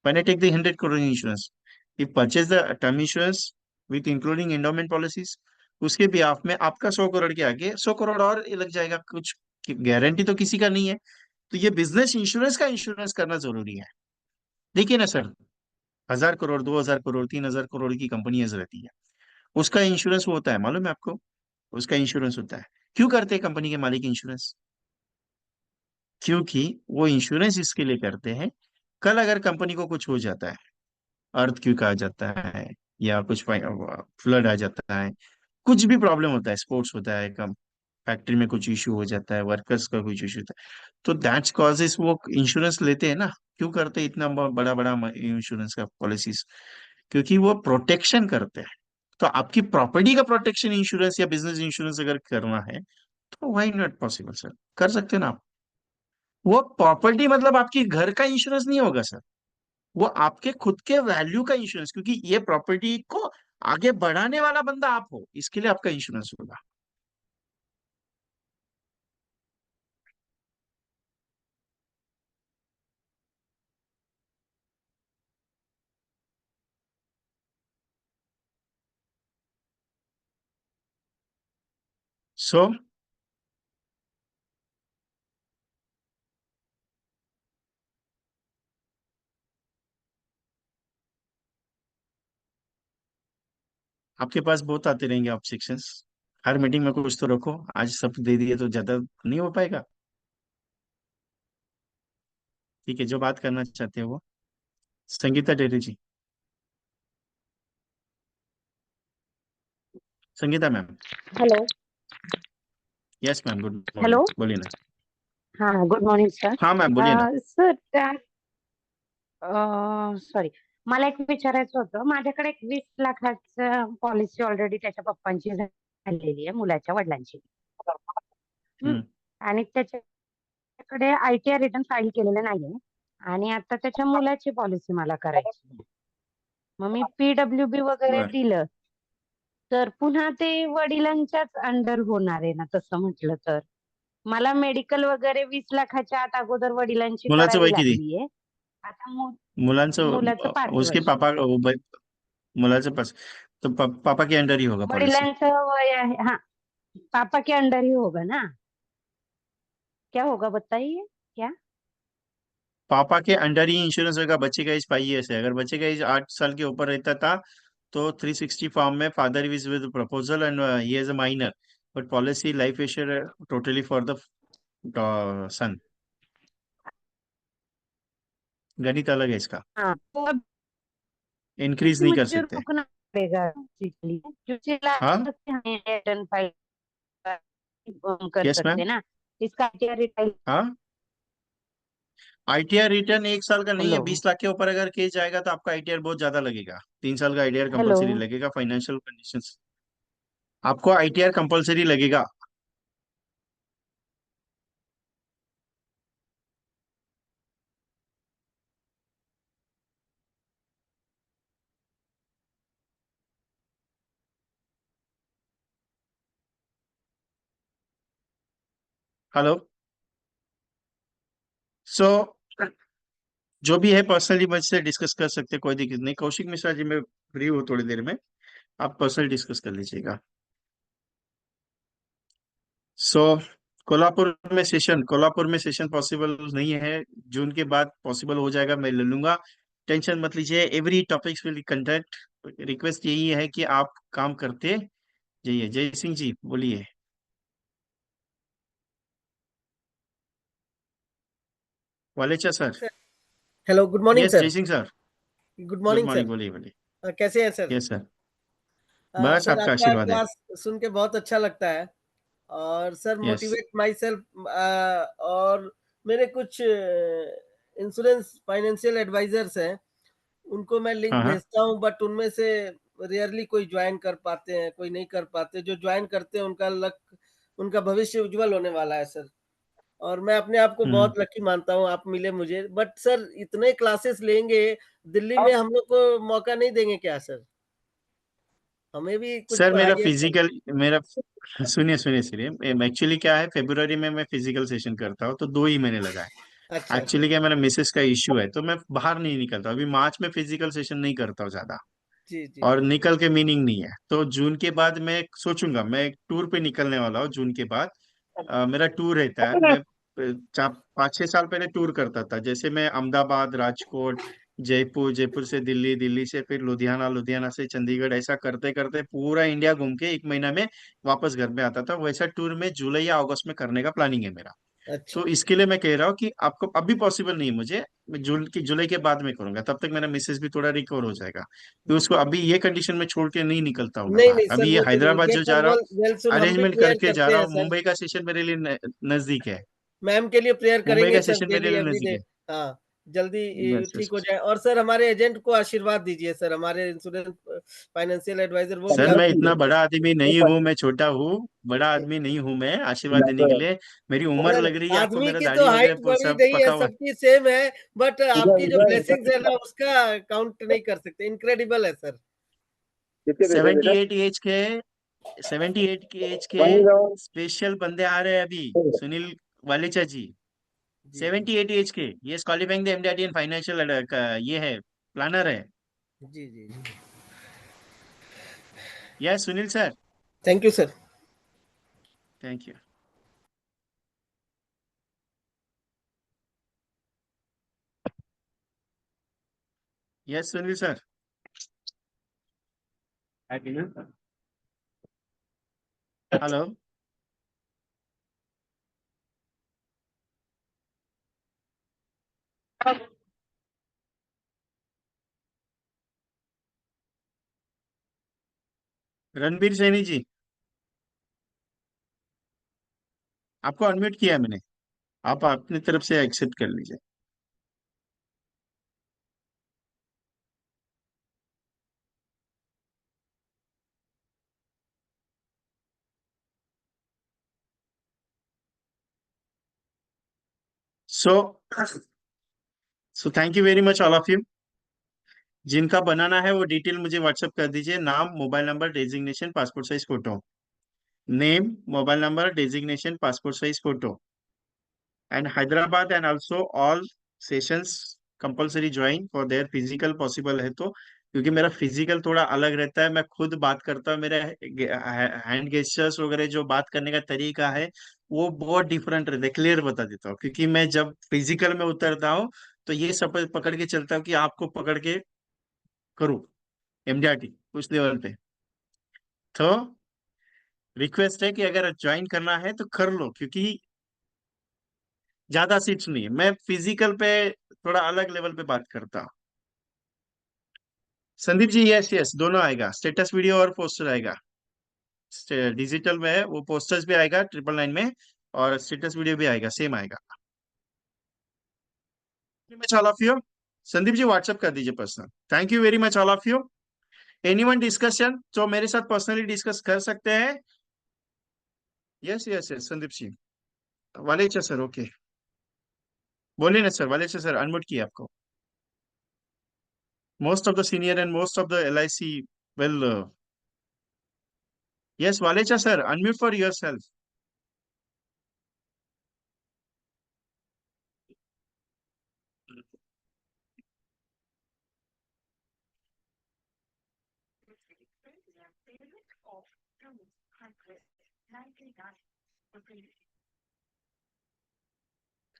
When I take the 100 crore insurance, you purchase the term insurance with including endowment policies, उसके बिहाफ में आपका 100 करोड़ के आगे 100 करोड़ और लग जाएगा कुछ, गारंटी तो किसी का नहीं है। तो ये बिजनेस इंश्योरेंस का इंश्योरेंस करना जरूरी है। देखिए ना सर, 1000 करोड़, 2000 करोड़, 3000 करोड़ की कंपनियां रहती है, उसका इंश्योरेंस वो होता है, मालूम है आपको? उसका इंश्योरेंस होता है। क्यों करते हैं कंपनी के मालिक इंश्योरेंस? क्योंकि वो इंश्योरेंस इसके लिए करते हैं, कल अगर कंपनी को कुछ हो जाता है, अर्थ क्यों आ जाता है, या कुछ फ्लड आ जाता है, कुछ भी प्रॉब्लम होता है, स्पोर्ट्स होता है, कम फैक्ट्री में कुछ इशू हो जाता है, वर्कर्स का कुछ इशू होता है, तो दैट्स कॉजेस वो इंश्योरेंस लेते हैं ना। क्यों करते हैं इतना बड़ा बड़ा इंश्योरेंस का पॉलिसीज? क्योंकि वो प्रोटेक्शन करते हैं। तो आपकी प्रॉपर्टी का प्रोटेक्शन इंश्योरेंस या बिजनेस इंश्योरेंस अगर करना है, तो व्हाई नॉट पॉसिबल सर, कर सकते हैं ना आप। वो प्रॉपर्टी मतलब आपकी घर का इंश्योरेंस नहीं होगा सर, वो आपके खुद के वैल्यू का इंश्योरेंस, क्योंकि ये प्रॉपर्टी को आगे बढ़ाने वाला बंदा आप हो, इसके लिए आपका इंश्योरेंस होगा। सो आपके पास बहुत आते रहेंगे ऑब्जेक्शंस, हर मीटिंग में कुछ तो रखो, आज सब दे दिए तो ज्यादा नहीं हो पाएगा। ठीक है, जो बात करना चाहते हो वो। Sangeeta Deri ji. Sangeeta ma'am. Hello. Yes ma'am, good morning, hello. बोलिए ना। हां, गुड मॉर्निंग सर. हाँ मैम, बोलिए ना। सर त्या सॉरी, मला एक विचारायचं होतं. माझ्याकडे एक 20 लाखाचं पॉलिसी ऑलरेडी त्याच्या पप्पांची झालेली आहे, मुलाच्या वडिलांची. हं. हम्म। आणि त्याच्याकडे आय-टी-आर रिटर्न फाईल केलेलं नाहीये आणि आता त्याच्या मुलाची पॉलिसी मला करायची आहे. मग मी पी-डब्ल्यू-बी वगैरे बर, दिलं, तर पुन्हा ते वडिलांच्याच अंडर होणार आहे ना तसं म्हटलं तर? मला मेडिकल वगैरे 20 लाखाच्या आत अगोदर वडिलांची मुलाचं करावी वय किती? लागलीये. आता मुलांचं मुलाचं 5 उसके वर्ष. पापा मुलाचं पास, तो पापा के अंडर ही होगा पॉलिसी। वडिलांचं वय आहे हां, पापा के अंडर ही होगा ना? क्या होगा बताइए? क्या? पापा के अंडर ही इंश्योरेंस होगा, बच्चे का एज 5 ईयर्स है। अगर बच्चे का एज 8 साल के ऊपर रहता था तो 360 फॉर्म में father is with proposal and he as a minor, but policy life insure totally for the son. गणित अलग है इसका, हाँ, तो अब इंक्रीज नहीं कर मुझे सकते। रुकना पड़ेगा बेसिकली, क्योंकि हाँ। लास्ट से हमें रिटर्न फाइल कर यस सकते मैम। हैं ना, इसका आईटीआर रिटाइल। हाँ, आईटीआर रिटर्न 1 साल का नहीं है, हेलो. 20 लाख के ऊपर अगर केस जाएगा तो आपका आईटीआर बहुत ज्यादा लगेगा। 3 साल का आईटीआर हेलो. कंपलसरी लगेगा, फाइनेंशियल कंडीशंस। आपको आईटीआर कंपलसरी लगेगा। हेलो। सो जो भी है पर्सनली मुझसे डिस्कस कर सकते हैं, कोई दिक्कत नहीं। कौशिक मिश्रा जी, मैं फ्री हूँ थोड़ी देर में, आप पर्सनल डिस्कस कर लीजिएगा। सो कोल्हापुर में सेशन पॉसिबल नहीं है, जून के बाद पॉसिबल हो जाएगा, मैं ले लूंगा। टेंशन मत लीजिए, every topics will conduct. Request यही है कि आप काम करते जाइए। जय सिंह जी बोलिए। Walecha sir. Hello, good morning yes sir. Jai Singh sir. Good good morning morning, sir. बोलिए बोलिए। कैसे हैं सर? Yes sir. बस सर आपका आपका आशीर्वाद है। क्लास सुन के बहुत अच्छा लगता है. और sir yes. Motivate my self. और मेरे कुछ इंश्योरेंस फाइनेंशियल एडवाइजर्स हैं, उनको मैं लिंक हाँ हाँ। भेजता हूँ, बट उनमें से रेयरली कोई ज्वाइन कर पाते हैं, कोई नहीं कर पाते. जो ज्वाइन करते हैं उनका लक, उनका भविष्य उज्जवल होने वाला है सर. और मैं अपने आप को हम्म। बहुत लकी मानता हूँ, आप मिले मुझे. बट सर इतने क्लासेस लेंगे, दिल्ली में हम लोग को मौका नहीं देंगे क्या सर? हमें भी कुछ सर मेरा पढ़ाइए सर. फिजिकल, मेरा सुनिए सुनिए सुनिए, एक्चुअली क्या है, फरवरी में मैं फिजिकल सेशन करता हूँ तो 2 ही महीने लगा है। अच्छा अच्छा. एक्चुअली क्या, मेरा मिसेस का इश्यू है तो मैं बाहर नहीं निकलता, अभी मार्च में फिजिकल सेशन नहीं करता हूँ ज्यादा। जी जी और जी. निकल के मीनिंग नहीं है, तो जून के बाद मैं सोचूंगा, मैं एक टूर पे निकलने वाला हूँ जून के बाद। मेरा टूर रहता है, मैं 5-6 साल पहले टूर करता था, जैसे मैं अहमदाबाद, राजकोट, जयपुर, जयपुर से दिल्ली, दिल्ली से फिर लुधियाना, लुधियाना से चंडीगढ़, ऐसा करते करते पूरा इंडिया घूम के 1 महीना में वापस घर में आता था। वैसा टूर में जुलाई या अगस्त में करने का प्लानिंग है मेरा। अच्छा. तो इसके लिए मैं कह रहा हूँ कि आपको अभी पॉसिबल नहीं है मुझे, मैं जुलाई के बाद में करूंगा, तब तक मेरा मिसेस भी थोड़ा रिकवर हो जाएगा, तो उसको अभी ये कंडीशन में छोड़ के नहीं निकलता हूँ मैं नहीं नहीं बाहर। सर, अभी ये वो जरूर हैदराबाद जो गेट जा रहा हूँ, वेल सुन, हम भी अरेंजमेंट प्रेयर करके जा करते रहा हैं हूँ। सर. मुंबई का सेशन मेरे लिए नजदीक है। मैम के लिए प्रेयर मुंबई करेंगे का सर, सेशन मेरे डेली लिए एवरी डे. नजदीक है। हाँ. जल्दी यस ठीक हो यस। जाए। और सर हमारे एजेंट को आशीर्वाद दीजिए सर, हमारे इंश्योरेंस फाइनेंशियल एडवाइजर, वो भी सर मैं आपको इतना बड़ा आदमी नहीं हूँ, मैं छोटा हूँ, बड़ा आदमी नहीं हूँ मैं आशीर्वाद देने के लिए। मेरी उम्र सर, लग रही है आपको, आदमी मेरा की तो दाढ़ी हाइट वगैरह बड़ी सब नहीं है, पका हुआ सबकी सेम है, बट आपकी जो ब्लेसिंग्स है ना उसका काउंट नहीं कर सकते, इनक्रेडिबल है सर। है। 78 एज के, 78 की एज के स्पेशल बंदे आ रहे हैं अभी। सुनील वालेचा जी, जी जी 78 एज के, ये qualifying the MDRT and financial, ये है, प्लानर है। जी जी जी। Yes Sunil sir. Thank you sir. Thank you. Yes Sunil sir. Hello. Ranbir Saini ji, आपको अनम्यूट किया है मैंने, आप अपनी तरफ से एक्सेप्ट कर लीजिए। So so thank you very much all of you. जिनका बनाना है वो डिटेल मुझे व्हाट्सएप कर दीजिए, नाम, mobile number, designation, passport size photo. Name, mobile number, designation, passport size photo, and Hyderabad, and also all sessions compulsory join for their physical possible है तो, क्योंकि मेरा फिजिकल थोड़ा अलग रहता है, मैं खुद बात करता हूँ, मेरे हैंड गेस्चर्स वगैरह जो बात करने का तरीका है वो बहुत डिफरेंट रहता है, क्लियर बता देता हूँ, क्योंकि मैं जब फिजिकल में उतरता हूँ तो ये सब पकड़ के चलता हूँ कि आपको पकड़ के करूँ एमडीआरटी उस लेवल पे। तो रिक्वेस्ट है कि अगर ज्वाइन करना है तो कर लो, क्योंकि ज्यादा सीट्स नहीं है, मैं फिजिकल पे थोड़ा अलग लेवल पे बात करता हूँ। संदीप जी, यस यस, दोनों आएगा, स्टेटस वीडियो और पोस्टर आएगा। डिजिटल में है वो, पोस्टर्स भी आएगा 999 में, और स्टेटस वीडियो भी आएगा, सेम आएगा। Much all of you. Sandeep ji WhatsApp कर दीजिए personal. Thank you very much all of you. Anyone discussion जो मेरे साथ पर्सनली डिस्कस कर सकते हैं? Yes yes yes Sandeep ji. Walecha sir, okay, बोलिए ना सर, वालेचा सर अनम्यूट किया आपको। Most of the senior and most of the LIC, well, yes Walecha sir unmute for yourself.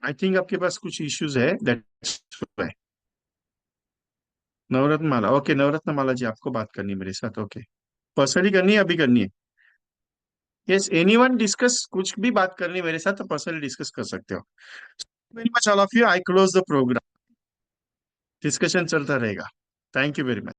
I think आपके पास कुछ इश्यूज है, that's why. Navratna Mala, okay, Navratna Mala ji आपको बात करनी है मेरे साथ, ओके, पर्सनली करनी है, अभी करनी है? यस, एनीवन डिस्कस, कुछ भी बात करनी है मेरे साथ तो पर्सनली डिस्कस कर सकते हो। Very much all of you, I close the programme, discussion चलता रहेगा। Thank you very much.